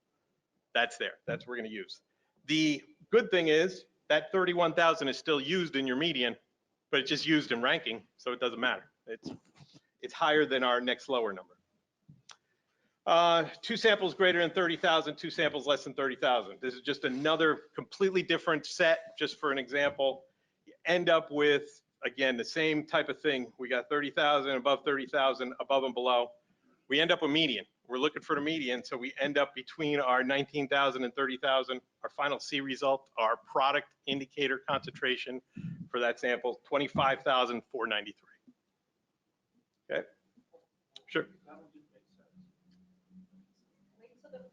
That's there. That's what we're going to use. The good thing is that 31,000 is still used in your median, but it's just used in ranking, so it doesn't matter. It's higher than our next lower number. 2 samples greater than 30,000, 2 samples less than 30,000. This is just another completely different set, just for an example. You end up with, again, the same type of thing. We got 30,000, above 30,000, above and below. We end up with median. We're looking for the median, so we end up between our 19,000 and 30,000. Our final C result, our product indicator concentration for that sample, 25,493. Okay, sure.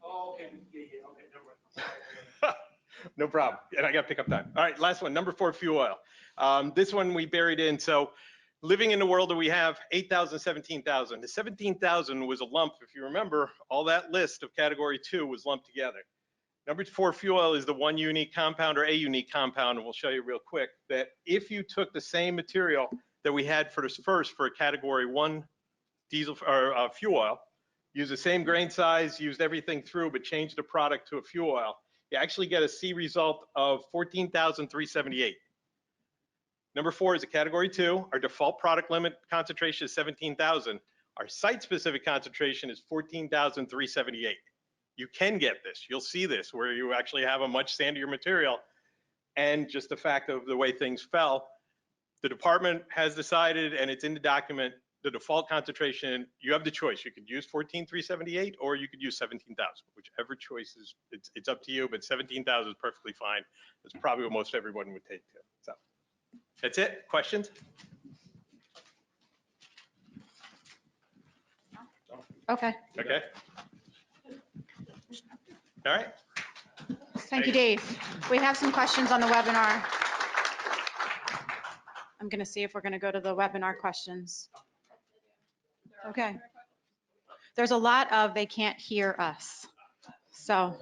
Oh, okay, okay, never mind. No problem, and I got to pick up time. All right, last one, number 4, fuel oil. This one we buried in, so living in the world that we have, 8,000, 17,000. The 17,000 was a lump. If you remember, all that list of category 2 was lumped together. Number 4 fuel oil is the one unique compound or a unique compound, and we'll show you real quick that if you took the same material that we had for this first for a category 1 diesel or fuel oil, use the same grain size, used everything through, but changed the product to a fuel oil, you actually get a C result of 14,378. Number 4 is a category 2. Our default product limit concentration is 17,000. Our site-specific concentration is 14,378. You can get this. You'll see this where you actually have a much sandier material, and just the fact of the way things fell, the department has decided, and it's in the document, the default concentration, you have the choice. You could use 14,378 or you could use 17,000, whichever choice is, it's up to you, but 17,000 is perfectly fine. That's probably what most everyone would take too. So that's it. Questions? Okay. Okay. All right. Thank you, Dave. We have some questions on the webinar. I'm going to see if we're going to go to the webinar questions. Okay. There's a lot of they can't hear us. So.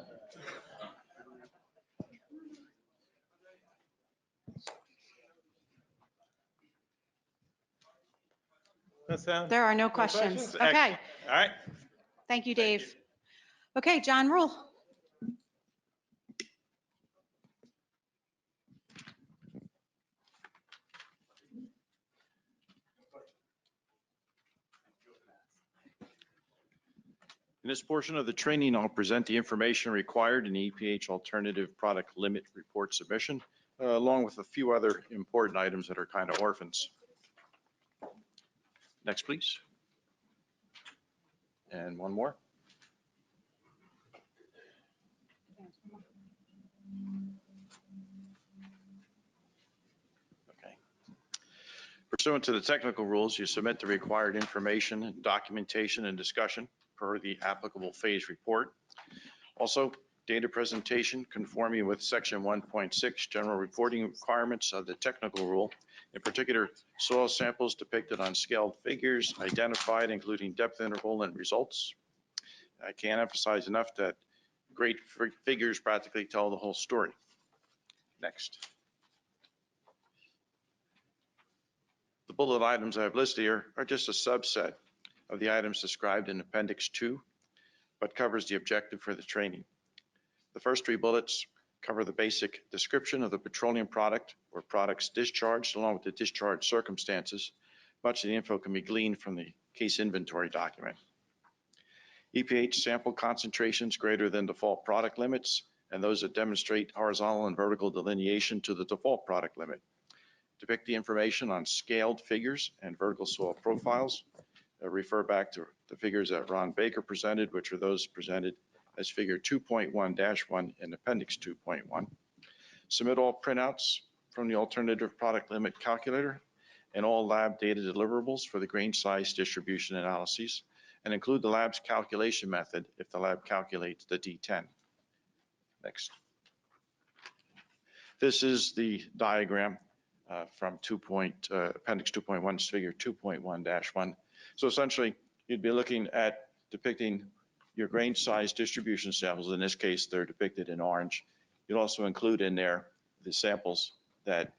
There are no questions. Okay. All right. Thank you, Dave. Okay, John Rule. In this portion of the training, I'll present the information required in the EPH Alternative Product Limit Report submission, along with a few other important items that are kind of orphans. Next, please. And one more. Okay. Pursuant to the technical rules, you submit the required information, documentation, and discussion per the applicable phase report. Also, data presentation conforming with section 1.6 general reporting requirements of the technical rule. In particular, soil samples depicted on scaled figures identified, including depth interval and results. I can't emphasize enough that great figures practically tell the whole story. Next. The bullet items I've listed here are just a subset of the items described in Appendix 2, but covers the objective for the training. The first 3 bullets cover the basic description of the petroleum product or products discharged, along with the discharge circumstances. Much of the info can be gleaned from the case inventory document. EPH sample concentrations greater than default product limits, and those that demonstrate horizontal and vertical delineation to the default product limit. Depict the information on scaled figures and vertical soil profiles. Refer back to the figures that Ron Baker presented, which are those presented as figure 2.1-1 in appendix 2.1. Submit all printouts from the alternative product limit calculator and all lab data deliverables for the grain size distribution analyses, and include the lab's calculation method if the lab calculates the D10. Next. This is the diagram from appendix 2.1, figure 2.1-1. So essentially, you'd be looking at depicting your grain size distribution samples. In this case, they're depicted in orange. You'd also include in there the samples that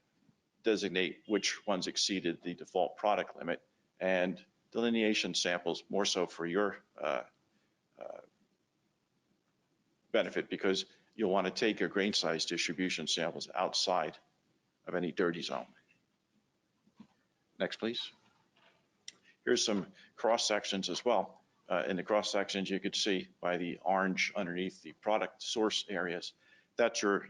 designate which ones exceeded the default product limit, and delineation samples more so for your benefit, because you'll want to take your grain size distribution samples outside of any dirty zone. Next, please. Here's some cross sections as well. In the cross sections, you could see by the orange underneath the product source areas, that's your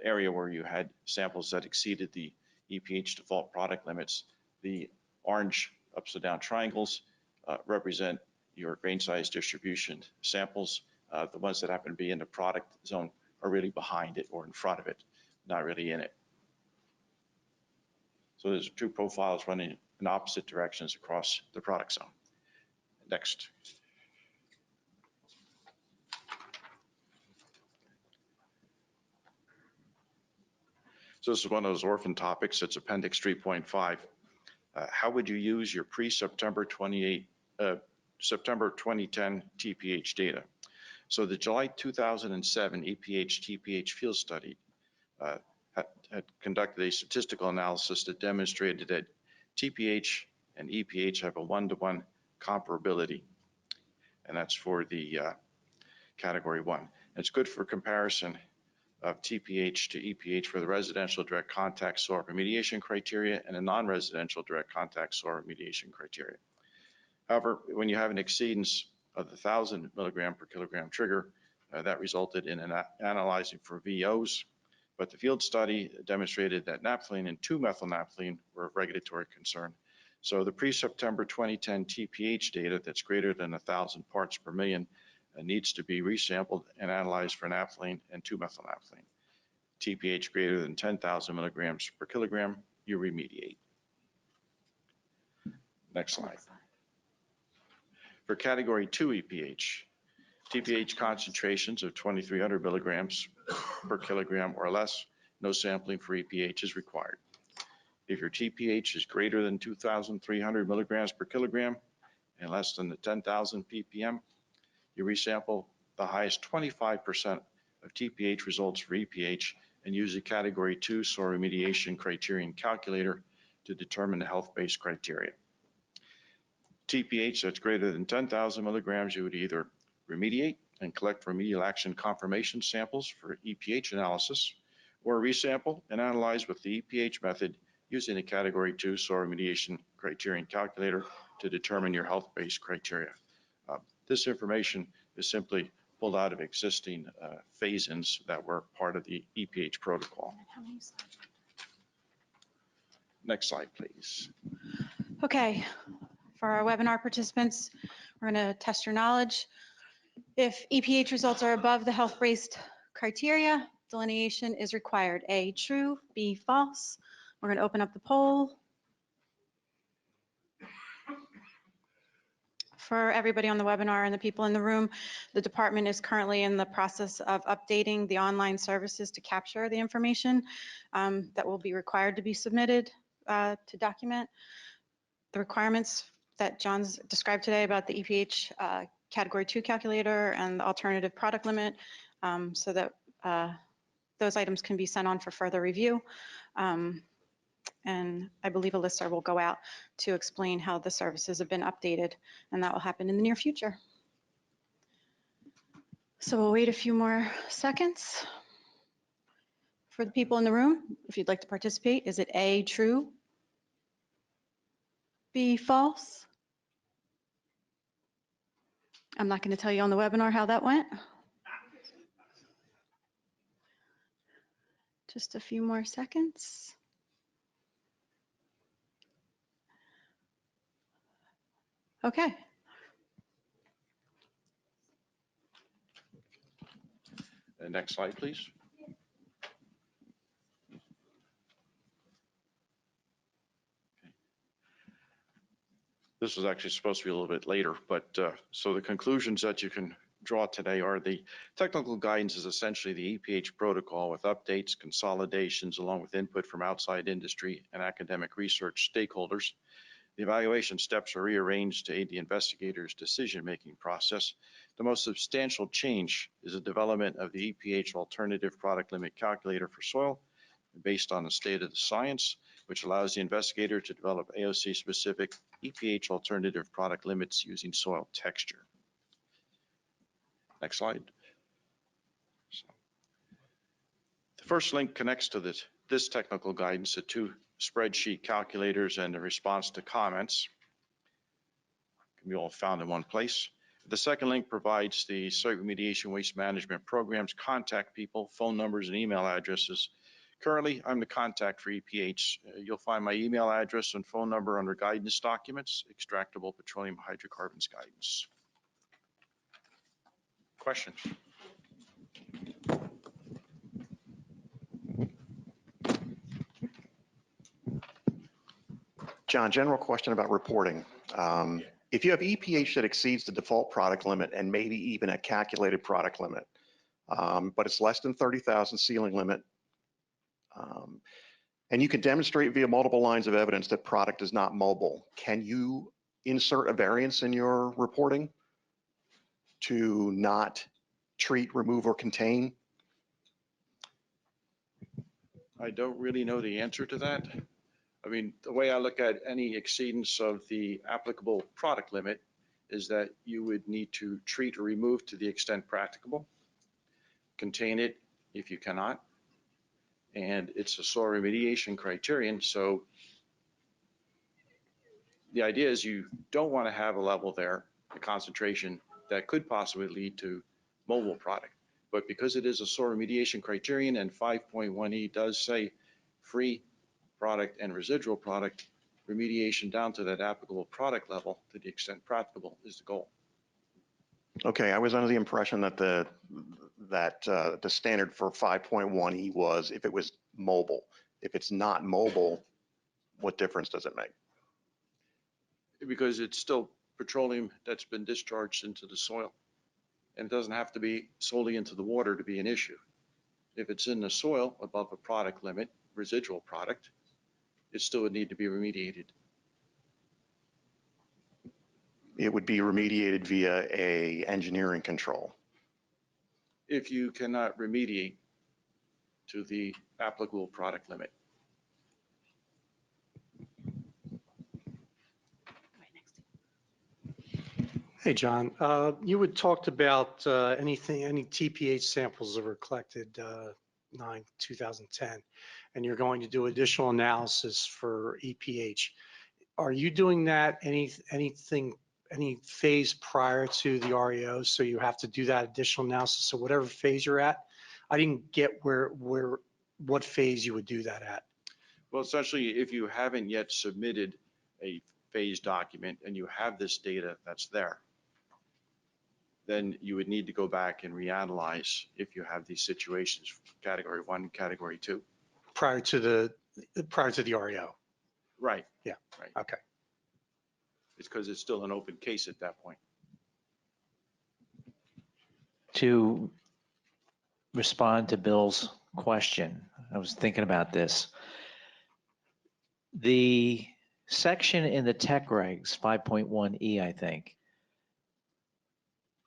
area where you had samples that exceeded the EPH default product limits. The orange upside down triangles represent your grain size distribution samples. The ones that happen to be in the product zone are really behind it or in front of it, not really in it. So there's two profiles running in opposite directions across the product zone. Next. So this is one of those orphan topics. It's appendix 3.5. How would you use your pre-September 2010 TPH data? So the July 2007 EPH-TPH field study had conducted a statistical analysis that demonstrated that TPH and EPH have a 1-to-1 comparability, and that's for the category 1. It's good for comparison of TPH to EPH for the residential direct contact soil remediation criteria and a non-residential direct contact soil remediation criteria. However, when you have an exceedance of the 1,000 milligram per kilogram trigger, that resulted in analyzing for VOs, but the field study demonstrated that naphthalene and 2-methylnaphthalene were of regulatory concern. So the pre-September 2010 TPH data that's greater than 1,000 parts per million needs to be resampled and analyzed for naphthalene and 2-methylnaphthalene. TPH greater than 10,000 milligrams per kilogram, you remediate. Next slide. For category 2 EPH, TPH concentrations of 2,300 milligrams per kilogram or less, no sampling for EPH is required. If your TPH is greater than 2,300 milligrams per kilogram and less than the 10,000 ppm, you resample the highest 25% of TPH results for EPH and use the category 2 soil remediation criterion calculator to determine the health-based criteria. TPH that's greater than 10,000 milligrams, you would either remediate and collect remedial action confirmation samples for EPH analysis, or resample and analyze with the EPH method using the category 2 soil remediation criterion calculator to determine your health-based criteria. This information is simply pulled out of existing phase-ins that were part of the EPH protocol. Next slide, please. Okay, for our webinar participants, we're going to test your knowledge. If EPH results are above the health-based criteria, delineation is required. A, true, B, false. We're going to open up the poll. For everybody on the webinar and the people in the room, the department is currently in the process of updating the online services to capture the information that will be required to be submitted to document the requirements that John's described today about the EPH category 2 calculator and the alternative product limit, so that those items can be sent on for further review. And I believe a listserv will go out to explain how the services have been updated, and that will happen in the near future. So we'll wait a few more seconds. For the people in the room, if you'd like to participate, is it A, true, B, false? I'm not going to tell you on the webinar how that went. Just a few more seconds. Okay. Next slide, please. This was actually supposed to be a little bit later, but so the conclusions that you can draw today are the technical guidance is essentially the EPH protocol with updates, consolidations, along with input from outside industry and academic research stakeholders. The evaluation steps are rearranged to aid the investigator's decision-making process. The most substantial change is the development of the EPH alternative product limit calculator for soil based on the state of the science, which allows the investigator to develop AOC-specific EPH alternative product limits using soil texture. Next slide. The first link connects to this technical guidance, the two spreadsheet calculators and the response to comments can be all found in one place. The second link provides the site remediation waste management programs contact people, phone numbers, and email addresses. Currently, I'm the contact for EPH. You'll find my email address and phone number under guidance documents, Extractable Petroleum Hydrocarbons guidance. Questions? John, general question about reporting. If you have EPH that exceeds the default product limit and maybe even a calculated product limit, but it's less than 30,000 ceiling limit, and you can demonstrate via multiple lines of evidence that product is not mobile, can you insert a variance in your reporting to not treat, remove, or contain? I don't really know the answer to that. I mean, the way I look at any exceedance of the applicable product limit is that you would need to treat or remove to the extent practicable, contain it if you cannot, and it's a soil remediation criterion. So the idea is you don't want to have a level there, a concentration that could possibly lead to mobile product. But because it is a soil remediation criterion and 5.1E does say free product and residual product, remediation down to that applicable product level to the extent practicable is the goal. Okay, I was under the impression that the standard for 5.1E was if it was mobile. If it's not mobile, what difference does it make? Because it's still petroleum that's been discharged into the soil. And it doesn't have to be solely into the water to be an issue. If it's in the soil above a product limit, residual product, it still would need to be remediated. It would be remediated via a engineering control. If you cannot remediate to the applicable product limit. Hey, John, you had talked about any TPH samples that were collected 2010, and you're going to do additional analysis for EPH. Are you doing that any phase prior to the REO? So you have to do that additional analysis. So whatever phase you're at, I didn't get what phase you would do that at. Well, essentially, if you haven't yet submitted a phase document and you have this data that's there, then you would need to go back and reanalyze if you have these situations, category 1, category 2. Prior to the REO. Right. Yeah. Right. Okay. It's because it's still an open case at that point. To respond to Bill's question, I was thinking about this. The section in the tech regs, 5.1E, I think,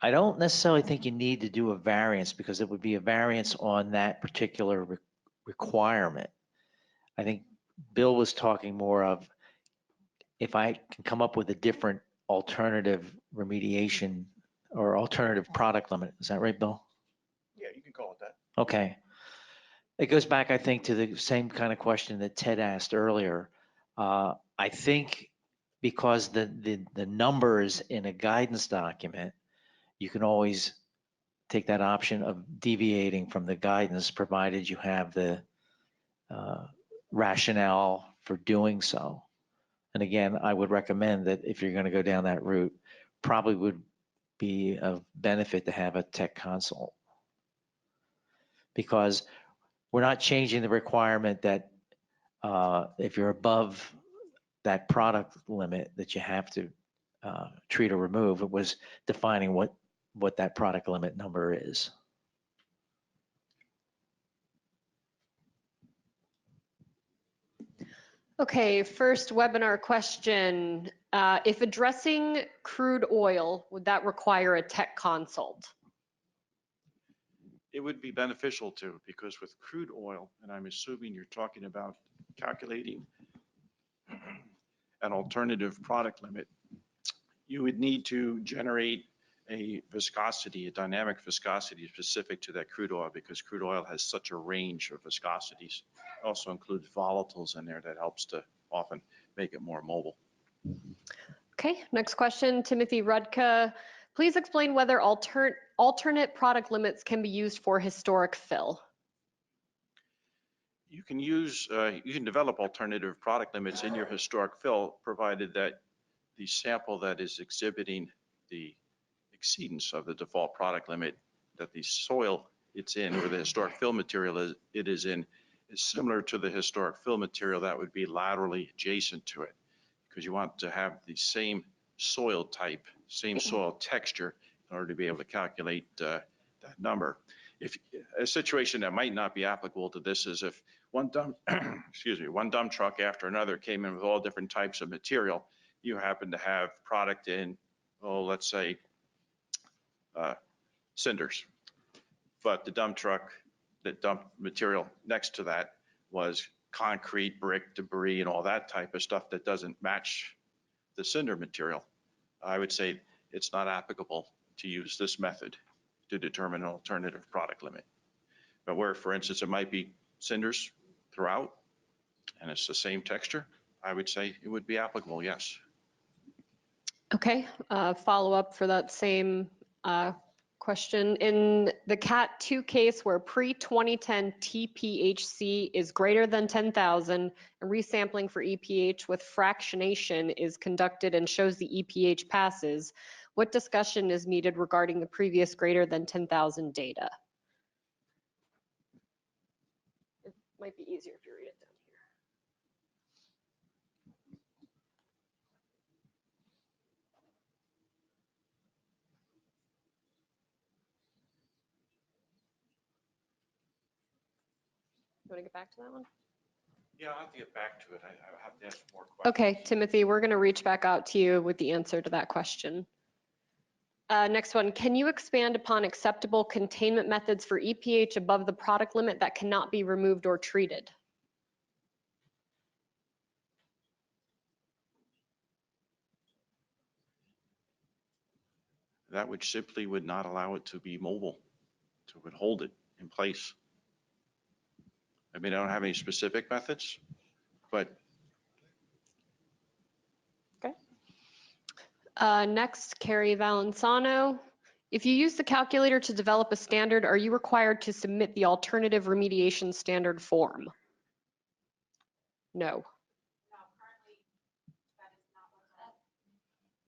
I don't necessarily think you need to do a variance because it would be a variance on that particular requirement. I think Bill was talking more of if I can come up with a different alternative remediation or alternative product limit. Is that right, Bill? Yeah, you can call it that. Okay. It goes back, I think, to the same kind of question that Ted asked earlier. I think because the numbers in a guidance document, you can always take that option of deviating from the guidance provided you have the rationale for doing so. And again, I would recommend that if you're going to go down that route, probably would be of benefit to have a tech consult. because we're not changing the requirement that if you're above that product limit that you have to treat or remove. It was defining what that product limit number is. Okay, first webinar question. If addressing crude oil, would that require a tech consult? It would be beneficial to, because with crude oil, and I'm assuming you're talking about calculating an alternative product limit, you would need to generate a viscosity, a dynamic viscosity specific to that crude oil, because crude oil has such a range of viscosities. It also includes volatiles in there that helps to often make it more mobile. Okay, next question, Timothy Rudka. Please explain whether alternate product limits can be used for historic fill. You can use, you can develop alternative product limits in your historic fill, provided that the sample that is exhibiting the exceedance of the default product limit, that the soil it's in or the historic fill material it is in is similar to the historic fill material that would be laterally adjacent to it, because you want to have the same soil type, same soil texture in order to be able to calculate that number. If a situation that might not be applicable to this is if one dump, excuse me, one dump truck after another came in with all different types of material, you happen to have product in, oh, let's say cinders, but the dump truck that dumped material next to that was concrete, brick, debris, and all that type of stuff that doesn't match the cinder material. I would say it's not applicable to use this method to determine an alternative product limit. But where, for instance, it might be cinders throughout and it's the same texture, I would say it would be applicable, yes. Okay, follow up for that same question. In the CAT 2 case where pre-2010 TPHC is greater than 10,000 and resampling for EPH with fractionation is conducted and shows the EPH passes, what discussion is needed regarding the previous greater than 10,000 data? It might be easier if you read it down here. You want to get back to that one? Yeah, I'll have to get back to it. I have to ask more questions. Okay, Timothy, we're going to reach back out to you with the answer to that question. Next one, can you expand upon acceptable containment methods for EPH above the product limit that cannot be removed or treated? That would simply would not allow it to be mobile, to would hold it in place. I mean, I don't have any specific methods, but. Okay. Next, Carrie Valenzano. If you use the calculator to develop a standard, are you required to submit the alternative remediation standard form? No.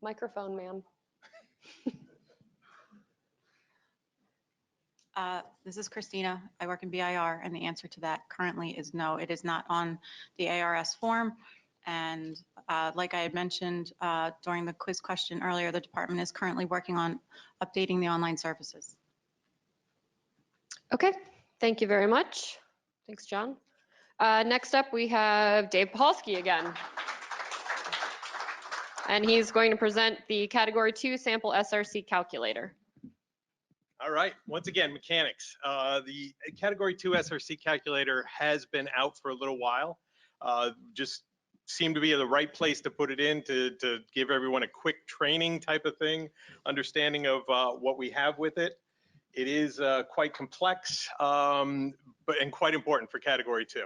Microphone, ma'am. This is Christina. I work in BIR, and the answer to that currently is no. It is not on the ARS form. And like I had mentioned during the quiz question earlier, the department is currently working on updating the online services. Okay, thank you very much. Thanks, John. Next up, we have Dave Pahalski again. And he's going to present the Category 2 sample SRC calculator. All right, once again, mechanics. The Category 2 SRC calculator has been out for a little while. Just seemed to be the right place to put it in to give everyone a quick training type of thing, understanding of what we have with it. It is quite complex, and quite important for Category 2.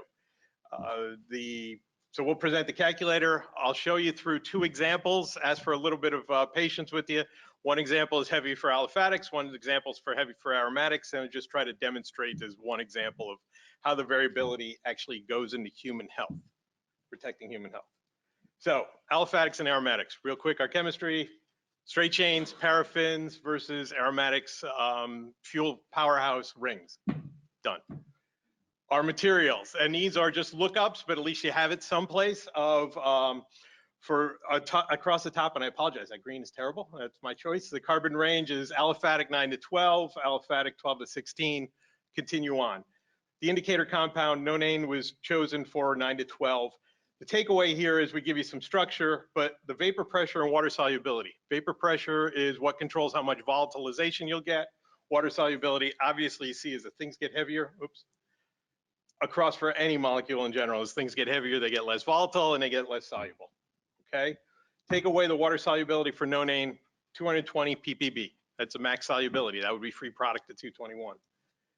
So we'll present the calculator. I'll show you through two examples, ask for a little bit of patience with you. One example is heavy for aliphatics, one example is for heavy for aromatics, and I'll just try to demonstrate as one example of how the variability actually goes into human health, protecting human health. So aliphatics and aromatics, real quick, our chemistry, straight chains, paraffins versus aromatics, fuel powerhouse rings. Done. Our materials, and these are just lookups, but at least you have it someplace of across the top, and I apologize, that green is terrible. That's my choice. The carbon range is aliphatic 9 to 12, aliphatic 12 to 16, continue on. The indicator compound, nonane, was chosen for 9 to 12. The takeaway here is we give you some structure, but the vapor pressure and water solubility. Vapor pressure is what controls how much volatilization you'll get. Water solubility, obviously you see as the things get heavier, oops, across for any molecule in general, as things get heavier, they get less volatile and they get less soluble, okay? Take away the water solubility for nonane, 220 ppb. That's a max solubility. That would be free product at 221.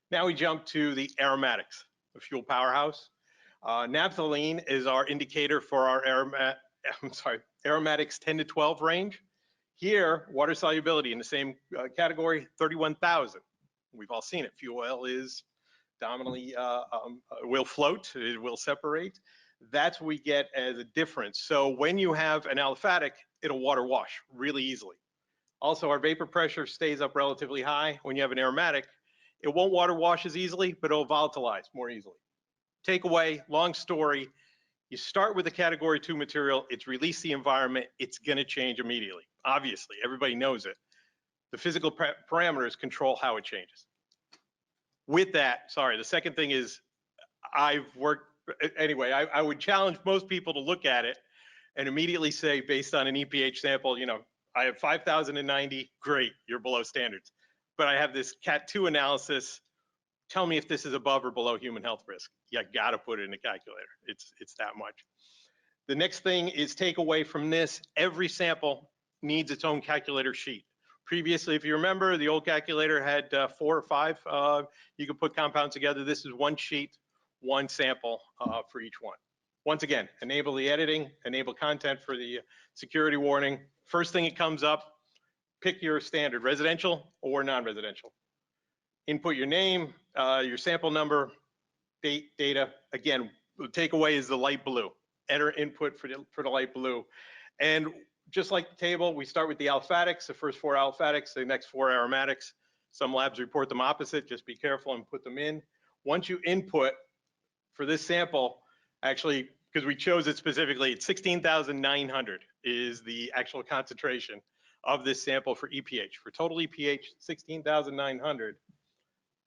Now we jump to the aromatics, the fuel powerhouse. Naphthalene is our indicator for our aromatics 10 to 12 range. Here, water solubility in the same category, 31,000. We've all seen it. Fuel oil is dominantly will float, it will separate. That's what we get as a difference. So when you have an aliphatic, it'll water wash really easily. Also, our vapor pressure stays up relatively high. When you have an aromatic, it won't water wash as easily, but it'll volatilize more easily. Takeaway, long story, you start with a category 2 material, it's released the environment, it's gonna change immediately. Obviously, everybody knows it. The physical parameters control how it changes. With that, sorry, the second thing is I've worked, anyway, I would challenge most people to look at it and immediately say, based on an EPH sample, you know, I have 5,090, great, you're below standards. But I have this Cat 2 analysis, tell me if this is above or below human health risk. You gotta put it in a calculator, it's that much. The next thing is take away from this, every sample needs its own calculator sheet. Previously, if you remember, the old calculator had 4 or 5. You could put compounds together. This is one sheet, one sample for each one. Once again, enable the editing, enable content for the security warning. First thing it comes up, pick your standard, residential or non-residential. Input your name, your sample number, date, data. Again, the takeaway is the light blue. Enter input for the light blue. And just like the table, we start with the alphatics, the first 4 alphatics, the next 4 aromatics. Some labs report them opposite, just be careful and put them in. Once you input for this sample, actually, because we chose it specifically, it's 16,900 is the actual concentration of this sample for EPH. For total EPH, 16,900.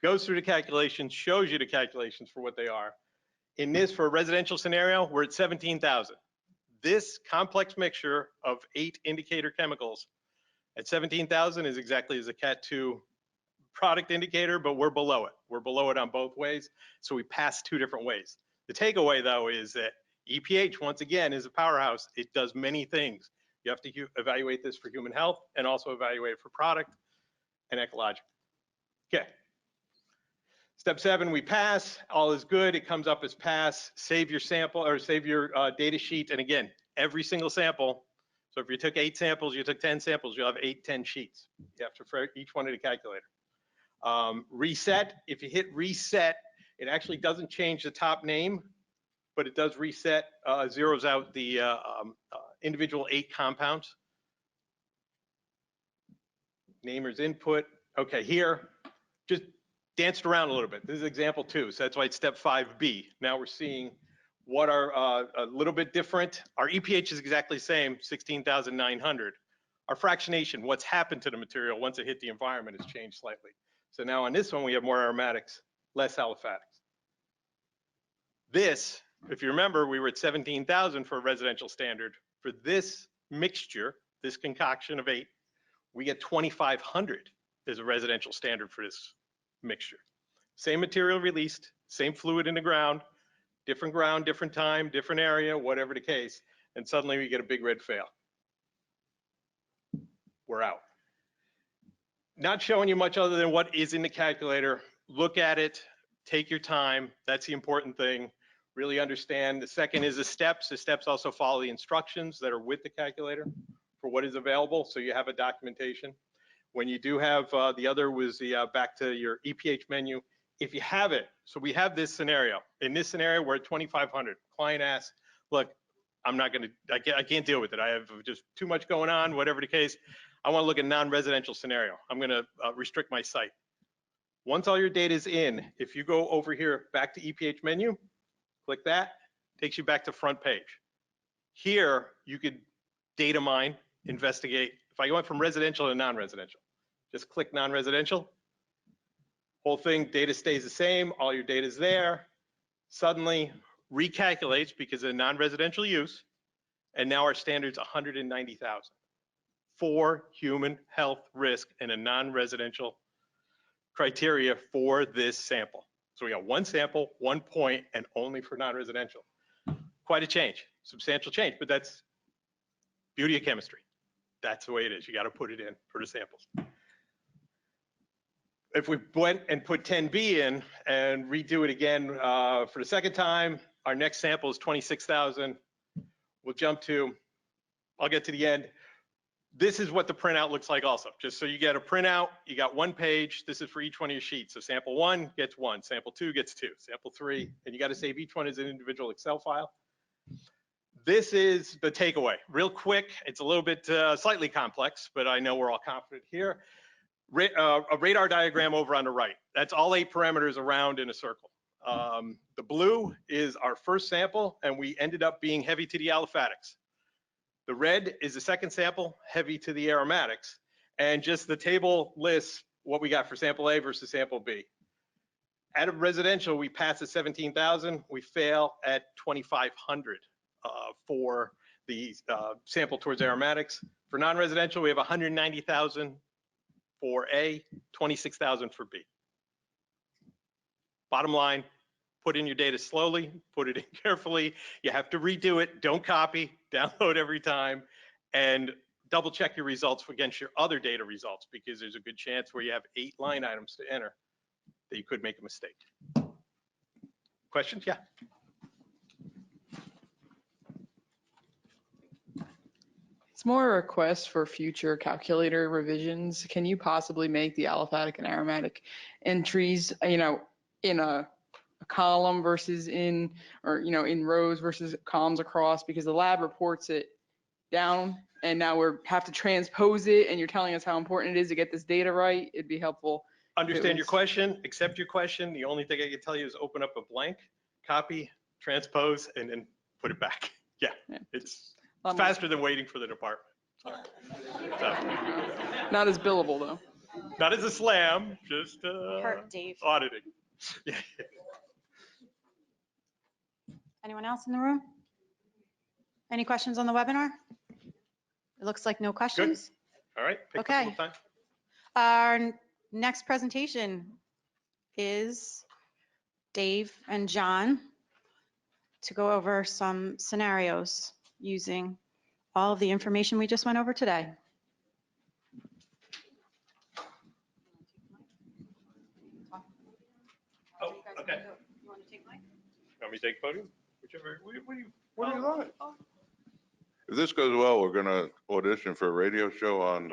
Goes through the calculations, shows you the calculations for what they are. In this, for a residential scenario, we're at 17,000. This complex mixture of 8 indicator chemicals at 17,000 is exactly as a Cat 2 product indicator, but we're below it. We're below it on both ways, so we pass 2 different ways. The takeaway, though, is that EPH, once again, is a powerhouse. It does many things. You have to evaluate this for human health and also evaluate it for product and ecological. Okay. Step 7, we pass, all is good, it comes up as pass, save your sample or save your data sheet. And again, every single sample, so if you took 8 samples, you took 10 samples, you'll have 8, 10 sheets. You have to for each one in the calculator. Reset, if you hit reset, it actually doesn't change the top name, but it does reset, zeroes out the individual 8 compounds. Namer's input, okay, here, just danced around a little bit. This is example 2, so that's why it's step 5B. Now we're seeing what are a little bit different. Our EPH is exactly the same, 16,900. Our fractionation, what's happened to the material once it hit the environment has changed slightly. So now on this one, we have more aromatics, less aliphatics. This, if you remember, we were at 17,000 for a residential standard. For this mixture, this concoction of 8, we get 2,500 as a residential standard for this mixture. Same material released, same fluid in the ground, different time, different area, whatever the case, and suddenly we get a big red fail. We're out. Not showing you much other than what is in the calculator. Look at it, take your time, that's the important thing. Really understand. The second is the steps. The steps also follow the instructions that are with the calculator for what is available, so you have a documentation. When you do have, the other was the back to your EPH menu. If you have it, so we have this scenario. In this scenario, we're at 2,500. Client asks, look, I can't deal with it. I have just too much going on, whatever the case. I want to look at non-residential scenario. I'm going to restrict my site. Once all your data is in, if you go over here back to EPH menu, click that, takes you back to front page. Here, you could data mine, investigate. If I went from residential to non-residential, just click non-residential. Whole thing, data stays the same, all your data is there. Suddenly recalculates because of non-residential use, and now our standard's 190,000 for human health risk in a non-residential criteria for this sample. So we got one sample, 1 point, and only for non-residential. Quite a change, substantial change, but that's beauty of chemistry. That's the way it is. You got to put it in for the samples. If we went and put 10B in and redo it again for the second time, our next sample is 26,000. We'll jump to, I'll get to the end. This is what the printout looks like also. Just so you get a printout, you got one page. This is for each one of your sheets. So sample 1 gets 1, sample 2 gets 2, sample 3, and you got to save each one as an individual Excel file. This is the takeaway. Real quick, it's a little bit slightly complex, but I know we're all confident here. A radar diagram over on the right. That's all 8 parameters around in a circle. The blue is our first sample, and we ended up being heavy to the aliphatics. The red is the second sample, heavy to the aromatics. And just the table lists what we got for sample A versus sample B. Out of residential, we pass at 17,000. We fail at 2,500 for the sample towards aromatics. For non-residential, we have 190,000 for A, 26,000 for B. Bottom line, put in your data slowly, put it in carefully. You have to redo it. Don't copy, download every time, and double check your results against your other data results, because there's a good chance where you have 8 line items to enter that you could make a mistake. Questions? Yeah. It's more a request for future calculator revisions. Can you possibly make the aliphatic and aromatic entries, in a column versus in rows versus columns across, because the lab reports it down and now we have to transpose it, and you're telling us how important it is to get this data right. It'd be helpful. Understand your question, accept your question. The only thing I can tell you is open up a blank, copy, transpose, and then put it back. Yeah. It's faster than waiting for the department. Sorry. Not as billable though. Not as a slam, just Dave. auditing. Yeah. Anyone else in the room? Any questions on the webinar? It looks like no questions. Good. All right. Okay. Our next presentation is Dave and John to go over some scenarios using all of the information we just went over today. Oh, okay. You want to take mine? Want me to take podium? Whichever. What do you like? If this goes well, we're going to audition for a radio show on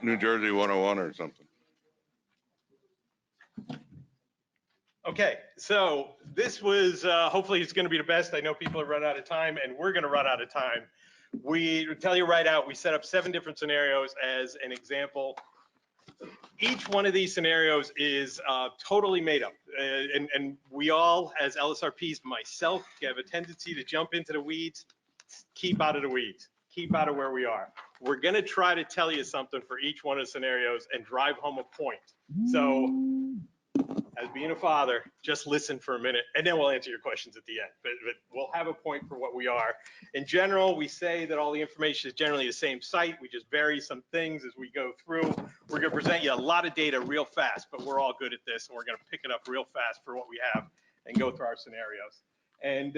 New Jersey 101 or something. Okay, so this was, hopefully it's going to be the best. I know people have run out of time, and we're going to run out of time. We tell you right out, we set up 7 different scenarios as an example. Each one of these scenarios is totally made up. And we all, as LSRPs, myself, have a tendency to jump into the weeds. Keep out of the weeds. Keep out of where we are. We're going to try to tell you something for each one of the scenarios and drive home a point. So, as being a father, just listen for a minute, and then we'll answer your questions at the end. But we'll have a point for what we are. In general, we say that all the information is generally the same site. We just vary some things as we go through. We're going to present you a lot of data real fast, but we're all good at this, and we're going to pick it up real fast for what we have and go through our scenarios. And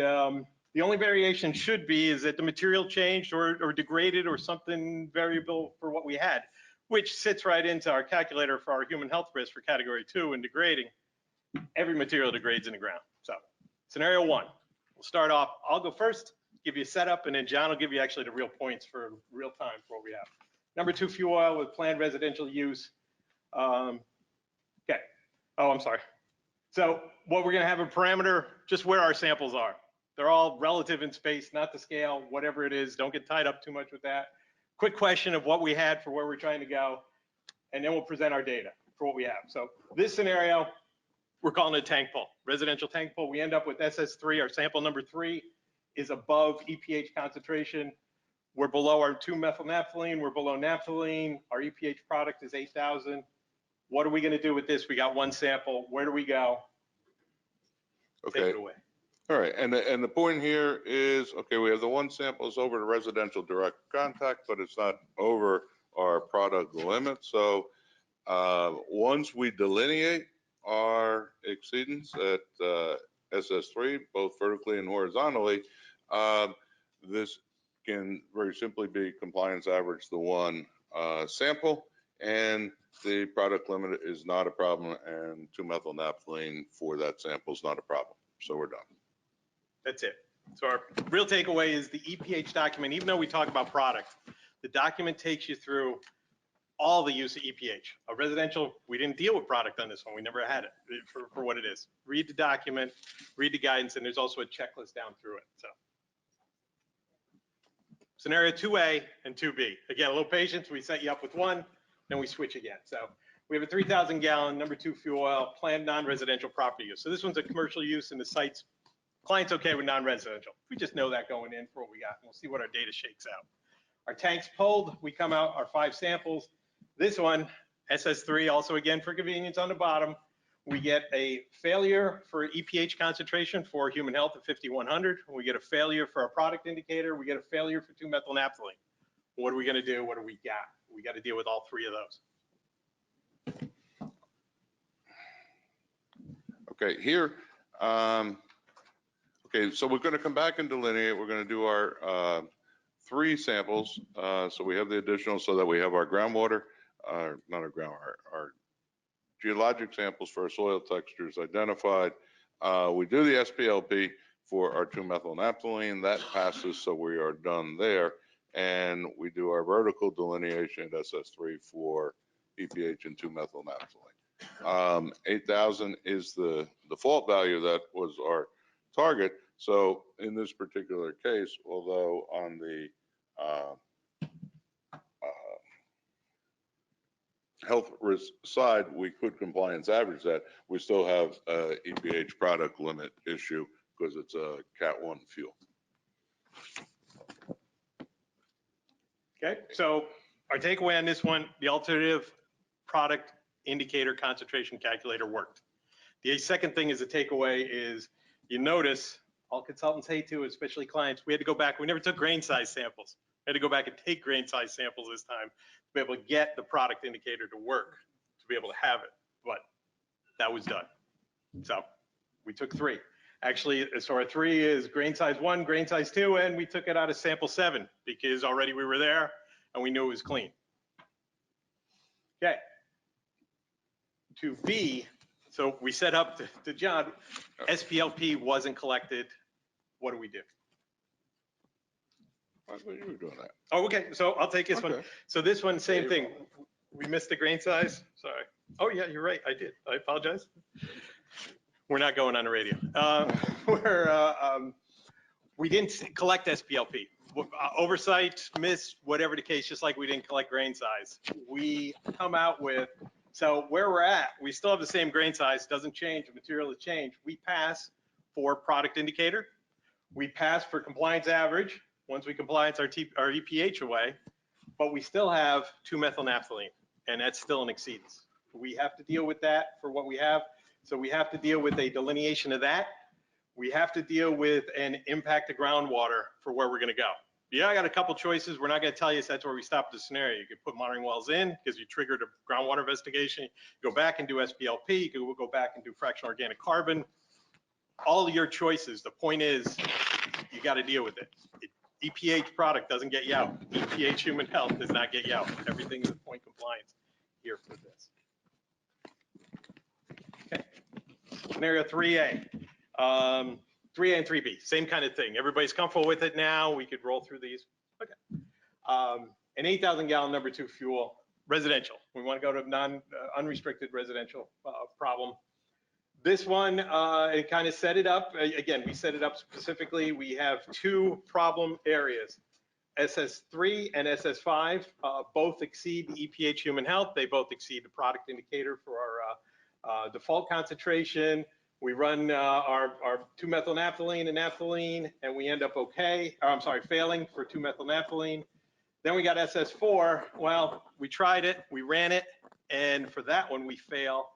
the only variation should be is that the material changed or degraded or something variable for what we had, which sits right into our calculator for our human health risk for category 2 and degrading. Every material degrades in the ground. So scenario 1, we'll start off. I'll go first, give you a setup, and then John will give you actually the real points for real time for what we have. Number 2, fuel oil with planned residential use. Okay. Oh, I'm sorry. So what we're going to have a parameter, just where our samples are. They're all relative in space, not the scale, whatever it is. Don't get tied up too much with that. Quick question of what we had for where we're trying to go, and then we'll present our data. for what we have. So this scenario, we're calling it a tank pull, residential tank pull. We end up with SS3, our sample number 3 is above EPH concentration. We're below our 2-methylnaphthalene, we're below naphthalene, our EPH product is 8,000. What are we gonna do with this? We got one sample, where do we go? Okay. Take it away. All right, and the point here is, okay, we have the one sample is over the residential direct contact, but it's not over our product limit. So once we delineate our exceedance at SS3, both vertically and horizontally, this can very simply be compliance average the one sample, and the product limit is not a problem, and 2-methylnaphthalene for that sample is not a problem. So we're done. That's it. So our real takeaway is the EPH document, even though we talk about product, the document takes you through all the use of EPH. A residential, we didn't deal with product on this one. We never had it for what it is. Read the document, read the guidance, and there's also a checklist down through it. So scenario 2A and 2B. Again, a little patience. We set you up with one, then we switch again. So we have a 3,000 gallon number 2 fuel oil planned non-residential property use. So this one's a commercial use in the site's client's okay with non-residential. We just know that going in for what we got, and we'll see what our data shakes out. Our tanks pulled, we come out our 5 samples. This one, SS3, also again for convenience on the bottom, we get a failure for EPH concentration for human health at 5,100. We get a failure for our product indicator. We get a failure for 2-methylnaphthalene. What are we gonna do? What do we got? We got to deal with all 3 of those. Okay, here, okay, so we're gonna come back and delineate. We're gonna do our 3 samples. So we have the additional so that we have our groundwater, not our groundwater, our geologic samples for our soil textures identified. We do the SPLP for our 2-methylnaphthalene. That passes, so we are done there. And we do our vertical delineation at SS3 for EPH and 2-methylnaphthalene. 8,000 is the default value that was our target. So in this particular case, although on the health risk side, we could compliance average that, we still have a EPH product limit issue because it's a Cat 1 fuel. Okay, so our takeaway on this one, the alternative product indicator concentration calculator worked. The second thing is the takeaway is you notice all consultants hate to, especially clients, we had to go back. We never took grain size samples. We had to go back and take grain size samples this time to be able to get the product indicator to work, to be able to have it. But that was done. So we took 3. Actually, so our 3 is grain size 1, grain size 2, and we took it out of sample 7 because already we were there and we knew it was clean. Okay. To B, so we set up to John, SPLP wasn't collected. What do we do? I thought you were doing that. Oh, okay, so I'll take this one. So this one, same thing. We missed the grain size, sorry. Oh yeah, you're right, I did, I apologize. We're not going on the radio. We didn't collect SPLP. Oversight, miss, whatever the case, just like we didn't collect grain size. We come out with, so where we're at, we still have the same grain size, doesn't change, the material has changed. We pass for product indicator. We pass for compliance average, once we compliance our EPH away, but we still have 2-methylnaphthalene, and that's still an exceedance. We have to deal with that for what we have. So we have to deal with a delineation of that. We have to deal with an impact to groundwater for where we're gonna go. Yeah, I got a couple choices. We're not gonna tell you that's where we stop the scenario. You could put monitoring wells in because you triggered a groundwater investigation. Go back and do SPLP, you could go back and do fractional organic carbon. All your choices. The point is, you gotta deal with it. EPH product doesn't get you out. EPH human health does not get you out. Everything is a point compliance here for this. Okay. Scenario 3A. 3A and 3B, same kind of thing. Everybody's comfortable with it now. We could roll through these. Okay. An 8,000 gallon number 2 fuel, residential. We want to go to unrestricted residential problem. This one, it kind of set it up. Again, we set it up specifically. We have 2 problem areas. SS3 and SS5 both exceed the EPH human health. They both exceed the product indicator for our default concentration. We run our 2-methylnaphthalene and naphthalene, and we end up okay. Or, I'm sorry, failing for 2-methylnaphthalene. Then we got SS4. Well, we tried it, we ran it, and for that one we fail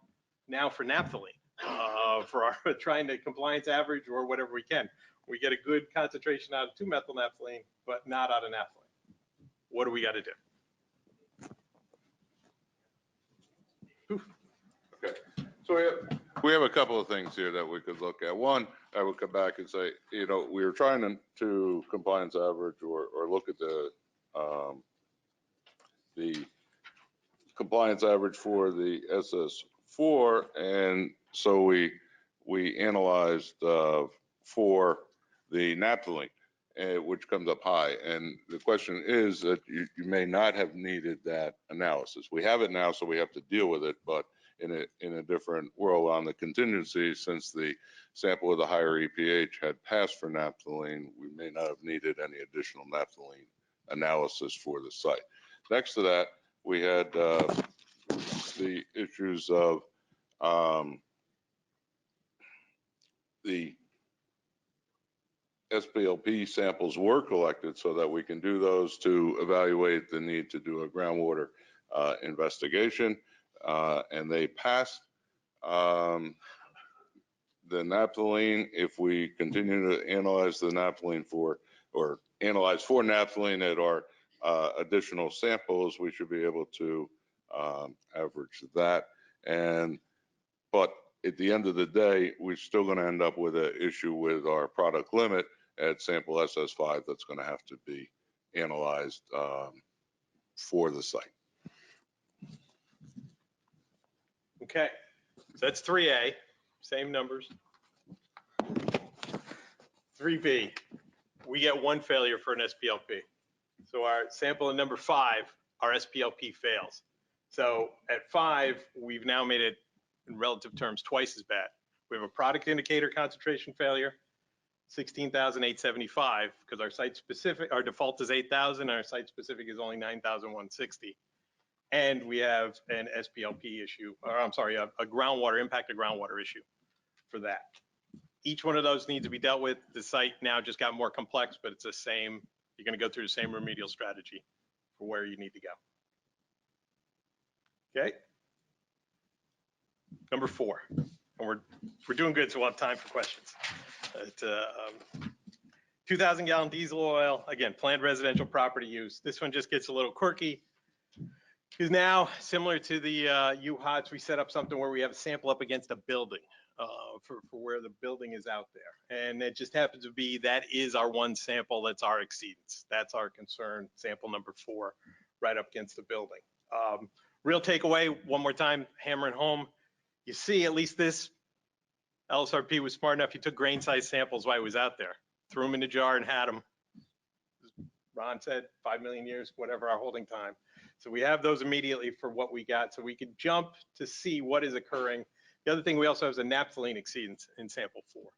now for naphthalene for our trying to compliance average or whatever we can. We get a good concentration out of 2-methylnaphthalene, but not out of naphthalene. What do we got to do? Okay. So we have a couple of things here that we could look at. One, I would come back and say, you know, we were trying to compliance average or look at the compliance average for the SS4, and so we analyzed for the naphthalene, which comes up high. And the question is that you may not have needed that analysis. We have it now, so we have to deal with it, but in a different world on the contingency, since the sample with a higher EPH had passed for naphthalene, we may not have needed any additional naphthalene analysis for the site. Next to that, we had the issues of the SPLP samples were collected so that we can do those to evaluate the need to do a groundwater investigation, and they passed. The naphthalene, if we continue to analyze the naphthalene or analyze for naphthalene at our additional samples, we should be able to average that. But at the end of the day, we're still going to end up with an issue with our product limit at sample SS5 that's going to have to be analyzed for the site. Okay, so that's 3A, same numbers. 3B, we get one failure for an SPLP. So our sample in number 5, our SPLP fails. So at 5, we've now made it in relative terms twice as bad. We have a product indicator concentration failure, 16,875, because our site specific, our default is 8,000, our site specific is only 9,160. And we have an SPLP issue, or I'm sorry, a groundwater, impacted groundwater issue for that. Each one of those needs to be dealt with. The site now just got more complex, but it's the same, you're gonna go through the same remedial strategy for where you need to go. Okay. Number 4, and we're doing good, so we'll have time for questions. 2,000 gallon diesel oil, again, planned residential property use. This one just gets a little quirky. Because now, similar to the UHOTS, we set up something where we have a sample up against a building for where the building is out there. And it just happens to be that is our one sample that's our exceedance. That's our concern, sample number 4, right up against the building. Real takeaway, one more time, hammering home. You see, at least this LSRP was smart enough. He took grain size samples while he was out there, threw them in a jar and had them. Ron said 5 million years, whatever our holding time. So we have those immediately for what we got, so we could jump to see what is occurring. The other thing we also have is a naphthalene exceedance in sample 4.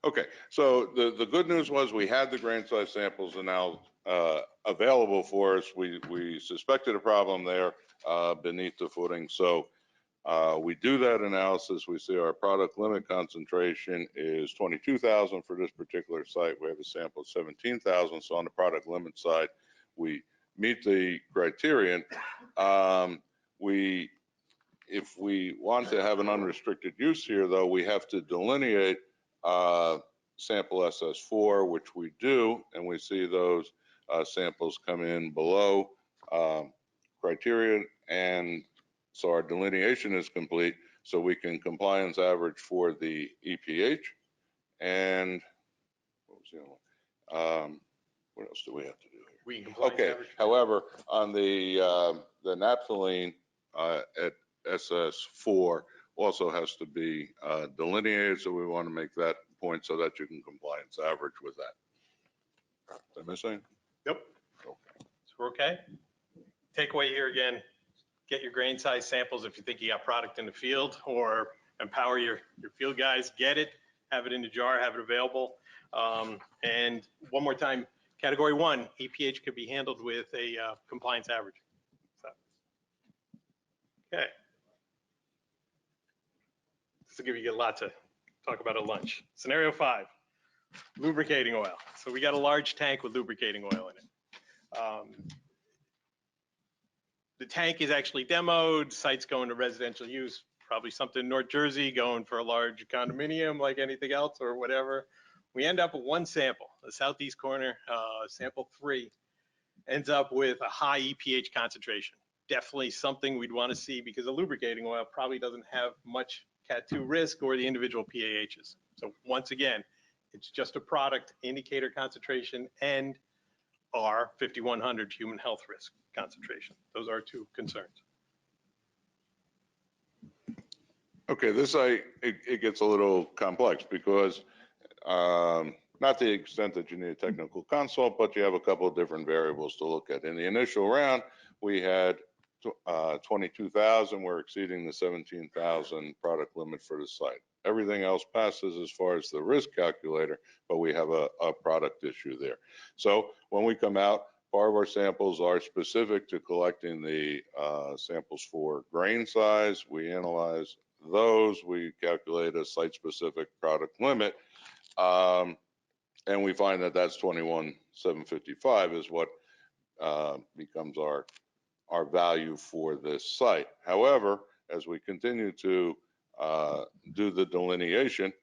Okay, so the good news was we had the grain size samples and now available for us. We suspected a problem there beneath the footing. So we do that analysis. We see our product limit concentration is 22,000 for this particular site. We have a sample of 17,000. So on the product limit side, we meet the criterion. If we want to have an unrestricted use here, though, we have to delineate sample SS4, which we do, and we see those samples come in below criterion, and so our delineation is complete, so we can compliance average for the EPH. And what was the other one? What else do we have to do here? We can compliance okay, average. However, on the naphthalene at SS4 also has to be delineated, so we want to make that point so that you can compliance average with that. Did I miss anything? Nope. Okay. So we're okay. Takeaway here again, get your grain size samples if you think you got product in the field, or empower your field guys, get it, have it in the jar, have it available. And one more time, category 1, EPH could be handled with a compliance average. So, okay. This will give you a lot to talk about at lunch. Scenario 5, lubricating oil. So we got a large tank with lubricating oil in it. The tank is actually demoed, site's going to residential use, probably something in North Jersey, going for a large condominium like anything else or whatever. We end up with one sample, the southeast corner, sample 3, ends up with a high EPH concentration. Definitely something we'd want to see because the lubricating oil probably doesn't have much Cat 2 risk or the individual PAHs. So once again, it's just a product indicator concentration and our 5100 human health risk concentration. Those are 2 concerns. Okay, this it gets a little complex because not to the extent that you need a technical consult, but you have a couple of different variables to look at. In the initial round, we had 22,000. We're exceeding the 17,000 product limit for the site. Everything else passes as far as the risk calculator, but we have a product issue there. So when we come out, part of our samples are specific to collecting the samples for grain size. We analyze those. We calculate a site-specific product limit. And we find that that's 21,755 is what becomes our value for this site. However, as we continue to do the delineation,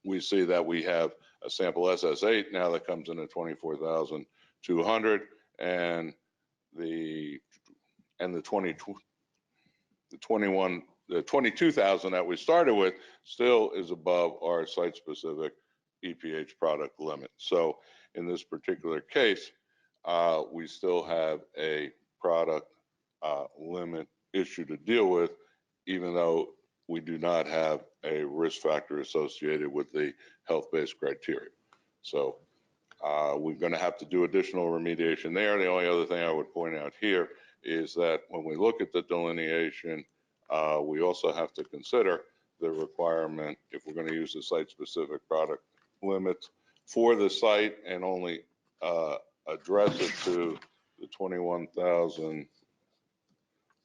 we see that we have a sample SS8 now that comes in at 24,200, and the 22,000 that we started with still is above our site-specific EPH product limit. So in this particular case, we still have a product limit issue to deal with, even though we do not have a risk factor associated with the health-based criteria. So we're going to have to do additional remediation there. The only other thing I would point out here is that when we look at the delineation, we also have to consider the requirement, if we're going to use the site-specific product limits for the site and only address it to the 21,000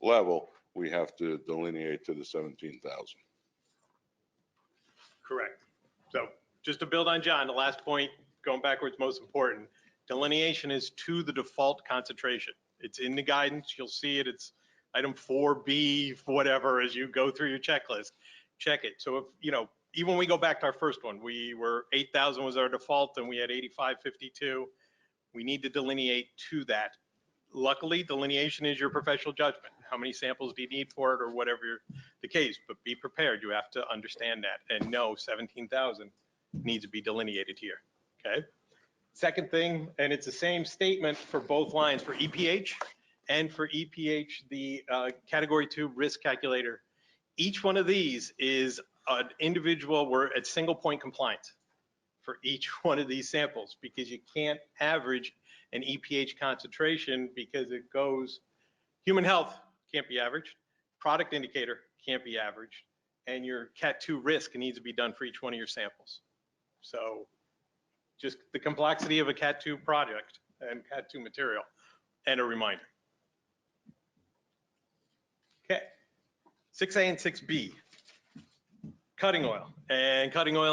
level, we have to delineate to the 17,000. Correct. So just to build on John, the last point, going backwards, most important, delineation is to the default concentration. It's in the guidance. You'll see it. It's item 4B, whatever, as you go through your checklist. Check it. So if, even when we go back to our first one, we were 8,000 was our default and we had 8552. We need to delineate to that. Luckily, delineation is your professional judgment. How many samples do you need for it or whatever the case, but be prepared. You have to understand that and know 17,000 needs to be delineated here, okay? Second thing, and it's the same statement for both lines, for EPH and for EPH, the category 2 risk calculator. Each one of these is an individual, we're at single point compliance for each one of these samples because you can't average an EPH concentration because it goes, human health can't be averaged, product indicator can't be averaged, and your Cat 2 risk needs to be done for each one of your samples. So just the complexity of a Cat 2 project and Cat 2 material, and a reminder. Okay, 6A and 6B, cutting oil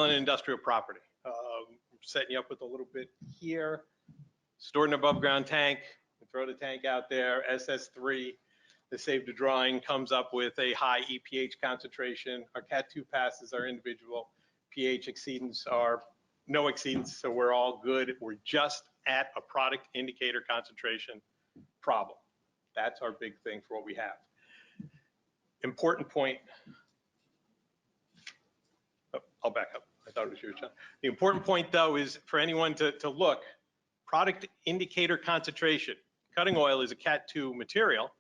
in industrial property. Setting you up with a little bit here. Stored in an above ground tank, throw the tank out there, SS3, the saved to drawing comes up with a high EPH concentration. Our Cat 2 passes are individual. pH exceedance are no exceedance, so we're all good. We're just at a product indicator concentration problem. That's our big thing for what we have. Important point. Oh, I'll back up. I thought it was your turn. The important point, though, is for anyone to look, product indicator concentration. Cutting oil is a Cat 2 material.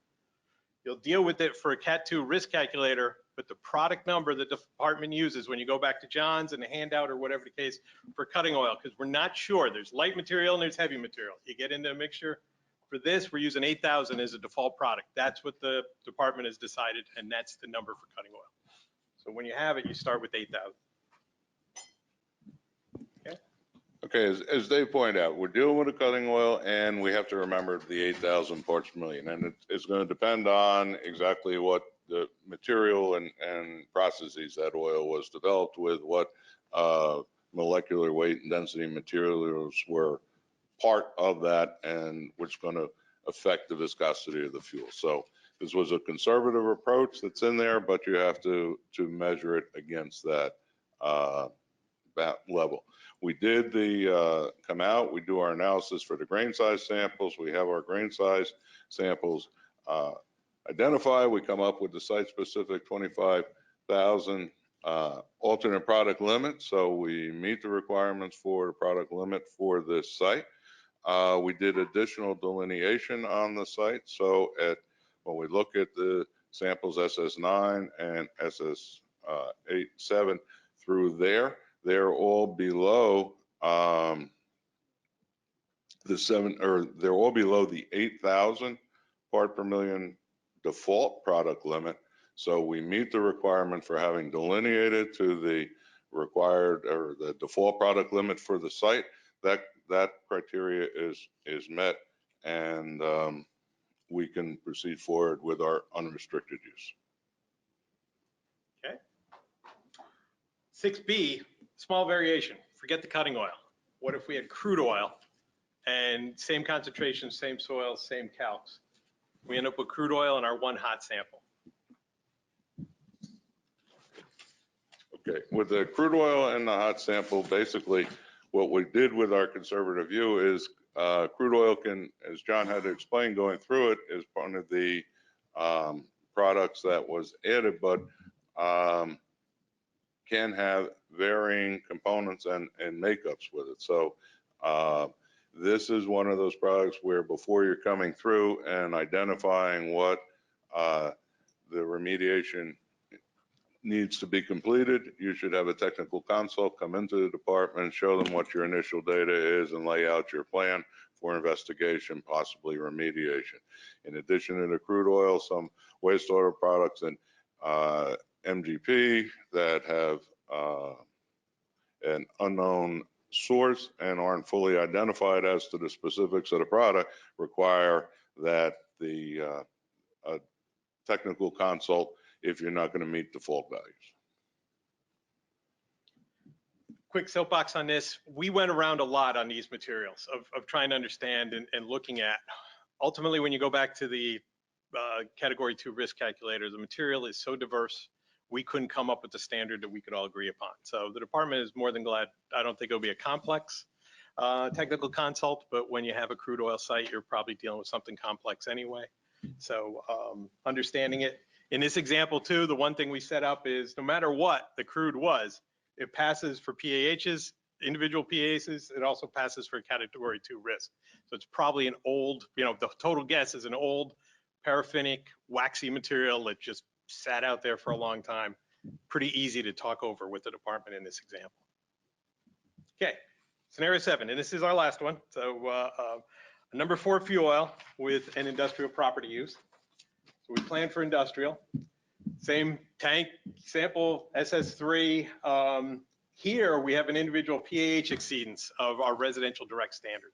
You'll deal with it for a Cat 2 risk calculator, but the product number the department uses when you go back to John's and the handout or whatever the case for cutting oil, because we're not sure. There's light material and there's heavy material. You get into a mixture. For this, we're using 8,000 as a default product. That's what the department has decided, and that's the number for cutting oil. So when you have it, you start with 8,000. Okay, as Dave pointed out, we're dealing with a cutting oil, and we have to remember the 8,000 parts per million. And it's going to depend on exactly what the material and processes that oil was developed with, what molecular weight and density materials were part of that, and which is going to affect the viscosity of the fuel. So this was a conservative approach that's in there, but you have to measure it against that level. We did come out, we do our analysis for the grain size samples. We have our grain size samples identified. We come up with the site specific 25,000 alternate product limit. So we meet the requirements for the product limit for this site. We did additional delineation on the site. So when we look at the samples SS9 and SS7 through there, they're all below they're all below the 8,000 part per million default product limit. So we meet the requirement for having delineated to the required or the default product limit for the site. That criteria is met, and we can proceed forward with our unrestricted use. Okay. 6B, small variation. Forget the cutting oil. What if we had crude oil and same concentration, same soil, same calcs? We end up with crude oil in our one hot sample. Okay, with the crude oil and the hot sample, basically what we did with our conservative view is crude oil can, as John had to explain going through it, is one of the products that was added, but can have varying components and makeups with it. So this is one of those products where before you're coming through and identifying what the remediation needs to be completed, you should have a technical consult come into the department, show them what your initial data is, and lay out your plan for investigation, possibly remediation. In addition to the crude oil, some wastewater products and MGP that have an unknown source and aren't fully identified as to the specifics of the product require that the technical consult if you're not going to meet default values. Quick soapbox on this. We went around a lot on these materials of trying to understand and looking at. Ultimately, when you go back to the category 2 risk calculator, the material is so diverse, we couldn't come up with the standard that we could all agree upon. So the department is more than glad. I don't think it'll be a complex technical consult, but when you have a crude oil site, you're probably dealing with something complex anyway. So understanding it. In this example too, the one thing we set up is no matter what the crude was, it passes for PAHs, individual PAHs, it also passes for category 2 risk. So it's probably an old, the total guess is an old paraffinic, waxy material that just sat out there for a long time. Pretty easy to talk over with the department in this example. Okay, scenario 7, and this is our last one. So number 4 fuel oil with an industrial property use. So we plan for industrial. Same tank sample SS3. Here we have an individual PAH exceedance of our residential direct standard.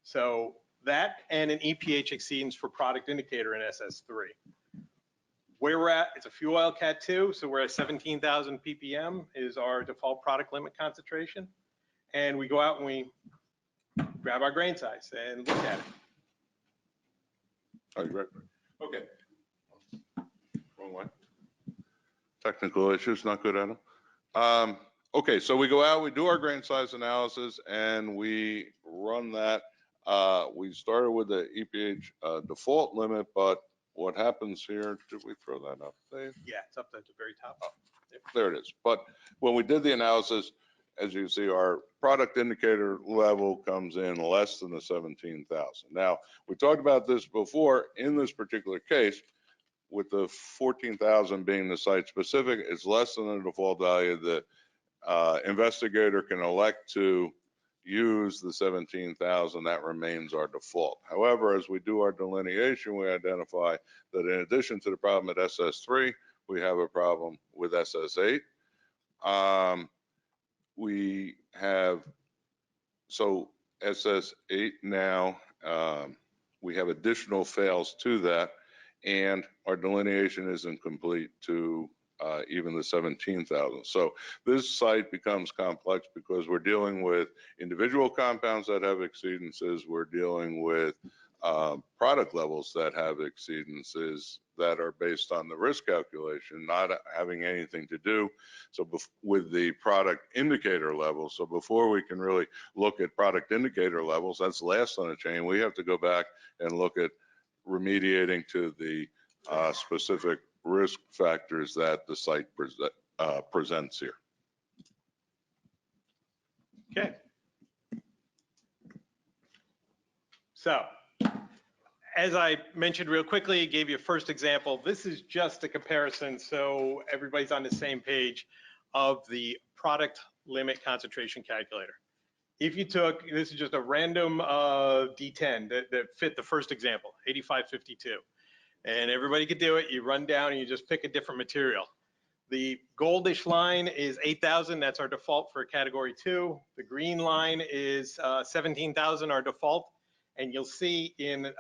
So that and an EPH exceedance for product indicator in SS3. Where we're at, it's a fuel oil Cat 2, so we're at 17,000 ppm is our default product limit concentration. And we go out and we grab our grain size and look at it. Oh, right. Okay. Wrong way. Technical issues, not good at them. Okay, so we go out, we do our grain size analysis, and we run that. We started with the EPH default limit, but what happens here, did we throw that up, Dave? Yeah, it's up at the very top. Oh, there it is. But when we did the analysis, as you see, our product indicator level comes in less than the 17,000. Now, we talked about this before. In this particular case, with the 14,000 being the site specific, it's less than the default value. The investigator can elect to use the 17,000. That remains our default. However, as we do our delineation, we identify that in addition to the problem at SS3, we have a problem with SS8. We have, so SS8 now, we have additional fails to that, and our delineation isn't complete to even the 17,000. So this site becomes complex because we're dealing with individual compounds that have exceedances. We're dealing with product levels that have exceedances that are based on the risk calculation, not having anything to do with the product indicator level. So before we can really look at product indicator levels, that's last on the chain. We have to go back and look at remediating to the specific risk factors that the site presents here. Okay. So, as I mentioned real quickly, gave you a first example. This is just a comparison so everybody's on the same page of the product limit concentration calculator. If you took, this is just a random D10 that fit the first example, 8552. And everybody could do it. You run down and you just pick a different material. The goldish line is 8,000. That's our default for category 2. The green line is 17,000, our default. And you'll see in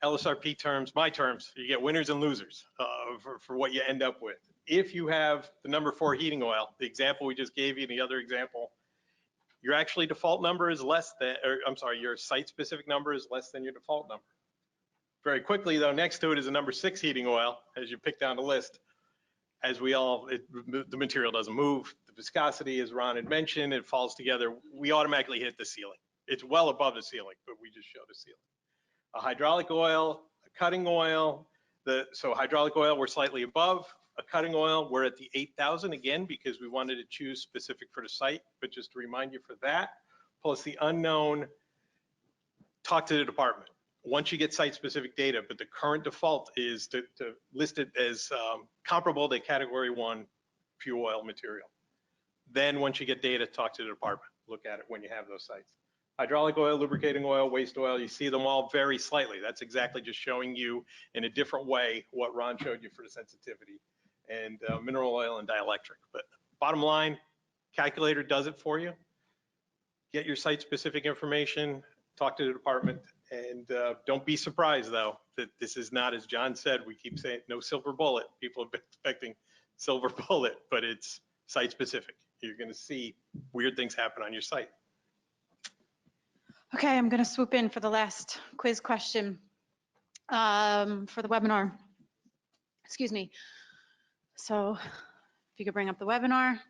LSRP terms, my terms, you get winners and losers for what you end up with. If you have the number 4 heating oil, the example we just gave you, the other example, your actually default number is less than, or I'm sorry, your site-specific number is less than your default number. Very quickly, though, next to it is a number 6 heating oil, as you pick down the list. As we all, the material doesn't move. The viscosity, as Ron had mentioned, it falls together. We automatically hit the ceiling. It's well above the ceiling, but we just showed a ceiling. A hydraulic oil, a cutting oil. So hydraulic oil, we're slightly above. A cutting oil, we're at the 8,000 again, because we wanted to choose specific for the site. But just to remind you for that, plus the unknown, talk to the department. Once you get site-specific data, but the current default is to list it as comparable to category 1 fuel oil material. Then once you get data, talk to the department. Look at it when you have those sites. Hydraulic oil, lubricating oil, waste oil, you see them all very slightly. That's exactly just showing you in a different way what Ron showed you for the sensitivity, and mineral oil and dielectric. But bottom line, calculator does it for you. Get your site-specific information, talk to the department. And don't be surprised, though, that this is not, as John said, we keep saying no silver bullet. People have been expecting silver bullet, but it's site specific. You're going to see weird things happen on your site. Okay, I'm going to swoop in for the last quiz question for the webinar. Excuse me. So if you could bring up the webinar.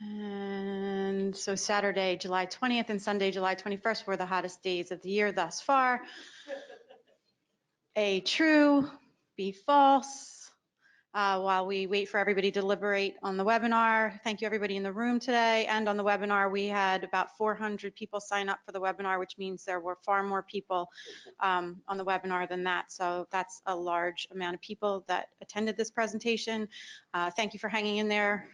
And so Saturday, July 20th and Sunday, July 21st were the hottest days of the year thus far. A true, B false. While we wait for everybody to deliberate on the webinar, thank you everybody in the room today. And on the webinar, we had about 400 people sign up for the webinar, which means there were far more people on the webinar than that. So that's a large amount of people that attended this presentation. Thank you for hanging in there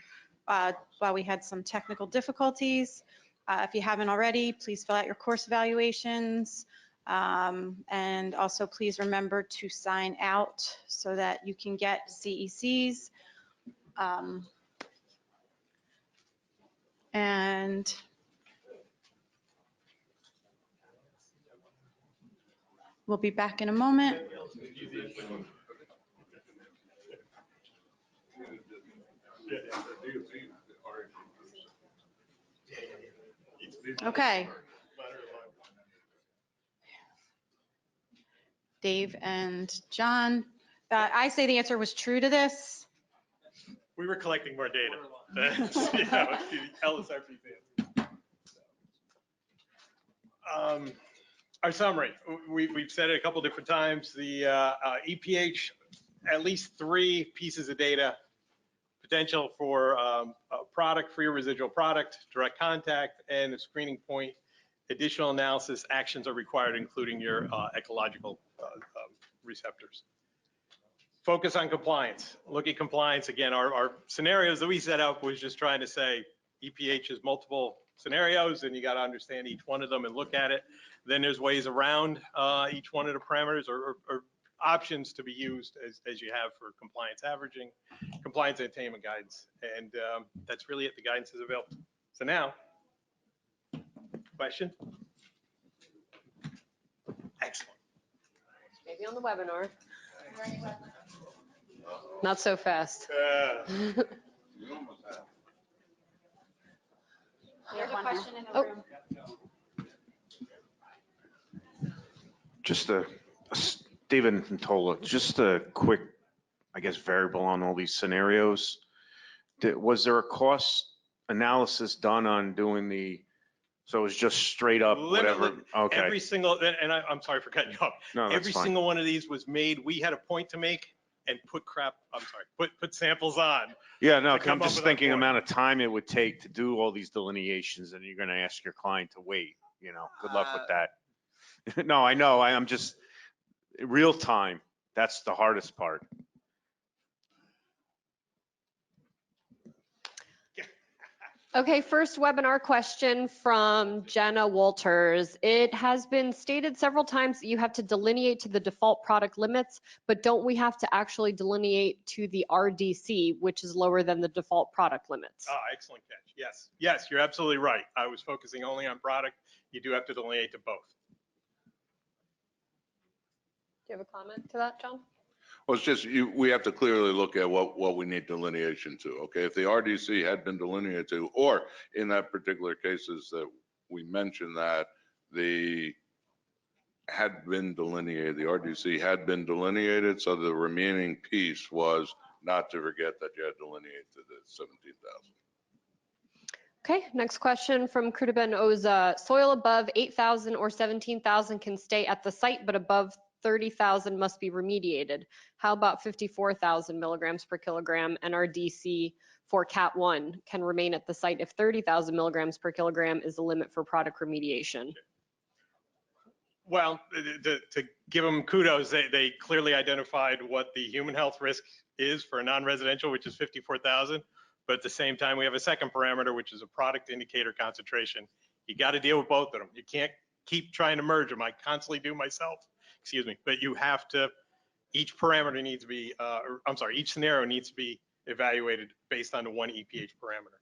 while we had some technical difficulties. If you haven't already, please fill out your course evaluations. And also please remember to sign out so that you can get CECs. And we'll be back in a moment. Okay. Dave and John, I say the answer was true to this. We were collecting more data. LSRP our summary, we've said it a couple different times. The EPH, at least 3 pieces of data, potential for a product, free or residual product, direct contact, and a screening point. Additional analysis actions are required, including your ecological receptors. focus on compliance. Look at compliance. Again, our scenarios that we set up was just trying to say EPH is multiple scenarios and you got to understand each one of them and look at it. Then there's ways around each one of the parameters or options to be used as you have for compliance averaging, compliance and attainment guidance. And that's really it. The guidance is available. So now, question? Excellent. Maybe on the webinar. Not so fast. There's a question in the room. Just David Ntola, just a quick, I guess, variable on all these scenarios. Was there a cost analysis done on doing so it was just straight up whatever? Okay. Every single, and I'm sorry for cutting you off. No, that's every fine. single one of these was made. We had a point to make and put samples on. Yeah, no, to come I'm up just with that thinking point. amount of time it would take to do all these delineations, and you're going to ask your client to wait. Good luck with that. No, I know. I'm just real time. That's the hardest part. Okay, first webinar question from Jenna Walters. It has been stated several times that you have to delineate to the default product limits, but don't we have to actually delineate to the RDC, which is lower than the default product limits? Excellent catch. Yes, yes, you're absolutely right. I was focusing only on product. You do have to delineate to both. Do you have a comment to that, John? Well, it's just, we have to clearly look at what we need delineation to, okay? If the RDC had been delineated to, or in that particular cases that we mentioned that had been delineated, the RDC had been delineated, so the remaining piece was not to forget that you had delineated to the 17,000. Okay, next question from Krudiben Oza. Soil above 8,000 or 17,000 can stay at the site, but above 30,000 must be remediated. How about 54,000 milligrams per kilogram NRDC for Cat 1 can remain at the site if 30,000 milligrams per kilogram is the limit for product remediation? Well, to give them kudos, they clearly identified what the human health risk is for a non-residential, which is 54,000. But at the same time, we have a second parameter, which is a product indicator concentration. You got to deal with both of them. You can't keep trying to merge them. I constantly do myself. Excuse me, but you have to, each parameter needs to be, each scenario needs to be evaluated based on the one EPH parameter.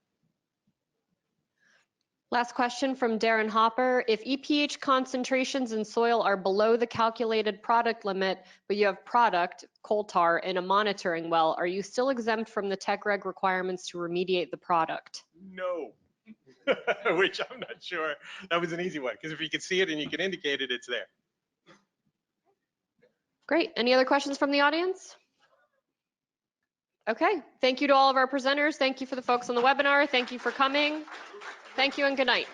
Last question from Darren Hopper. If EPH concentrations in soil are below the calculated product limit, but you have product, coal tar, in a monitoring well, are you still exempt from the tech reg requirements to remediate the product? No, which I'm not sure. That was an easy one, because if you can see it and you can indicate it, it's there. Great. Any other questions from the audience? Okay. Thank you to all of our presenters. Thank you for the folks on the webinar. Thank you for coming. Thank you and good night.